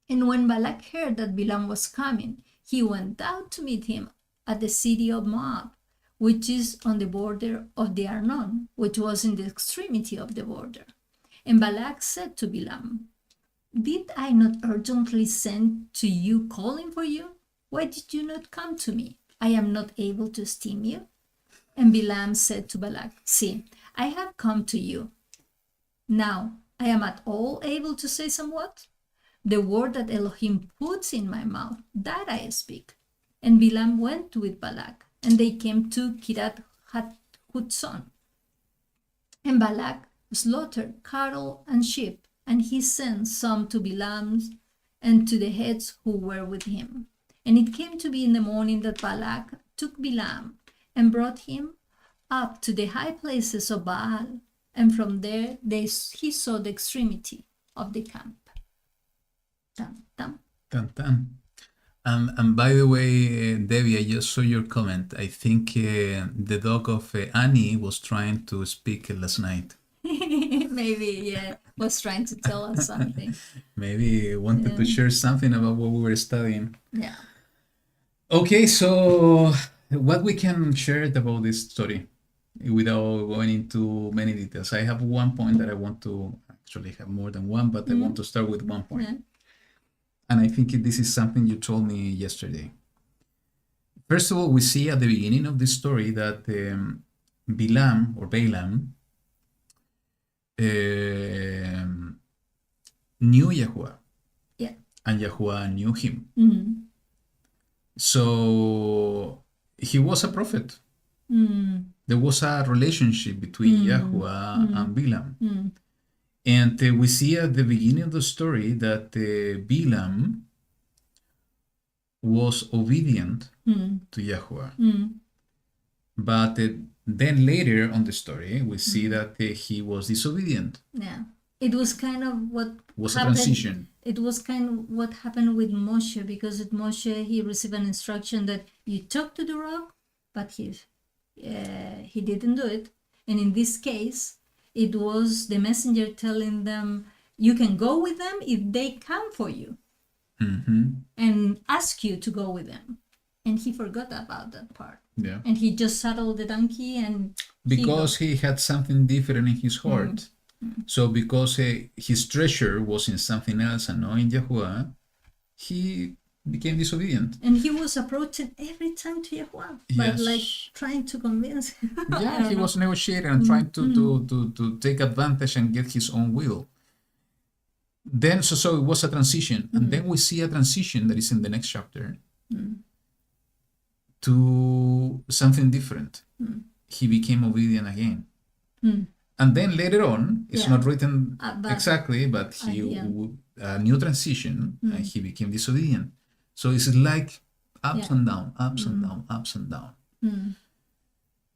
And when Balak heard that Balaam was coming, he went out to meet him at the city of Moab, which is on the border of the Arnon, which was in the extremity of the border. And Balak said to Balaam, did I not urgently send to you calling for you? Why did you not come to me? I am not able to esteem you. And Balaam said to Balak, see, I have come to you. Now, I am at all able to say somewhat? The word that Elohim puts in my mouth, that I speak. And Balaam went with Balak, and they came to Kirat Hutzon. And Balak slaughtered cattle and sheep, and he sent some to Balaam and to the heads who were with him. And it came to be in the morning that Balak took Balaam and brought him up to the high places of Baal, and from there he saw the extremity of the camp. Dun, dun. Dun, dun. And by the way, Debbie, I just saw your comment. I think the dog of Annie was trying to speak last night. Maybe, yeah, was trying to tell us something. Maybe wanted to share something about what we were studying. Yeah. Okay, so what we can share about this story without going into many details. I have one point that I want to actually have more than one, but I want to start with one point. Yeah. And I think this is something you told me yesterday. First of all, we see at the beginning of this story that Balaam knew YaHuWaH. Yeah. And YaHuWaH knew him. Mm-hmm. So he was a prophet. There was a relationship between YaHuWaH and Balaam. And we see at the beginning of the story that Balaam was obedient to YaHuWaH. But then later on the story, we see that he was disobedient. Yeah. It was kind of what Was happened. a transition. It was kind of what happened with Moshe, because with Moshe, he received an instruction that you talk to the rock, but he didn't do it. And in this case, it was the messenger telling them, you can go with them if they come for you and ask you to go with them. And he forgot about that part. Yeah. And he just saddled the donkey and Because he had something different in his heart. So because his treasure was in something else and not in YaHuWaH, he became disobedient. And he was approaching every time to YaHuWaH, but Yes. like trying to convince him. Yeah, he was negotiating and trying to take advantage and get his own will. Then, so it was a transition. And then we see a transition that is in the next chapter to something different. He became obedient again. And then later on, it's not written But exactly, but he a new transition and he became disobedient. So it's like ups and down, ups and down, ups and down.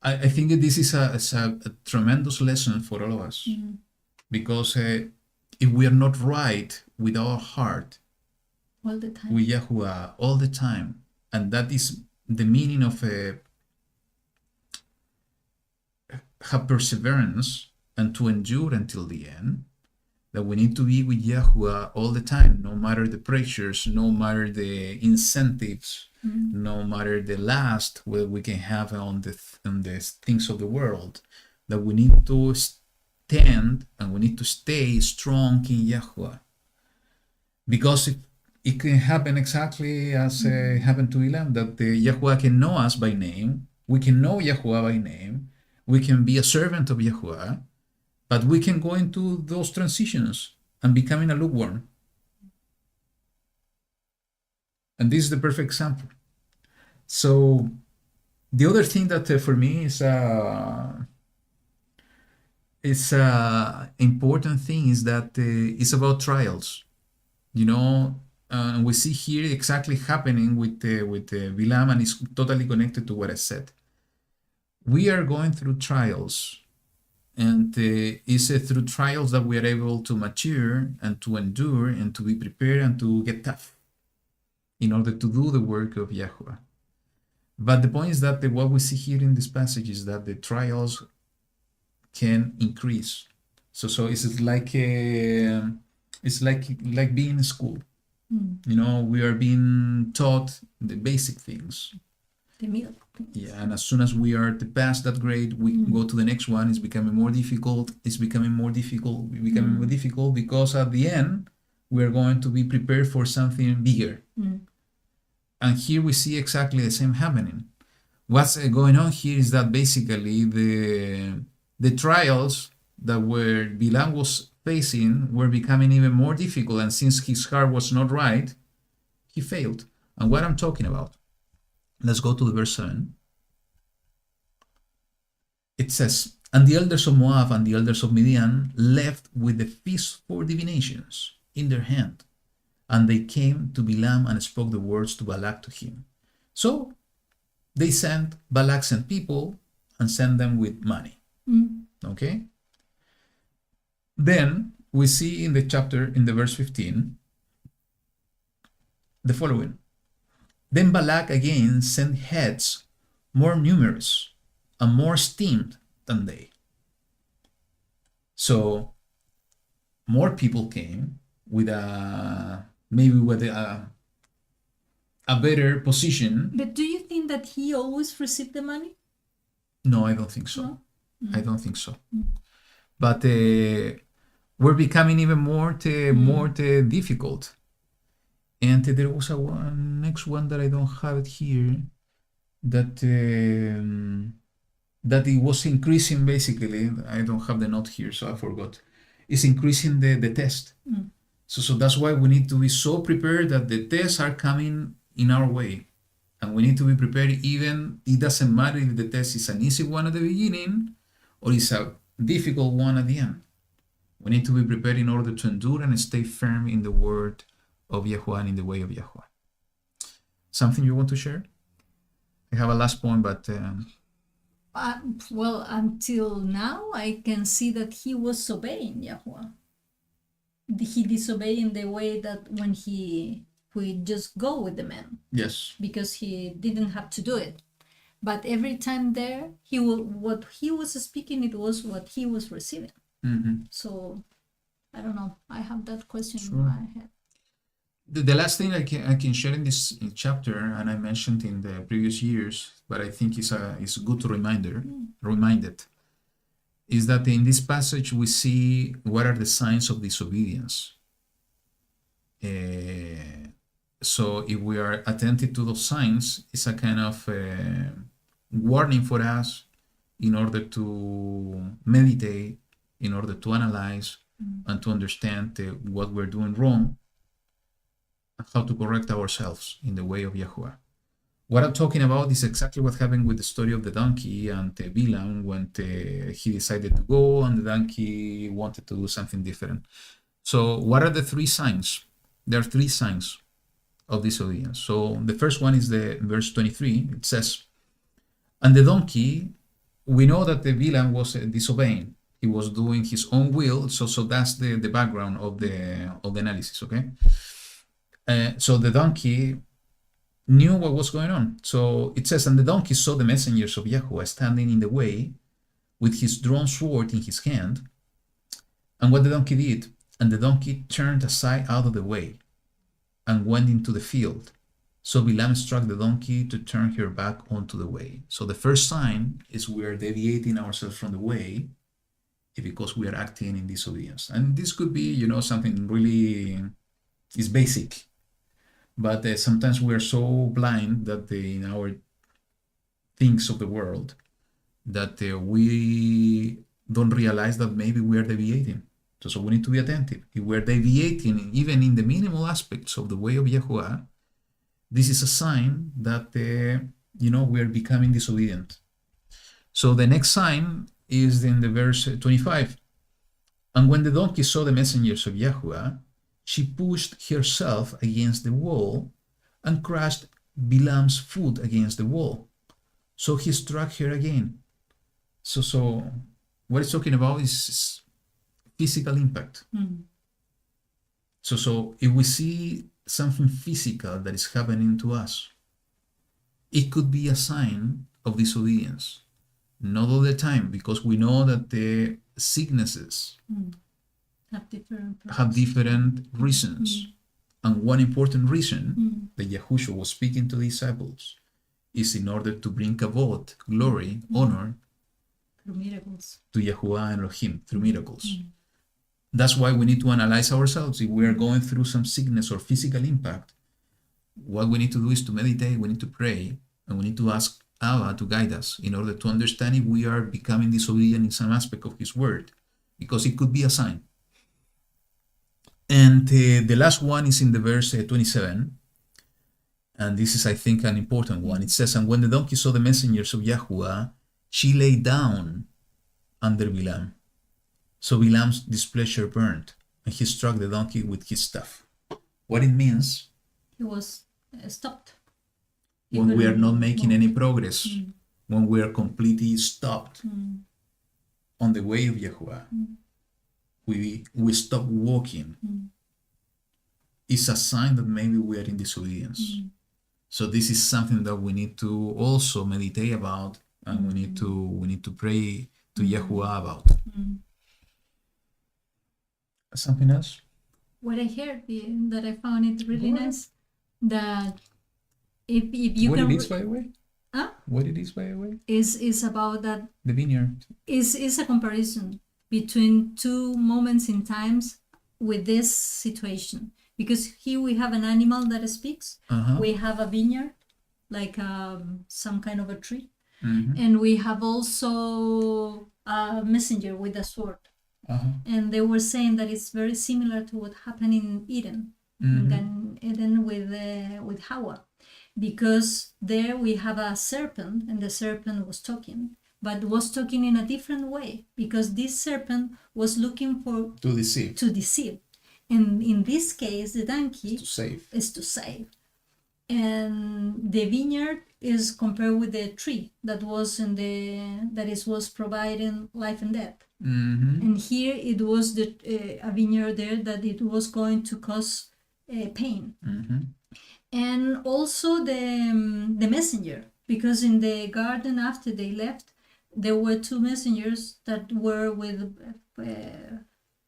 I think that this is a tremendous lesson for all of us, because if we are not right with our heart, all the time. with YaHuWaH all the time, and that is the meaning of have perseverance and to endure until the end, that we need to be with YaHuWaH all the time, no matter the pressures, no matter the incentives, no matter the lust where we can have on the things of the world, that we need to stand and we need to stay strong in YaHuWaH. Because it can happen exactly as happened to Balaam, that YaHuWaH can know us by name, we can know YaHuWaH by name, we can be a servant of YaHuWaH, but we can go into those transitions and becoming a lukewarm. And this is the perfect example. So the other thing that for me is important thing is that it's about trials. You know, we see here exactly happening with Balaam, and it's totally connected to what I said. We are going through trials, and it's through trials that we are able to mature and to endure and to be prepared and to get tough. in order to do the work of YaHuWaH. But the point is that what we see here in this passage is that the trials can increase. So it's like being in school. You know, we are being taught the basic things. The milk. Yeah, and as soon as we are to pass that grade, we go to the next one. It's becoming more difficult. It's becoming more difficult. More difficult because at the end, we are going to be prepared for something bigger. And here we see exactly the same happening. What's going on here is that basically the trials that Balaam was facing were becoming even more difficult. And since his heart was not right, he failed. And what I'm talking about, let's go to the verse 7. It says, and the elders of Moab and the elders of Midian left with the feast for divinations in their hand. And they came to Balaam and spoke the words to Balak to him. So Balak sent people and sent them with money. Okay? Then we see in the verse 15, the following. Then Balak again sent heads more numerous and more esteemed than they. So more people came with a better position. But do you think that he always received the money? No, I don't think so. No? I don't think so. But we're becoming even more difficult. And there was next one that I don't have it here, that it was increasing basically. I don't have the note here, so I forgot. It's increasing the test. So that's why we need to be so prepared that the tests are coming in our way. And we need to be prepared even, it doesn't matter if the test is an easy one at the beginning or it's a difficult one at the end. We need to be prepared in order to endure and stay firm in the word of YaHuWaH and in the way of YaHuWaH. Something you want to share? I have a last point, but... well, until now, I can see that he was obeying YaHuWaH. He disobeyed in the way that when he would just go with the man. Yes. Because he didn't have to do it. But every time there, what he was speaking, it was what he was receiving. So, I don't know. I have that question in my head. The last thing I can share in this chapter, and I mentioned in the previous years, but I think is good to remind it, is that in this passage we see what are the signs of disobedience. So if we are attentive to those signs, it's a kind of warning for us in order to meditate, in order to analyze and to understand what we're doing wrong, and how to correct ourselves in the way of YaHuWaH. What I'm talking about is exactly what happened with the story of the donkey and Balaam when he decided to go and the donkey wanted to do something different. So what are the three signs? There are three signs of disobedience. So the first one is the verse 23. It says, and the donkey, we know that the Balaam was disobeying. He was doing his own will. So that's the background of the analysis, okay? So the donkey knew what was going on. So it says, and the donkey saw the messengers of YaHuWaH standing in the way with his drawn sword in his hand. And what the donkey did, and the donkey turned aside out of the way and went into the field. So Balaam struck the donkey to turn her back onto the way. So the first sign is we are deviating ourselves from the way because we are acting in disobedience. And this could be, something really is basic. But sometimes we are so blind that in our things of the world that we don't realize that maybe we are deviating. So we need to be attentive. If we're deviating even in the minimal aspects of the way of YaHuWaH, this is a sign that we are becoming disobedient. So the next sign is in the verse 25. And when the donkey saw the messengers of YaHuWaH, she pushed herself against the wall and crushed Balaam's foot against the wall. So he struck her again. So what it's talking about is physical impact. So if we see something physical that is happening to us. It could be a sign of disobedience. Not all the time, because we know that the sicknesses have different reasons. And one important reason that YaHuWaH was speaking to the disciples is in order to bring kavod, glory, honor, through miracles, to YaHuWaH and Elohim through miracles. That's why we need to analyze ourselves. If we are going through some sickness or physical impact, what we need to do is to meditate, we need to pray, and we need to ask Abba to guide us in order to understand if we are becoming disobedient in some aspect of His word, because it could be a sign. And the last one is in the verse 27, and this is, I think, an important one. It says, "And when the donkey saw the messengers of YaHuWaH, she lay down under Balaam. So Balaam's displeasure burned, and he struck the donkey with his staff." What it means, he was stopped. when we are not making any progress, when we are completely stopped on the way of YaHuWaH, we stop walking. It's a sign that maybe we are in disobedience. So this is something that we need to also meditate about, and we need to pray to YaHuWaH about. Something else? What I heard that I found it really nice, that if you What can it is, by the way? Huh? What it is, by the way? is about that The vineyard. is a comparison between two moments in times with this situation, because here we have an animal that speaks, we have a vineyard, like some kind of a tree, and we have also a messenger with a sword. And they were saying that it's very similar to what happened in Eden, Eden with Hawa, because there we have a serpent, and the serpent was talking, but was talking in a different way, because this serpent was looking for To deceive. And in this case, the donkey To save. is to save. And the vineyard is compared with the tree that was was providing life and death. And here it was a vineyard there that it was going to cause pain. And also the messenger, because in the garden after they left, there were two messengers that were with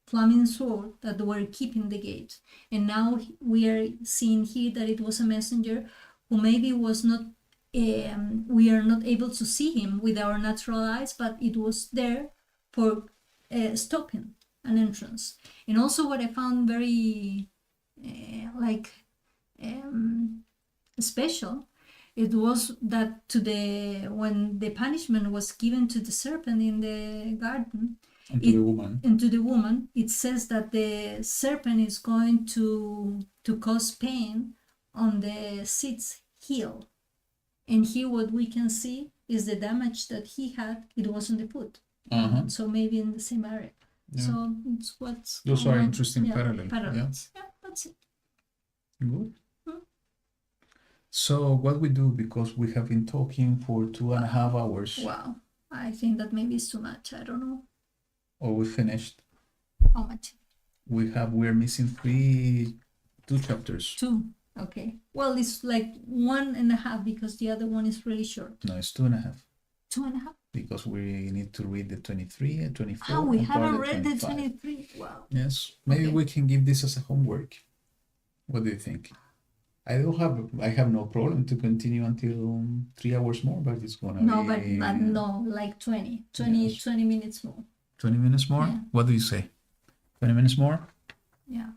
flaming sword that were keeping the gate. And now we are seeing here that it was a messenger who maybe was not, we are not able to see him with our natural eyes, but it was there for stopping an entrance. And also what I found very special, it was that when the punishment was given to the serpent in the garden, And to the woman, it says that the serpent is going to cause pain on the seed's heel. And here what we can see is the damage that he had, it was on the foot. So maybe in the same area. Yeah. So it's what's Those going are on. interesting parallels. parallels. Yeah, that's it. Good. So what we do, because we have been talking for 2.5 hours, Wow. I think that maybe it's too much. I don't know or we finished, how much. we're missing 2 chapters. 2. Okay. Well, it's like 1.5 because the other one is really short. No, it's 2.5. 2.5. Because we need to read the 23 and 24. Oh, we and part haven't of read the 25. 23. Wow. Yes, maybe Okay. we can give this as a homework. What do you think? I have no problem to continue until 3 hours more, but it's gonna No, be but no, like 20 Yes. 20 minutes more. 20 minutes more. Yeah. What do you say? 20 minutes more. Yeah.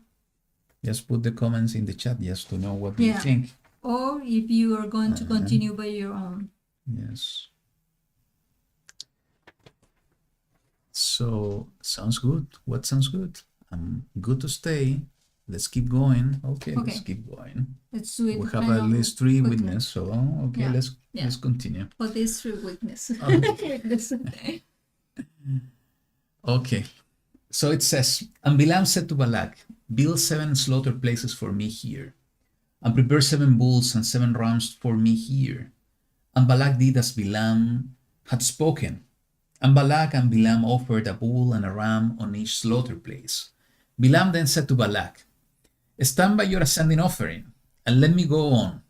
Just put the comments in the chat just to know what you Yeah. think. Or if you are going to continue by your own. Yes. So sounds good. What sounds good? Good to stay. Let's keep going. Okay, let's keep going. Let's do it. We have kind at of least 3 quickly. witnesses. So okay, Yeah. let's continue. For these 3 weaknesses. Okay. Weakness. Okay. So it says, and Balaam said to Balak, build 7 slaughter places for me here, and prepare 7 bulls and 7 rams for me here. And Balak did as Balaam had spoken. And Balak and Balaam offered a bull and a ram on each slaughter place. Balaam then said to Balak, Stand by your ascending offering, and let me go on.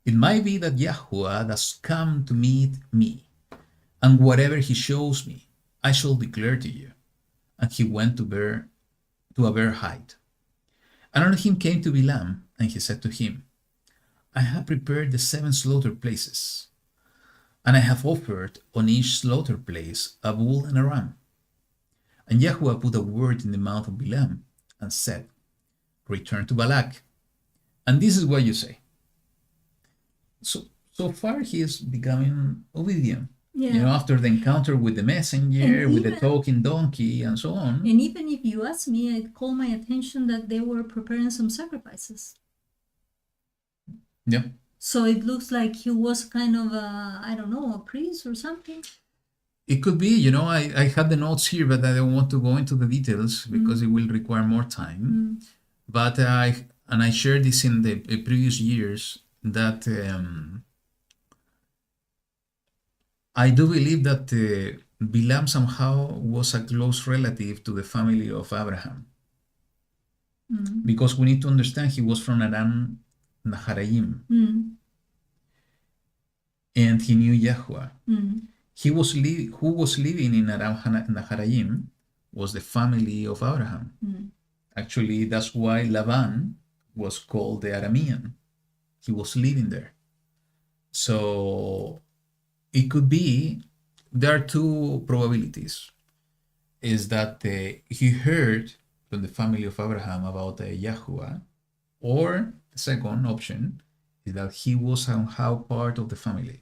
It might be that YaHuWaH does come to meet me, and whatever he shows me, I shall declare to you. And he went to a bare height. And on him came to Balaam, and he said to him, I have prepared the 7 slaughter places, and I have offered on each slaughter place a bull and a ram. And YaHuWaH put a word in the mouth of Balaam, and said, Return to Balak. And this is what you say. So far he is becoming obedient. Yeah. After the encounter with the messenger, And with the even- talking donkey, and so on. And even if you ask me, it called my attention that they were preparing some sacrifices. Yeah. So it looks like he was kind of a priest or something. It could be, I had the notes here, but I don't want to go into the details because it will require more time. But I shared this in the previous years that I do believe that Balaam somehow was a close relative to the family of Abraham. Because we need to understand he was from Aram Naharaim. And he knew YaHuWaH. Who was living in Aram Naharaim was the family of Abraham. Actually, that's why Laban was called the Aramean. He was living there. So it could be, there are 2 probabilities. Is that he heard from the family of Abraham about YaHuWaH, or the second option is that he was somehow part of the family.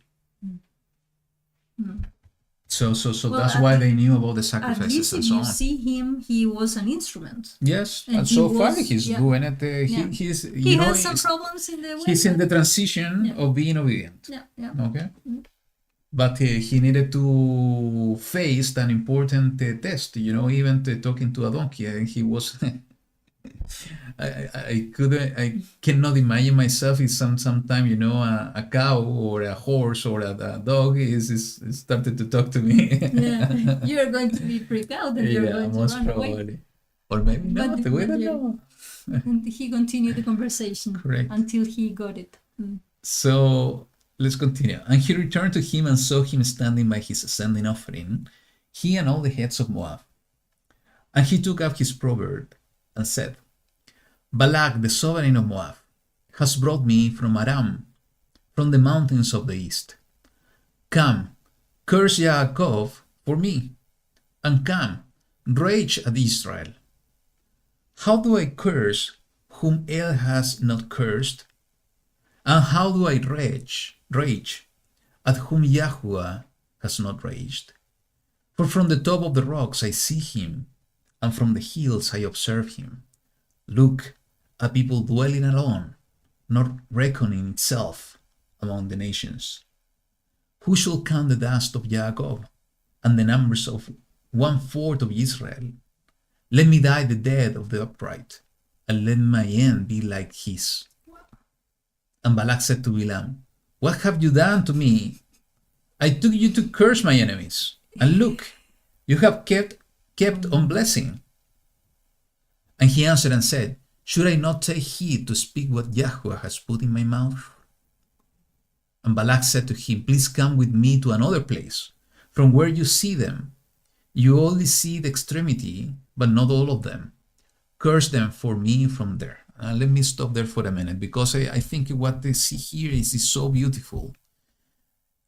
So Well, that's why they knew about the At sacrifices least and if so you on. see him, he was an instrument. Yes, And and he so far was- he's yeah. doing it. Yeah. He's He has some problems in the way. he's in the but- transition Yeah. of being obedient. Yeah. Okay, but he needed to face an important test. Even talking to a donkey, and he was. I cannot imagine myself if sometime a cow or a horse or a dog is started to talk to me. Yeah, you're going to be freaked out and you're going to most run away. probably, or maybe not. We but don't yeah. know. And he continued the conversation Correct. until he got it. So let's continue. And he returned to him and saw him standing by his ascending offering, he and all the heads of Moab. And he took up his proverb and said, Balak, the sovereign of Moab, has brought me from Aram, from the mountains of the east. Come, curse Yaakov for me, and come, rage at Israel. How do I curse whom El has not cursed? And how do I rage at whom YaHuWaH has not raged? For from the top of the rocks I see him, and from the hills I observe him. Look, a people dwelling alone, not reckoning itself among the nations. Who shall count the dust of Jacob, and the numbers of 1/4 of Israel? Let me die the death of the upright, and let my end be like his. And Balak said to Balaam, What have you done to me? I took you to curse my enemies, and look, you have kept on blessing. And he answered and said, Should I not take heed to speak what YaHuWaH has put in my mouth? And Balak said to him, Please come with me to another place, from where you see them. You only see the extremity, but not all of them. Curse them for me from there. Let me stop there for a minute, because I think what they see here is so beautiful.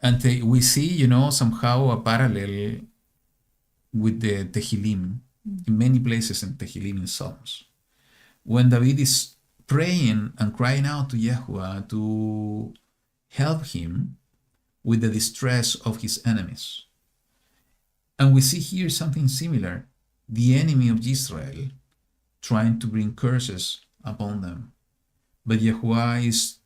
And we see, somehow a parallel with the Tehillim, in many places in Tehillim in Psalms. When David is praying and crying out to YaHuWaH to help him with the distress of his enemies. And we see here something similar, the enemy of Israel trying to bring curses upon them. But YaHuWaH is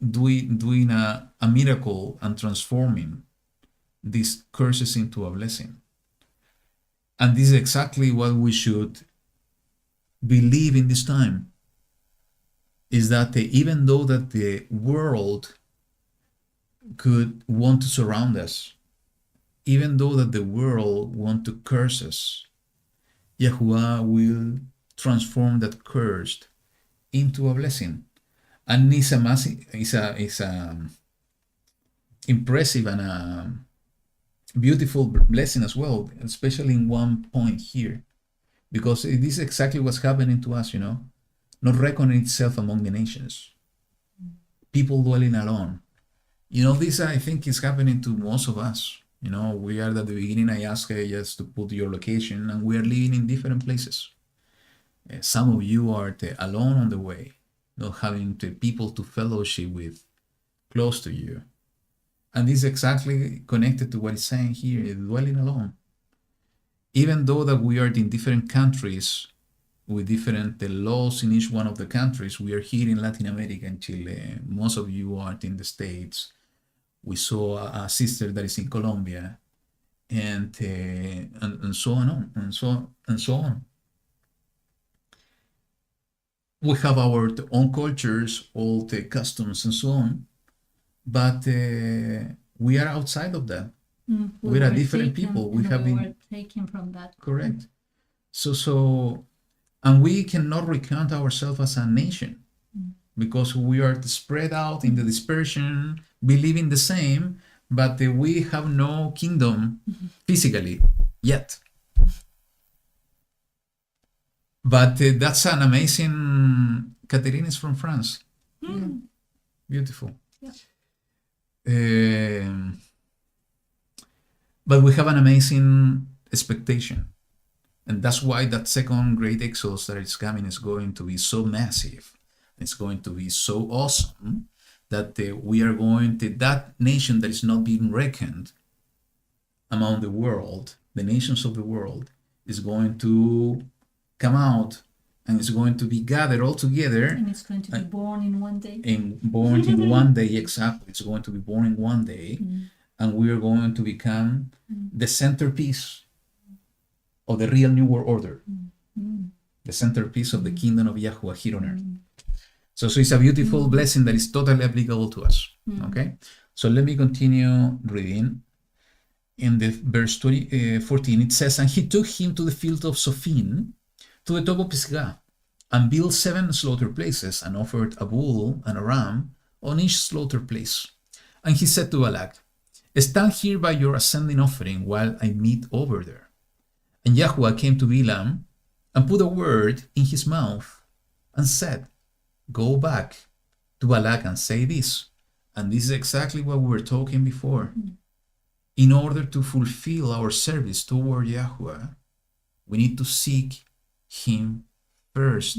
doing a miracle and transforming these curses into a blessing. And this is exactly what we should believe in this time, is that even though that the world could want to surround us, even though that the world want to curse us, YaHuWaH will transform that curse into a blessing. And it's a massive, it's a impressive and a beautiful blessing as well, especially in one point here, because this is exactly what's happening to us, not reckoning itself among the nations, people dwelling alone. This I think is happening to most of us. We are at the beginning, I asked just to put your location, and we are living in different places. Some of you are alone on the way, not having people to fellowship with close to you. And this is exactly connected to what it's saying here, dwelling alone. Even though that we are in different countries with different laws in each one of the countries, we are here in Latin America and Chile. Most of you are in the States. We saw a sister that is in Colombia, and so on, and so on. We have our own cultures, all the customs, and so on, but we are outside of that. We are different people. We were taken from that. Correct. So, and we cannot recount ourselves as a nation, because we are spread out in the dispersion, believing the same, but we have no kingdom physically yet. But that's an amazing. Catherine is from France. Beautiful. Yeah. But we have an amazing expectation. And that's why that second great Exodus that is coming is going to be so massive. It's going to be so awesome that we are going to, that nation that is not being reckoned among the world, the nations of the world, is going to come out, and it's going to be gathered all together. And it's going to be born in one day. And born in one day, exactly. It's going to be born in one day. And we are going to become the centerpiece of the real New World Order. The centerpiece of the kingdom of YaHuWaH here on earth. So it's a beautiful blessing that is totally applicable to us. Okay? So let me continue reading. In the verse 14, it says, "And he took him to the field of Sophim, to the top of Pisgah, and built 7 slaughter places, and offered a bull and a ram on each slaughter place. And he said to Balak, Stand here by your ascending offering while I meet over there. And YaHuWaH came to Balaam and put a word in his mouth and said, Go back to Balak and say this." And this is exactly what we were talking before. In order to fulfill our service toward YaHuWaH, we need to seek him first.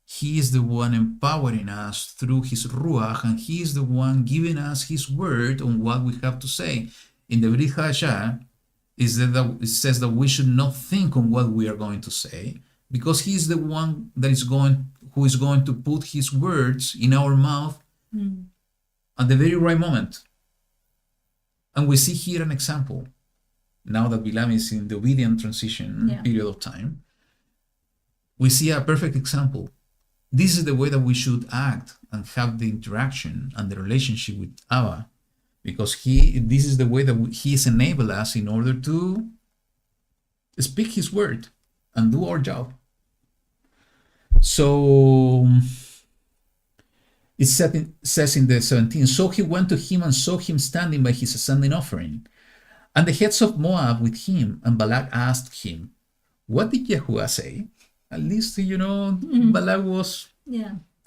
He is the one empowering us through his Ruach, and he is the one giving us his word on what we have to say. In the Brit Hadashah, it says that we should not think on what we are going to say, because he is the one that who is going to put his words in our mouth at the very right moment. And we see here an example. Now that Balaam is in the obedient transition period of time, we see a perfect example. This is the way that we should act and have the interaction and the relationship with Abba, because this is the way that he has enabled us in order to speak his word and do our job. So it says in the 17, "So he went to him and saw him standing by his ascending offering, and the heads of Moab with him. And Balak asked him, What did YaHuWaH say?" At least, Balak was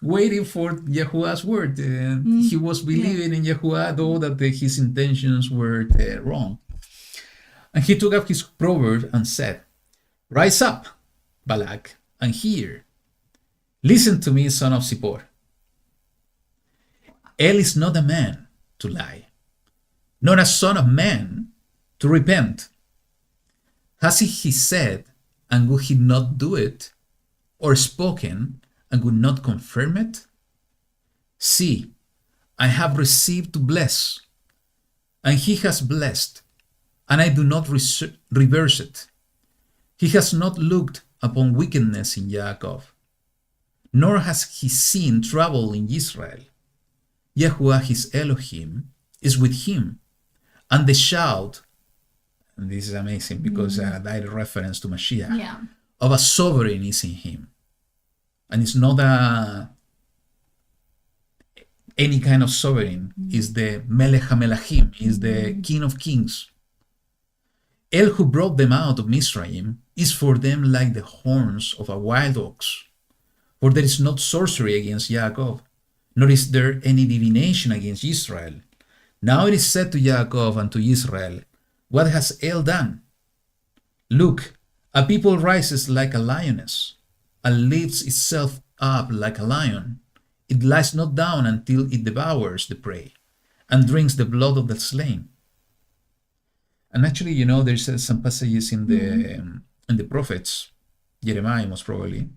waiting for YaHuWaH's word. He was believing in YaHuWaH, though that his intentions were wrong. And he took up his proverb and said, "Rise up, Balak, and hear. Listen to me, son of Zippor. El is not a man to lie, nor a son of man to repent. Has he said, and would he not do it? Or spoken, and would not confirm it? See, I have received to bless, and he has blessed, and I do not reverse it. He has not looked upon wickedness in Jacob, nor has he seen trouble in Israel. YaHuWaH, his Elohim, is with him, and the shout," and this is amazing because a direct reference to Mashiach, "of a sovereign is in him." And it's not any kind of sovereign. Is the Melech HaMelachim, is the King of Kings. El who brought them out of Mizraim is for them like the horns of a wild ox. For there is not sorcery against Yaakov, nor is there any divination against Israel. Now it is said to Yaakov and to Israel, what has El done? Look, a people rises like a lioness, and lifts itself up like a lion. It lies not down until it devours the prey, and drinks the blood of the slain. And actually, you know, there's some passages in the prophets, Jeremiah most probably,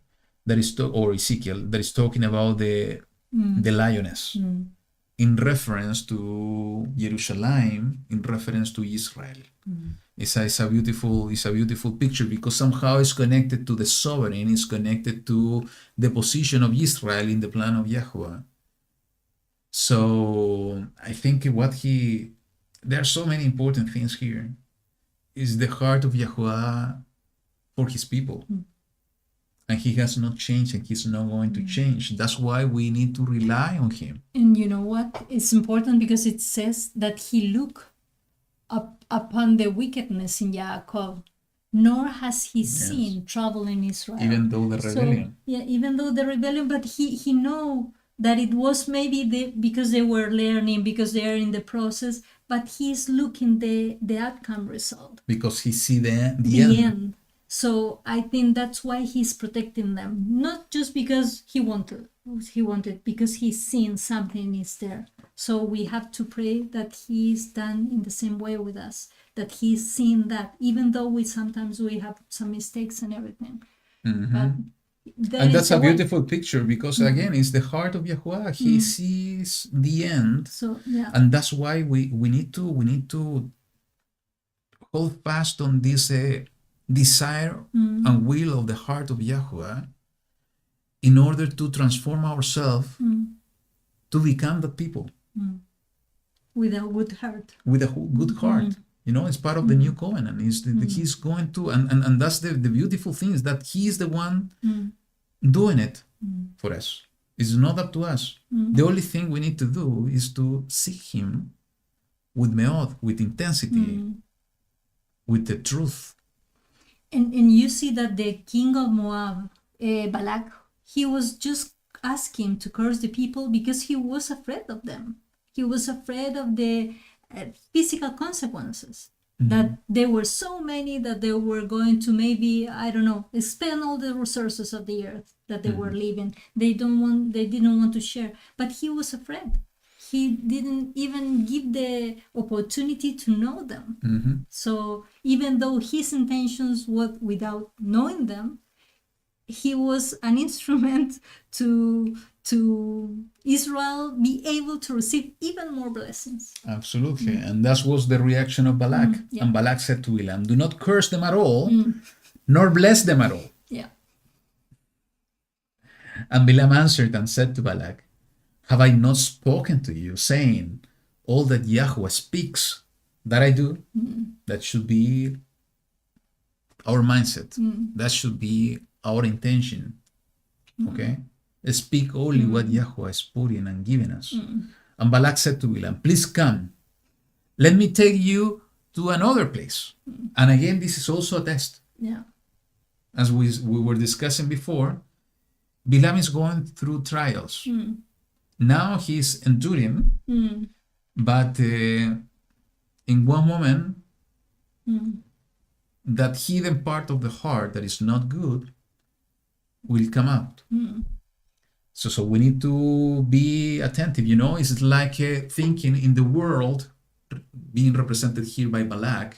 that is or Ezekiel, that is talking about the lioness in reference to Jerusalem, in reference to Israel. It's a beautiful picture, because somehow it's connected to the sovereign, it's connected to the position of Israel in the plan of YaHuWaH. So I think there are so many important things here. Is the heart of YaHuWaH for his people. And he has not changed, and he's not going to change. That's why we need to rely on him. And you know what? It's important because it says that he looked upon the wickedness in Yaakov, nor has he seen trouble in Israel. Even though the rebellion. Even though the rebellion, but he know that it was maybe because they were learning, because they are in the process, but he's looking the outcome result. Because he see the end. So I think that's why he's protecting them, not just because he wanted, because he's seen something is there. So we have to pray that he's done in the same way with us, that he's seen that, even though we sometimes have some mistakes and everything. But and that's a beautiful picture, because again, it's the heart of YaHuWaH. He sees the end. So and that's why we need to hold fast on this desire and will of the heart of YaHuWaH, in order to transform ourselves to become the people with a good heart. With a good heart. You know, it's part of the new covenant. He's going to, and that's the beautiful thing, is that he is the one doing it for us. It's not up to us. The only thing we need to do is to seek him with meod, with intensity, with the truth. And you see that the king of Moab, Balak, he was just asking to curse the people because he was afraid of them. He was afraid of the physical consequences. That there were so many that they were going to maybe, I don't know, spend all the resources of the earth that they were living. They didn't want to share. But he was afraid. He didn't even give the opportunity to know them. So even though his intentions were without knowing them, he was an instrument to Israel be able to receive even more blessings. Absolutely. And that was the reaction of Balak. And Balak said to Balaam, do not curse them at all, nor bless them at all. And Balaam answered and said to Balak, have I not spoken to you, saying, all that YaHuWaH speaks, that I do? That should be our mindset. That should be our intention. Okay? Speak only what YaHuWaH is putting and giving us. And Balak said to Balaam, please come. Let me take you to another place. And again, this is also a test. As we were discussing before, Balaam is going through trials. Now he's enduring, but in one moment, that hidden part of the heart that is not good will come out. So we need to be attentive. You know, it's like thinking in the world, being represented here by Balak,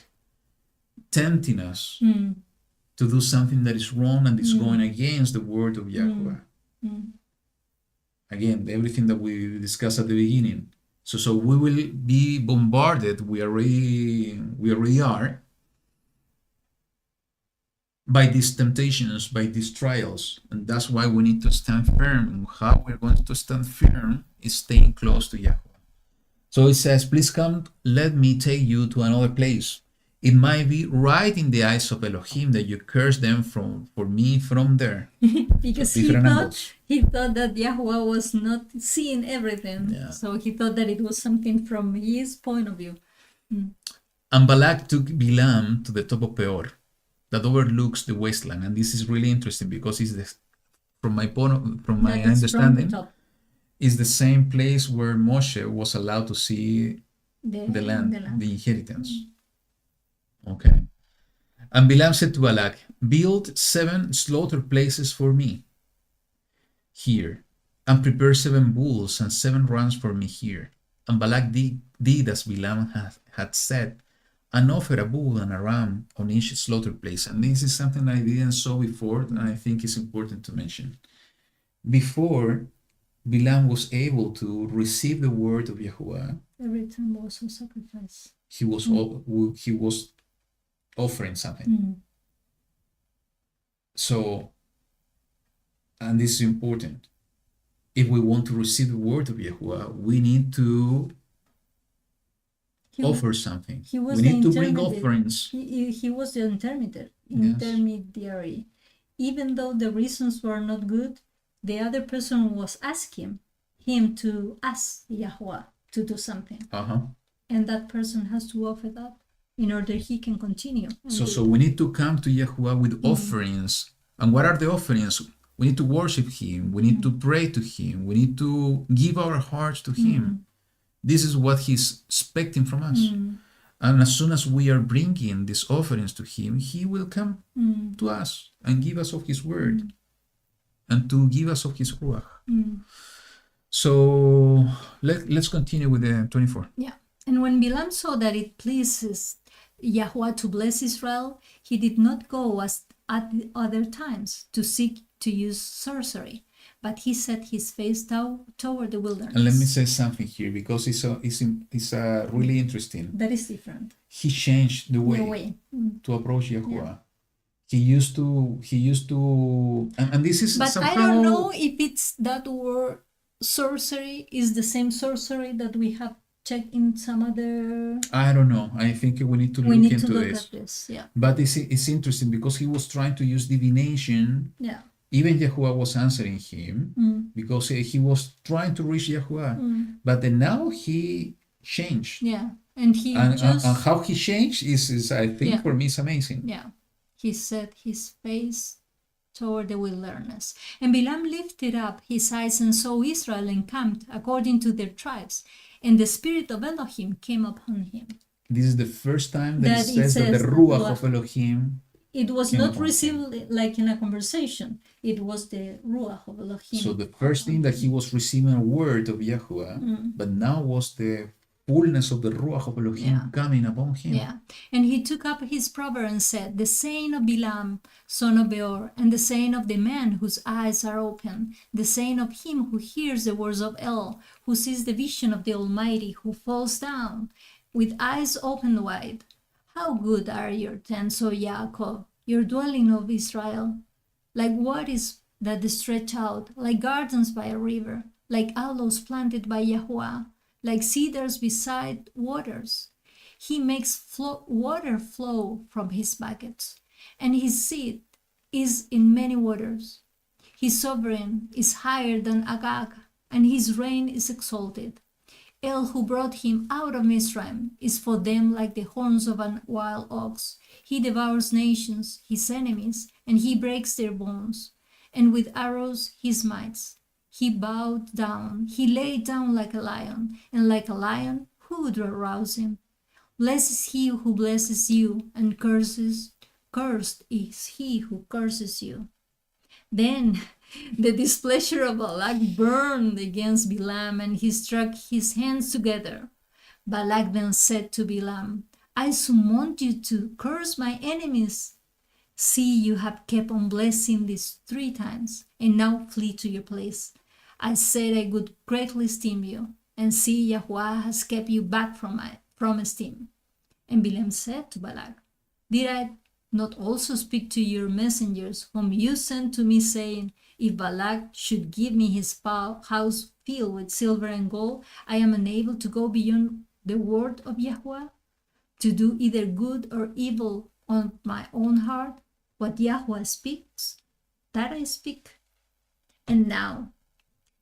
tempting us to do something that is wrong and is going against the word of YaHuWaH. Again, everything that we discussed at the beginning. So we will be bombarded. We already are, by these temptations, by these trials. And that's why we need to stand firm. And how we're going to stand firm is staying close to YaHuWaH. So it says, please come, let me take you to another place. it might be right in the eyes of Elohim that you curse them for me from there. Because Different angles. he thought that YaHuWaH was not seeing everything. Yeah. So he thought that it was something from his point of view. And Balak took Balaam to the top of Peor, that overlooks the wasteland. And this is really interesting because it's the, from my That is understanding, from the top, is the same place where Moshe was allowed to see the land, the inheritance. Okay. And Balaam said to Balak, build 7 slaughter places for me here, and prepare 7 bulls and 7 rams for me here. And Balak did as Balaam had said, and offered a bull and a ram on each slaughter place. And this is something I didn't saw before, and I think it's important to mention. Before, Balaam was able to receive the word of YaHuWaH. every time was a sacrifice. He was offering something. So, and this is important. If we want to receive the word of YaHuWaH, we need to offer something. He was We need the to bring intermediate. offerings. He was the intermediary. Even though the reasons were not good, the other person was asking him to ask YaHuWaH to do something. And that person has to offer that in order he can continue. So we need to come to YaHuWaH with offerings. And what are the offerings? We need to worship Him. We need to pray to Him. We need to give our hearts to Him. This is what He's expecting from us. And as soon as we are bringing these offerings to Him, He will come to us and give us of His word and to give us of His Ruach. So let's continue with the 24. Yeah. And when Balaam saw that it pleases YaHuWaH to bless Israel, he did not go as at the other times to seek to use sorcery, but he set his face toward the wilderness. And let me say something here, because it's really interesting. That is different. He changed the way to approach YaHuWaH. He used to, and this is But somehow, I don't know if it's that word sorcery is the same sorcery that we have checked in some other. I don't know. I think we need to look into this. At this. Yeah. But it's interesting because he was trying to use divination. Yeah. Even YaHuWaH was answering him because he was trying to reach YaHuWah. But then now he changed. Yeah. And he and how he changed is I think for me is amazing. Yeah. He set his face toward the wilderness. And Balaam lifted up his eyes and saw Israel encamped according to their tribes. And the spirit of Elohim came upon him. This is the first time that it says that the Ruach of Elohim. It was not received like in a conversation. It was the Ruach of Elohim. So the first thing that he was receiving a word of YaHuWah, but now was the fullness of the Ruach of Elohim coming upon him. Yeah. And he took up his proverb and said, the saying of Balaam, son of Beor, and the saying of the man whose eyes are open, the saying of him who hears the words of El, who sees the vision of the Almighty, who falls down with eyes open wide. How good are your tents, O Yaakov, your dwelling of Israel, like waters that stretch out, like gardens by a river, like aloes planted by YaHuWaH, like cedars beside waters. He makes water flow from his buckets, and his seat is in many waters. His sovereign is higher than Agag, and his reign is exalted. El, who brought him out of Mizraim, is for them like the horns of a wild ox. He devours nations, his enemies, and he breaks their bones, and with arrows he smites. He bowed down, he lay down like a lion, and like a lion, who would arouse him? Blessed is he who blesses you, and cursed is he who curses you. Then the displeasure of Balak burned against Balaam, and he struck his hands together. Balak then said to Balaam, I summoned you to curse my enemies. See, you have kept on blessing these 3 times, and now flee to your place. I said I would greatly esteem you, and see, YaHuWaH has kept you back from esteem. And Balaam said to Balak, did I not also speak to your messengers, whom you sent to me, saying, if Balak should give me his house filled with silver and gold, I am unable to go beyond the word of YaHuWaH? to do either good or evil on my own heart. What YaHuWaH speaks, that I speak. And now,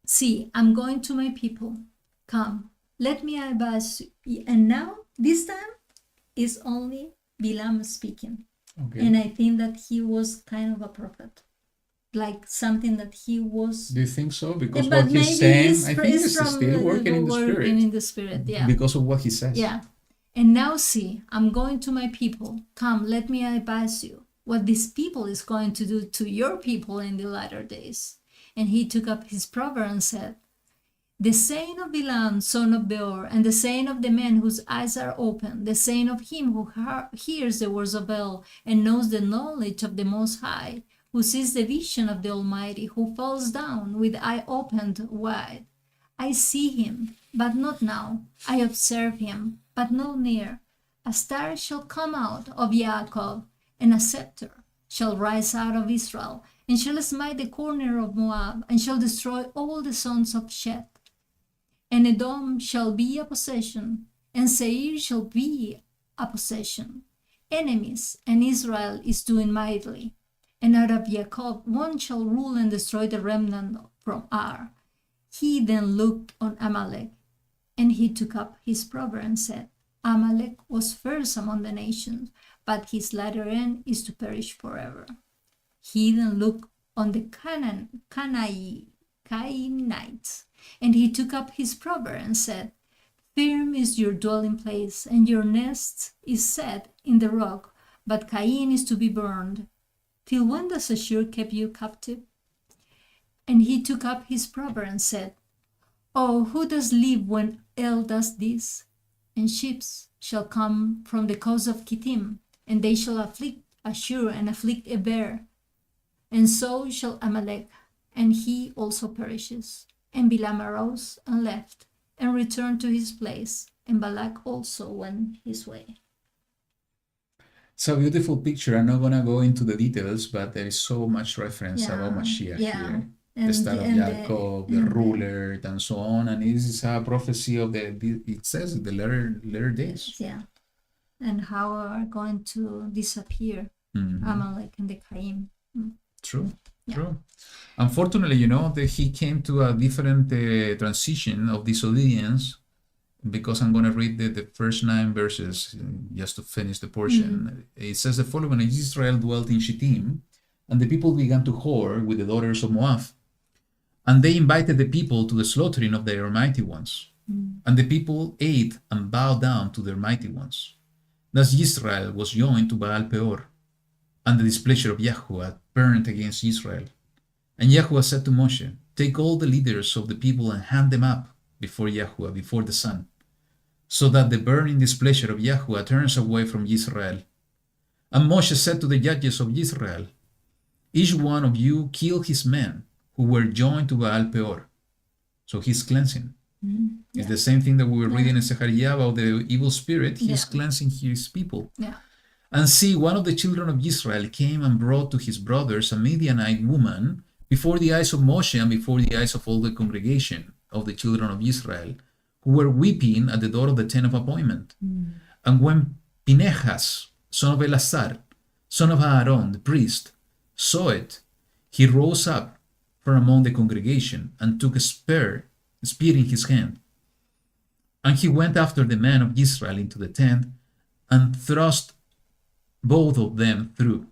see, I'm going to my people. Come, let me advise you. And now, this time, is only Balaam speaking. Okay. And I think that he was kind of a prophet. Like something that he was. Do you think so? Because But what maybe he's saying, he's I think he's from still working in the spirit. in the spirit, yeah. Because of what he says. Yeah. And now see, I'm going to my people. Come, let me advise you what this people is going to do to your people in the latter days. And he took up his proverb and said, the saying of Balaam, son of Beor, and the saying of the man whose eyes are open, the saying of him who hears the words of Baal and knows the knowledge of the Most High, who sees the vision of the Almighty, who falls down with eye opened wide. I see him, but not now. I observe him, but not near. A star shall come out of Jacob, and a scepter shall rise out of Israel, and shall smite the corner of Moab, and shall destroy all the sons of Shet. And Edom shall be a possession, and Seir shall be a possession. Enemies, and Israel is doing mightily. And out of Jacob one shall rule and destroy the remnant from Ar. He then looked on Amalek, and he took up his proverb and said, Amalek was first among the nations, but his latter end is to perish forever. He then looked on the Canaanites, and he took up his proverb and said, firm is your dwelling place, and your nest is set in the rock, but Cain is to be burned. Till when does Ashur keep you captive? And he took up his proverb and said, oh, who does live when El does this? And ships shall come from the coast of Kittim, and they shall afflict Ashur and afflict Eber. And so shall Amalek, and he also perishes. And Balaam arose and left, and returned to his place, and Balak also went his way. It's a beautiful picture. I'm not going to go into the details, but there is so much reference about Mashiach here. The star of Jacob, the ruler, and so on. And this is a prophecy of it says the later days. Yeah. And how are going to disappear Amalek and the Cain. True. Unfortunately, that he came to a different transition of disobedience, because I'm going to read the first 9 verses just to finish the portion. It says the following: Israel dwelt in Shittim, and the people began to whore with the daughters of Moab. And they invited the people to the slaughtering of their mighty ones. And the people ate and bowed down to their mighty ones. Thus Israel was joined to Baal Peor, and the displeasure of YaHuWaH burned against Israel. And YaHuWaH said to Moshe, take all the leaders of the people and hand them up before YaHuWaH, before the sun, so that the burning displeasure of YaHuWaH turns away from Israel. And Moshe said to the judges of Israel, each one of you kill his men who were joined to Baal Peor. So he's cleansing. It's the same thing that we were reading in Zechariah about the evil spirit. He's cleansing his people. And see, one of the children of Israel came and brought to his brothers a Midianite woman before the eyes of Moshe and before the eyes of all the congregation of the children of Israel, who were weeping at the door of the tent of appointment. And when Pinehas, son of Eleazar, son of Aaron, the priest, saw it, he rose up from among the congregation and took a spear in his hand. And he went after the man of Israel into the tent and thrust both of them through,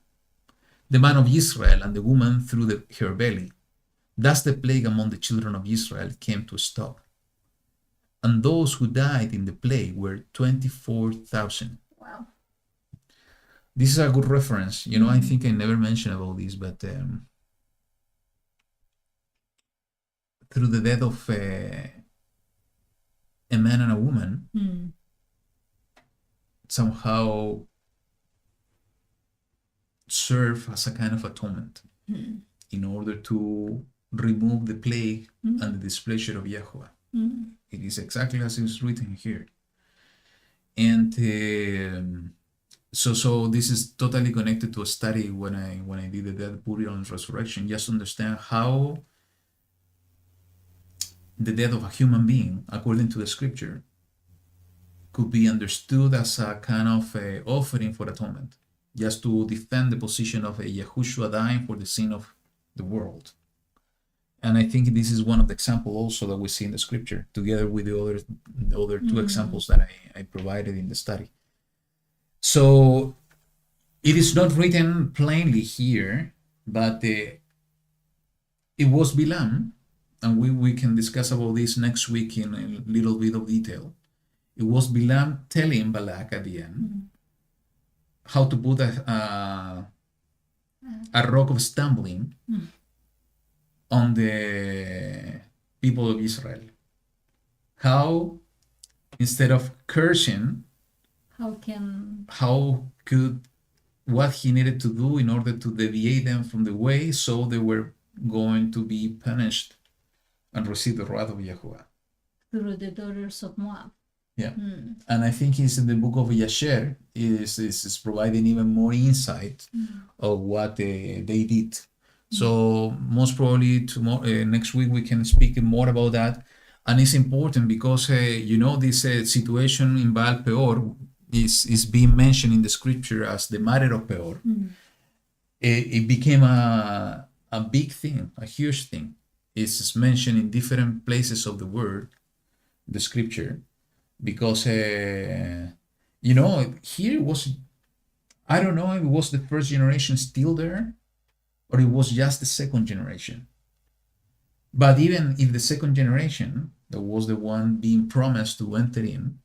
the man of Israel and the woman through her belly. Thus the plague among the children of Israel came to a stop. And those who died in the plague were 24,000. Wow. This is a good reference. I think I never mentioned about this, but through the death of a man and a woman, somehow serve as a kind of atonement in order to remove the plague and the displeasure of YaHuWaH. It is exactly as it's written here. And so this is totally connected to a study when I did the death, burial, and resurrection, just to understand how the death of a human being, according to the scripture, could be understood as a kind of offering for atonement, just to defend the position of a Yahushua dying for the sin of the world. And I think this is one of the examples also that we see in the scripture, together with the other two examples that I provided in the study. So it is not written plainly here, but it was Balaam, and we can discuss about this next week in a little bit of detail. It was Balaam telling Balak at the end how to put a rock of stumbling on the people of Israel. How, instead of cursing, what he needed to do in order to deviate them from the way, so they were going to be punished and receive the wrath of YaHuWaH. Through the daughters of Moab. Yeah. And I think it's in the book of Yasher is providing even more insight of what they did. So most probably tomorrow, next week, we can speak more about that. And it's important because, this situation in Baal Peor is being mentioned in the scripture as the matter of Peor. It became a big thing, a huge thing. It's mentioned in different places of the word, the scripture, because, here it was, I don't know if it was the first generation still there, or it was just the second generation. But even if the second generation, that was the one being promised to enter in,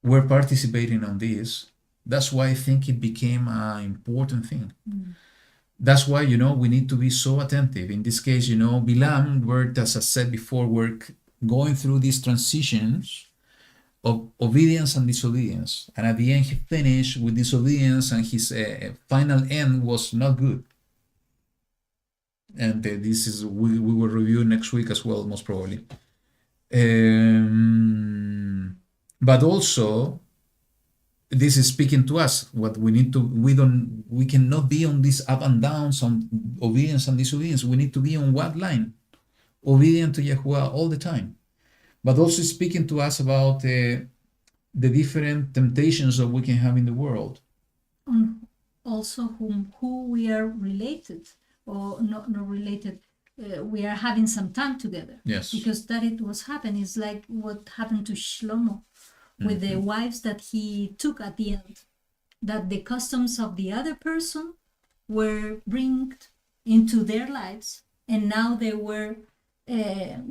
were participating on this, that's why I think it became an important thing. That's why, we need to be so attentive. In this case, Balaam, as I said before, we're going through these transitions of obedience and disobedience. And at the end, he finished with disobedience, and his final end was not good. And this is we will review next week as well, most probably. But also, this is speaking to us. What we need to, we cannot be on these up and downs on obedience and disobedience. We need to be on what line? Obedient to YaHuWaH all the time. But also speaking to us about the different temptations that we can have in the world. Also, who we are related. Or not related, we are having some time together. Yes. Because that it was happening. It's like what happened to Shlomo with the wives that he took at the end. That the customs of the other person were bring into their lives, and now they were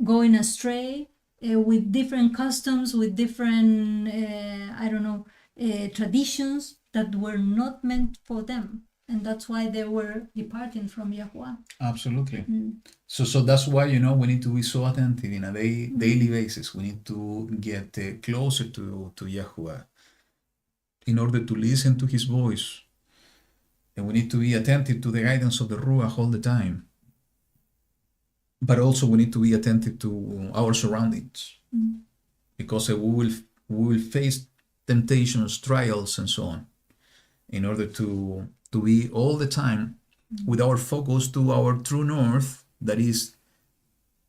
going astray with different customs, with different, traditions that were not meant for them. And that's why they were departing from YaHuWaH. Absolutely. So that's why, we need to be so attentive in a daily basis. We need to get closer to YaHuWaH in order to listen to his voice. And we need to be attentive to the guidance of the Ruach all the time. But also we need to be attentive to our surroundings. Because we will face temptations, trials, and so on, in order to be all the time with our focus to our true north, that is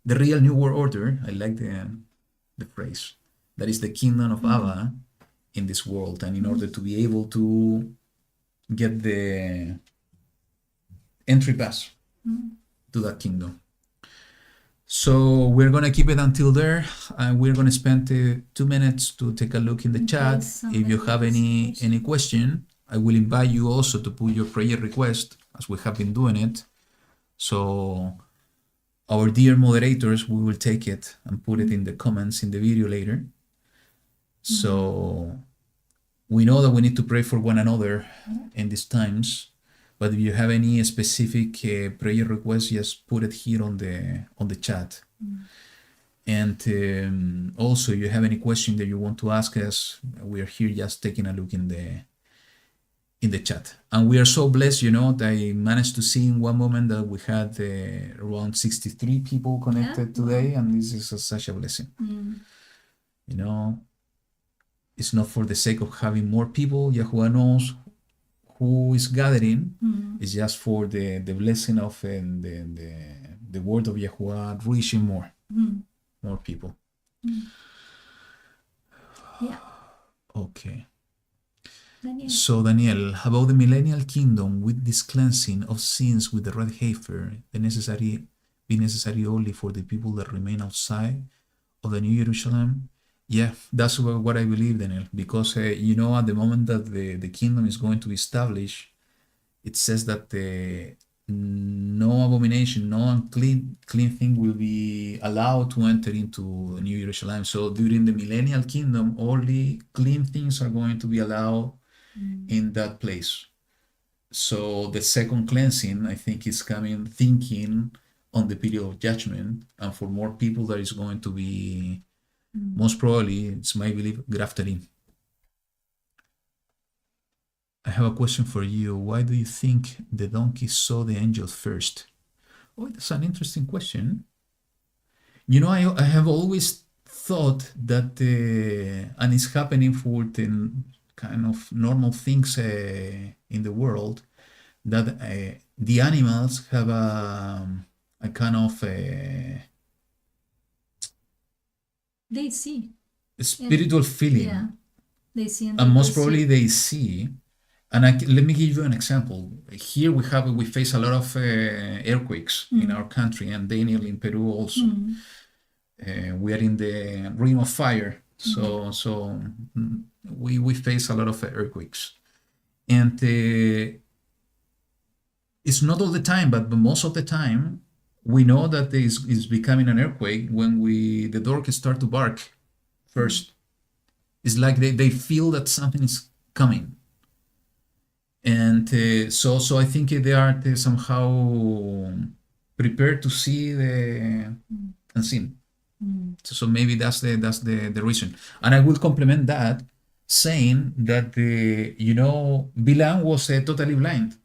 the real New World Order. I like the phrase. That is the kingdom of Abba in this world, and in order to be able to get the entry pass to that kingdom. So we're going to keep it until there, and we're going to spend 2 minutes to take a look in the chat. If you have any question, I will invite you also to put your prayer request, as we have been doing it. So our dear moderators, we will take it and put it in the comments in the video later. So we know that we need to pray for one another in these times. But if you have any specific prayer requests, just put it here on the chat. And also, if you have any question that you want to ask us, we are here just taking a look in the chat. And we are so blessed, that I managed to see in one moment that we had around 63 people connected today, and this is such a blessing. It's not for the sake of having more people. YaHuWaH knows who is gathering. It's just for the blessing of the word of YaHuWaH reaching more people. Yeah. Okay. Daniel. So Daniel, about the millennial kingdom with this cleansing of sins with the red heifer, be necessary only for the people that remain outside of the New Jerusalem. Yeah, that's what I believe, Daniel, because at the moment that the kingdom is going to be established, it says that no abomination, no unclean clean thing will be allowed to enter into New Jerusalem. So during the millennial kingdom, only clean things are going to be allowed in that place. So the second cleansing, I think, is coming thinking on the period of judgment, and for more people that is going to be, most probably, it's my belief, grafted in. I have a question for you. Why do you think the donkey saw the angel first? Oh, that's an interesting question. I have always thought that, and it's happening for the kind of normal things in the world, that the animals have a kind of They see. spiritual feeling. Yeah. They see. And most probably they see. And let me give you an example. Here we face a lot of earthquakes in our country, and Daniel in Peru also. We are in the ring of fire, so we face a lot of earthquakes, and it's not all the time, but most of the time we know that is becoming an earthquake when the dogs start to bark first. It's like they feel that something is coming. And so I think they are somehow prepared to see the unseen. So maybe that's the reason. And I will complement that saying that Balaam was totally blind.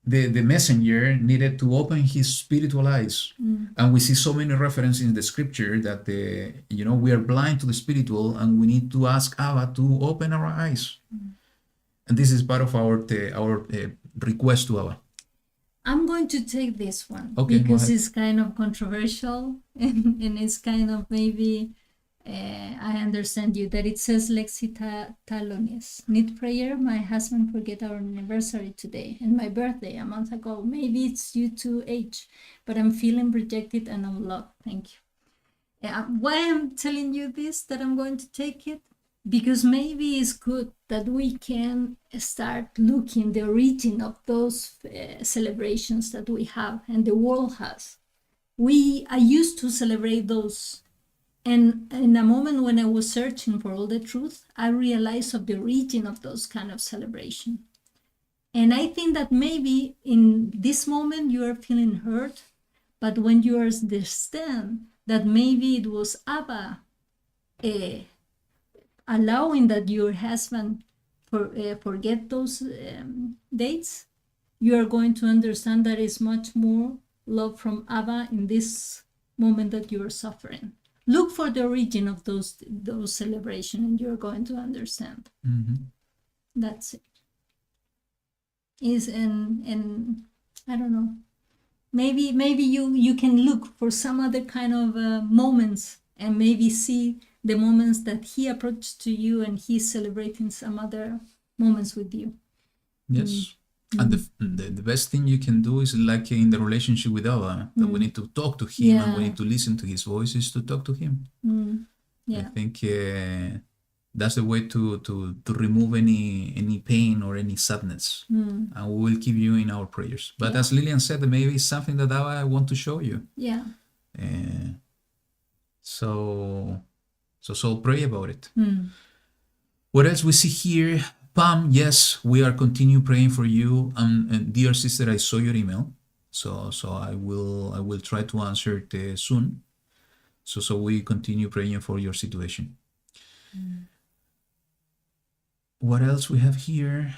The messenger needed to open his spiritual eyes. And we see so many references in the scripture that we are blind to the spiritual, and we need to ask Abba to open our eyes. And this is part of our request to Abba. I'm going to take this one because it's kind of controversial and it's kind of maybe I understand you that it says Lexita Talones. Need prayer. My husband forget our anniversary today and my birthday a month ago. Maybe it's due to age, but I'm feeling rejected and unloved. Thank you. Why I'm telling you this, that I'm going to take it? Because maybe it's good that we can start looking the origin of those celebrations that we have and the world has. I used to celebrate those, and in a moment when I was searching for all the truth, I realized of the origin of those kind of celebration. And I think that maybe in this moment you are feeling hurt, but when you understand that maybe it was Abba allowing that your husband forget those dates, you are going to understand that is much more love from Abba in this moment that you are suffering. Look for the origin of those celebrations, and you're going to understand. That's it. And I don't know. Maybe you can look for some other kind of moments, and maybe see the moments that he approached to you and he's celebrating some other moments with you. Yes. And the best thing you can do is like in the relationship with Allah, that we need to talk to him and we need to listen to his voice, is to talk to him. I think that's the way to remove any pain or any sadness. And we will keep you in our prayers. But as Lillian said, maybe it's something that I want to show you. Yeah. So pray about it. What else we see here? Pam, yes, we are continue praying for you. And dear sister, I saw your email, so I will try to answer it soon. So we continue praying for your situation. What else we have here?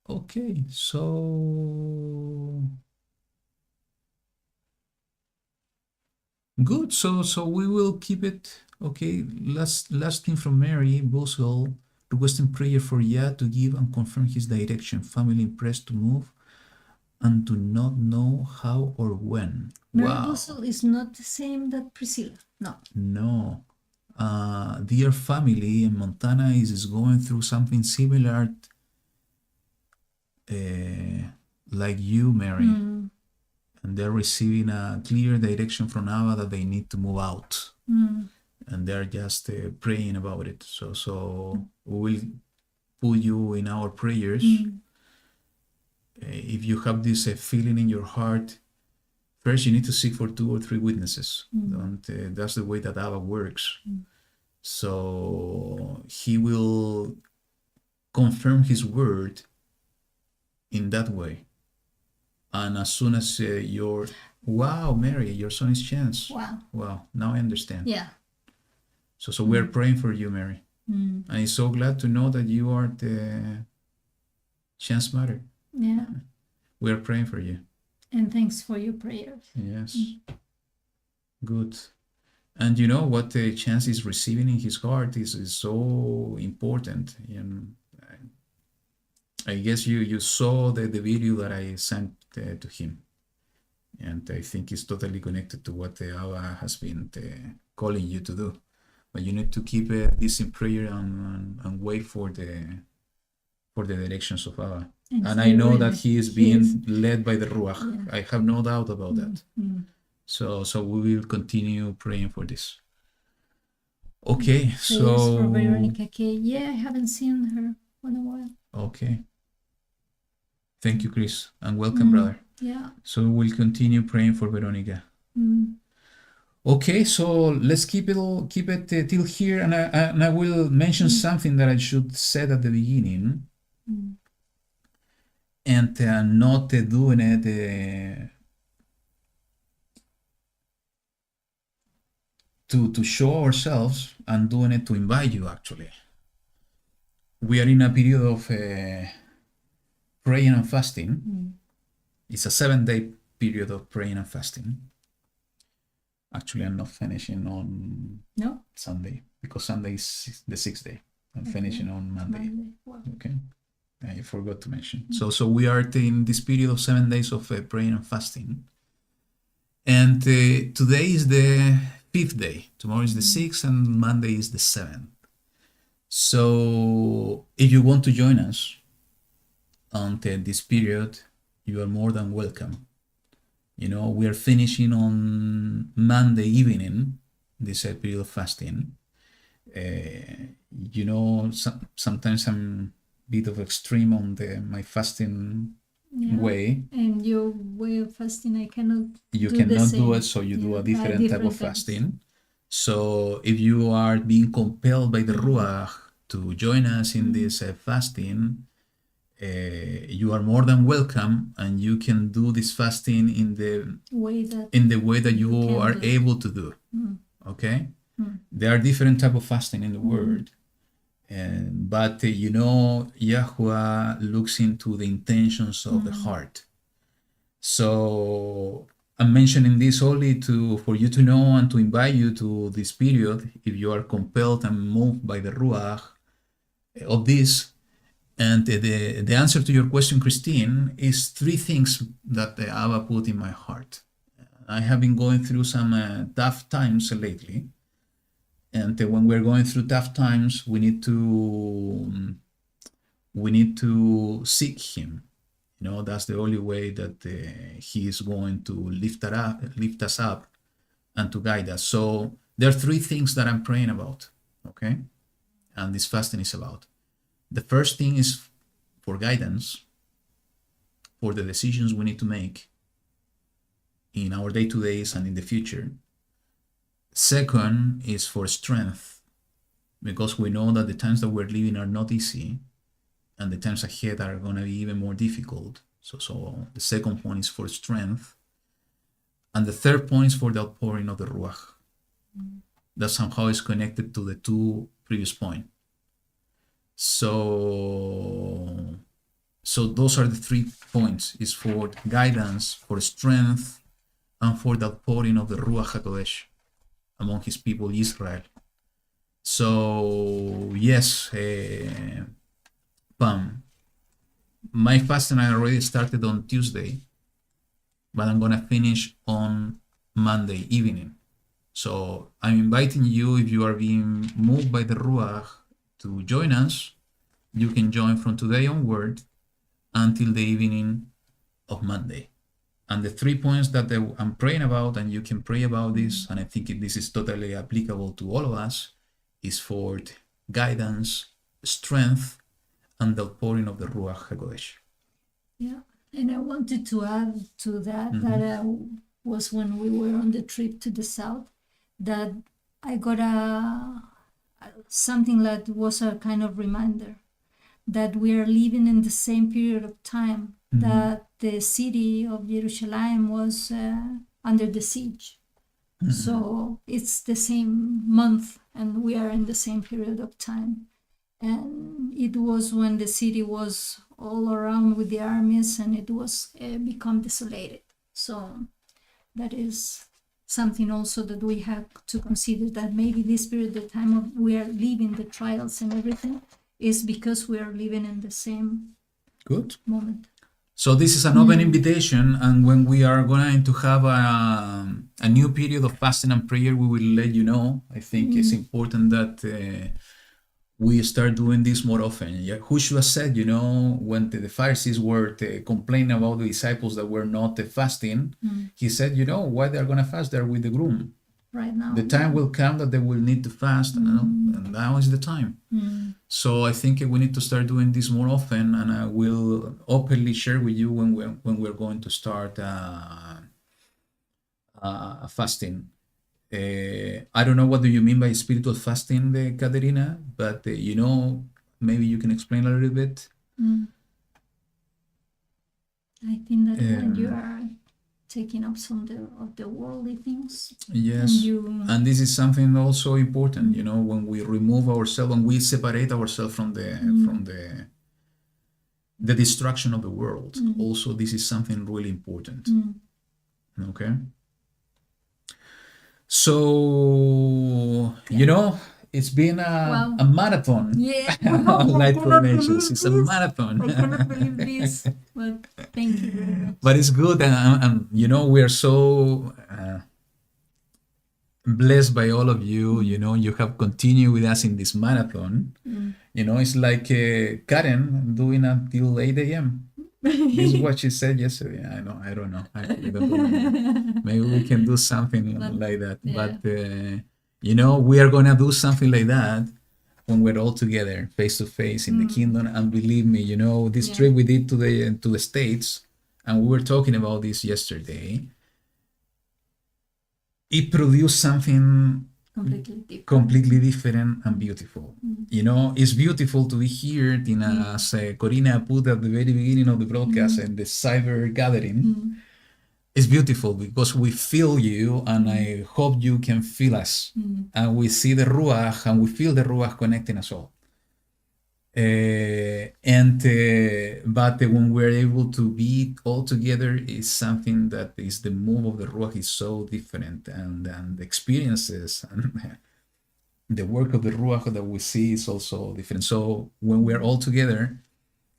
Okay, so good. So we will keep it. Okay, last thing from Mary Boswell, requesting prayer for YaHuWaH to give and confirm his direction. Family impressed to move and do not know how or when. Mary Boswell is not the same that Priscilla. No. dear family in Montana is going through something similar like you, Mary. And they're receiving a clear direction from Abba that they need to move out. And they're just praying about it. So we will put you in our prayers. If you have this feeling in your heart, first you need to seek for 2 or 3 witnesses. That's the way that Abba works. So he will confirm his word in that way. And as soon as wow, Mary, your son is chance. Wow, now I understand. Yeah. So we're praying for you, Mary. And I'm so glad to know that you are the chance mother. Yeah. We're praying for you. And thanks for your prayers. Yes. Good. And you know what the chance is receiving in his heart is so important. And I guess you saw the video that I sent to him. And I think it's totally connected to what Abba has been calling you to do. But you need to keep this in prayer and wait for the directions of Abba. And I know that he is being led by the Ruach. Yeah. I have no doubt about that. So we will continue praying for this. Okay, so for Veronica K. Yeah, I haven't seen her in a while. Okay. Thank you, Chris, and welcome, brother. Yeah. So we'll continue praying for Veronica. Okay, so let's keep it till here, and I will mention something that I should said at the beginning, and not doing it to show ourselves, and doing it to invite you. Actually, we are in a period of praying and fasting. It's a 7-day period of praying and fasting. Actually, I'm not finishing on Sunday, because Sunday is the 6th day. I'm finishing on Monday. Wow. Okay, I forgot to mention. So we are in this period of 7 days of praying and fasting. And today is the 5th day. Tomorrow is the 6th, and Monday is the 7th. So if you want to join us on this period, you are more than welcome. You know, we are finishing on Monday evening, this period of fasting. You know, sometimes I'm a bit of extreme on my fasting way. And your way of fasting, I cannot You do cannot the same. do it, so you do a different type of fasting. So if you are being compelled by the Ruach to join us in this fasting, you are more than welcome, and you can do this fasting in the way that you are able to do. Okay, there are different type of fasting in the Word, but you know, YaHuWaH looks into the intentions of the heart. So I'm mentioning this only for you to know and to invite you to this period if you are compelled and moved by the Ruach of this. And the answer to your question, Christine, is 3 things that the Abba put in my heart. I have been going through some tough times lately. And when we're going through tough times, we need to seek him. You know, that's the only way that he is going to lift us up and to guide us. So there are 3 things that I'm praying about, okay? And this fasting is about. The first thing is for guidance, for the decisions we need to make in our day-to-days and in the future. Second is for strength, because we know that the times that we're living are not easy, and the times ahead are going to be even more difficult. So the second point is for strength. And the third point is for the outpouring of the Ruach. That somehow is connected to the 2 previous points. So those are the 3 points. Is for guidance, for strength, and for the outpouring of the Ruach HaKodesh among his people Israel. So yes, Pam, my fasting I already started on Tuesday, but I'm gonna finish on Monday evening. So I'm inviting you, if you are being moved by the Ruach, to join us. You can join from today onward until the evening of Monday. And the 3 points that I'm praying about, and you can pray about this, and I think this is totally applicable to all of us, is for guidance, strength, and the outpouring of the Ruach HaKodesh. Yeah, and I wanted to add to that, that was when we were on the trip to the south, that I got something that was a kind of reminder that we are living in the same period of time that the city of Jerusalem was under the siege. So it's the same month, and we are in the same period of time. And it was when the city was all around with the armies, and it was become desolated. So that is something also that we have to consider, that maybe this period of time of we are living the trials and everything is because we are living in the same Good. moment. So this is an open invitation, and when we are going to have a new period of fasting and prayer, we will let you know. I think it's important that we start doing this more often. YaHuWaH said, when the Pharisees were complaining about the disciples that were not fasting, he said, why they're going to fast? They're with the groom. Right now. The time will come that they will need to fast, and now is the time. So I think we need to start doing this more often, and I will openly share with you when we're going to start fasting. I don't know what do you mean by spiritual fasting, Katerina, but maybe you can explain a little bit. I think that when you are taking up some of the worldly things. Yes, and this is something also important, when we remove ourselves, when we separate ourselves from the destruction of the world. Also, this is something really important. Okay. So, it's been a marathon. Yeah. Light Ordinances. It's a marathon. I cannot believe this, but thank you very much. But it's good, and we are so blessed by all of you. You have continued with us in this marathon. It's like Karen doing until 8 a.m. This is what she said yesterday. I don't know. I don't know. Maybe we can do something like that. Yeah. But we are gonna do something like that when we're all together, face to face in the kingdom. And believe me, this trip we did to the States, and we were talking about this yesterday. It produced something completely different and beautiful. It's beautiful to be here as Corina put at the very beginning of the broadcast, and the cyber gathering. It's beautiful because we feel you, and I hope you can feel us. And we see the Ruach, and we feel the Ruach connecting us all. But when we're able to be all together, is something that is the move of the Ruach is so different, and the experiences and the work of the Ruach that we see is also different. So when we're all together,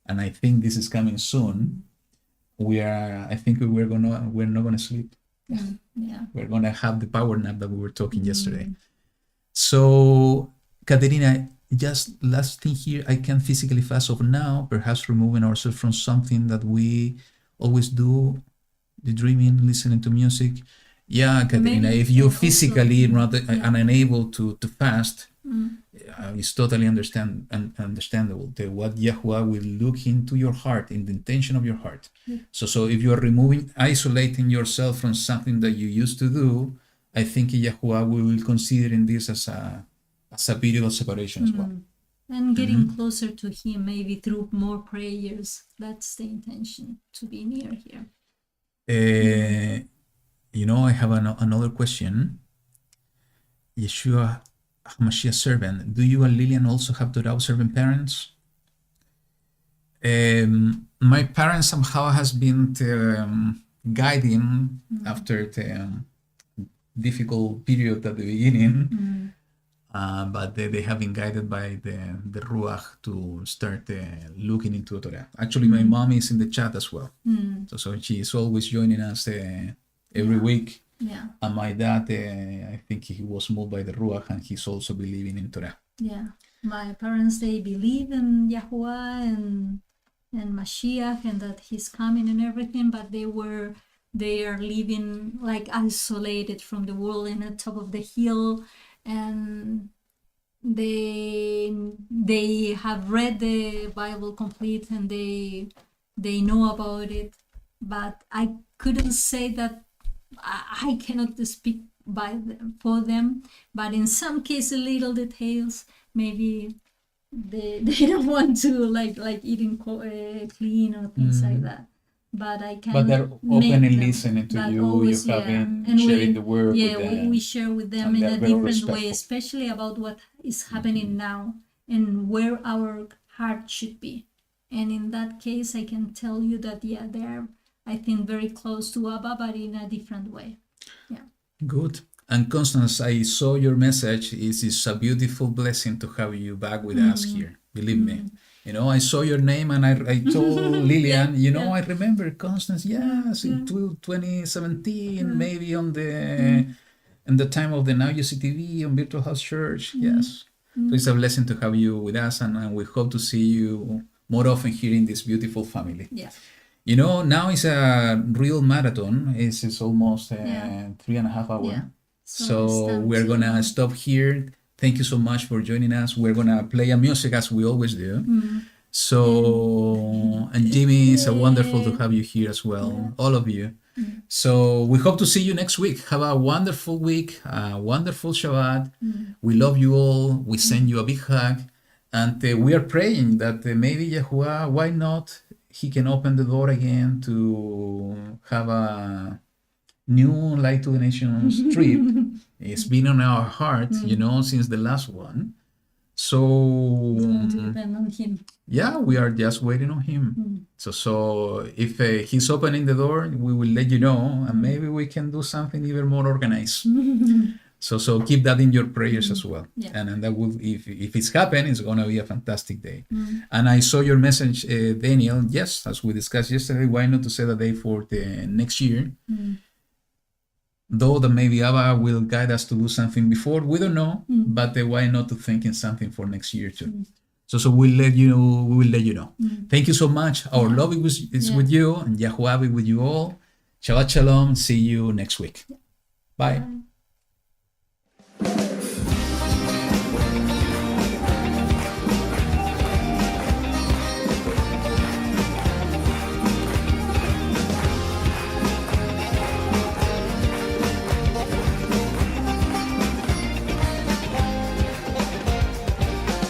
and I think this is coming soon, I think we're not gonna sleep. Yeah. We're gonna have the power nap that we were talking yesterday. So, Katerina, just last thing here, I can physically fast of now, perhaps removing ourselves from something that we always do, the dreaming, listening to music. Yeah, Katerina, if you physically not unable to fast, it's totally understandable. What YaHuWaH will look into your heart, in the intention of your heart. So if you are isolating yourself from something that you used to do, I think YaHuWaH will consider in this as a period of separation as well. And getting closer to Him, maybe through more prayers. That's the intention, to be near here. I have another question. Yeshua HaMashiach servant, do you and Lillian also have Torah observant parents? My parents somehow has been guiding after the difficult period at the beginning, but they have been guided by the Ruach to start looking into Torah. Actually, my mom is in the chat as well, so she is always joining us every week. Yeah. And my dad, I think he was moved by the Ruach, and he's also believing in Torah. Yeah. My parents, they believe in YaHuWaH and Mashiach and that he's coming and everything, but they are living like isolated from the world in the top of the hill, and they have read the Bible complete and they know about it, but I couldn't say that I cannot speak for them, but in some cases little details maybe they don't want to like eating clean or things like that. But I can. But they're open and listening to you. Always, You having and sharing the word yeah, with them. we share with them And in they're a very different respectful. way, especially about what is happening now and where our heart should be. And in that case, I can tell you that they are, I think, very close to Abba, but in a different way. Yeah. Good. And Constance, I saw your message. It's a beautiful blessing to have you back with us here. Believe me. You know, I saw your name and I told Lillian, I remember Constance, yes, in 2017, maybe on the in the time of the Now UCTV on Virtual House Church. Yes. So it's a blessing to have you with us, and we hope to see you more often here in this beautiful family. Yeah. Now it's a real marathon. It's almost 3.5 hours. Yeah. So we're going to stop here. Thank you so much for joining us. We're going to play a music as we always do. So, and Jimmy, it's wonderful to have you here as well, all of you. So we hope to see you next week. Have a wonderful week, a wonderful Shabbat. We love you all. We send you a big hug. And we are praying that maybe YaHuWaH, why not, he can open the door again to have a new Light to the Nations trip. It's been on our heart, since the last one. So Depend on him. yeah, we are just waiting on him. So if he's opening the door, we will let you know, and maybe we can do something even more organized. So keep that in your prayers as well. Yeah. And that will, if it's happened, it's gonna be a fantastic day. And I saw your message, Daniel. Yes, as we discussed yesterday, why not to set a day for the next year? Though that maybe Abba will guide us to do something before, we don't know. But why not to think in something for next year too? So we will let you know. Thank you so much. Our love is with you, and YaHuWaH be with you all. Shabbat Shalom. See you next week. Bye.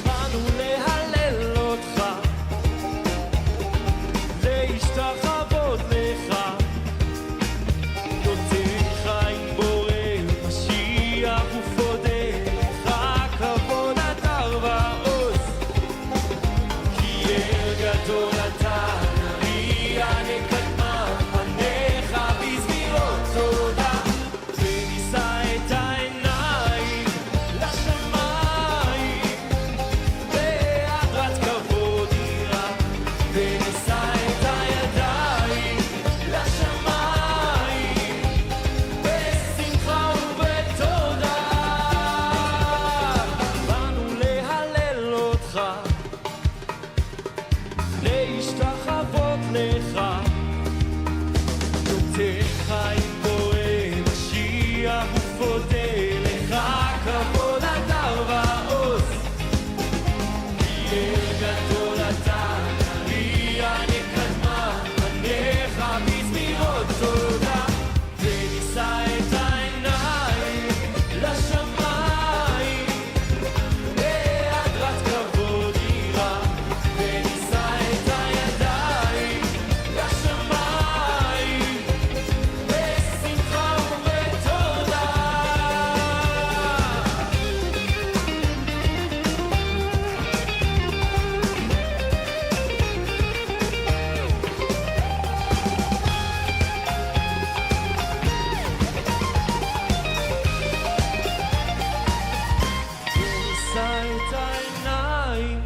באנו להלל אותך, להשתחוות לך, נותן חיים בורא משיח ופודה לך כבוד אדר ועוז, כי אל גדול אתה נריע נקדמה פניך בזמירות תודה, ונישא את העיניים לשמיים בהדרת כבוד יראה, ונישא את הידיים לשמיים בשמחה ובתודה. באנו להלל אותך, להשתחוות לך, נותן חיים בורא משיח ופודה לך כבוד אדר ועוז, כי אל גדול אתה נריע נקדמה פניך בזמירות תודה, ונישא את העיניים לשמיים בהדרת כבוד יראה, ונישא את הידיים לשמיים בשמחה ובתודה. ונישא את העיניים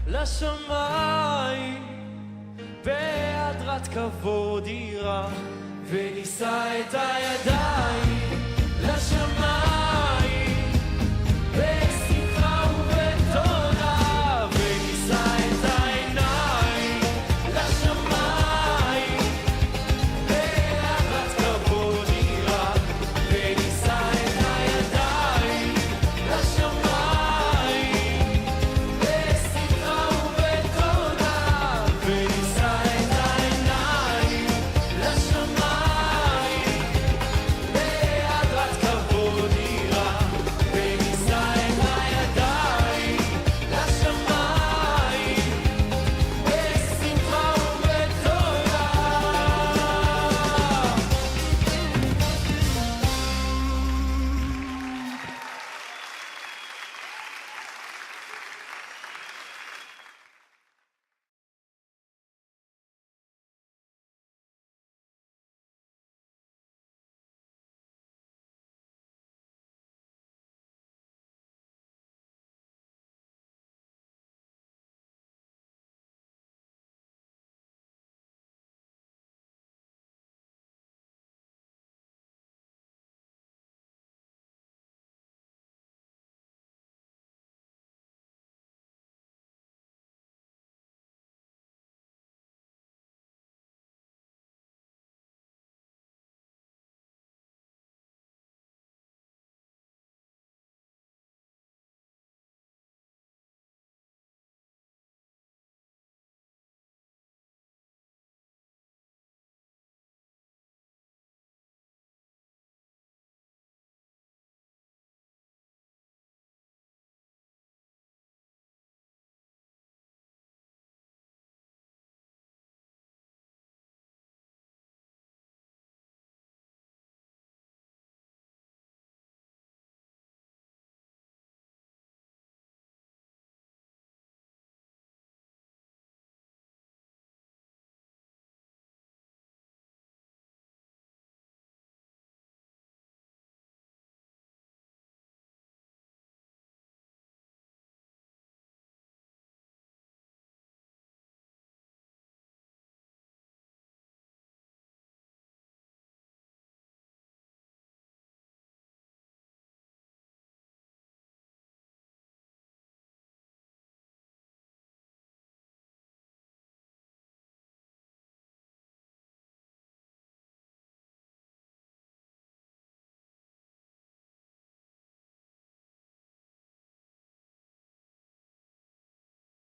לשמיים בהדרת כבוד יראה, ונישא את הידיים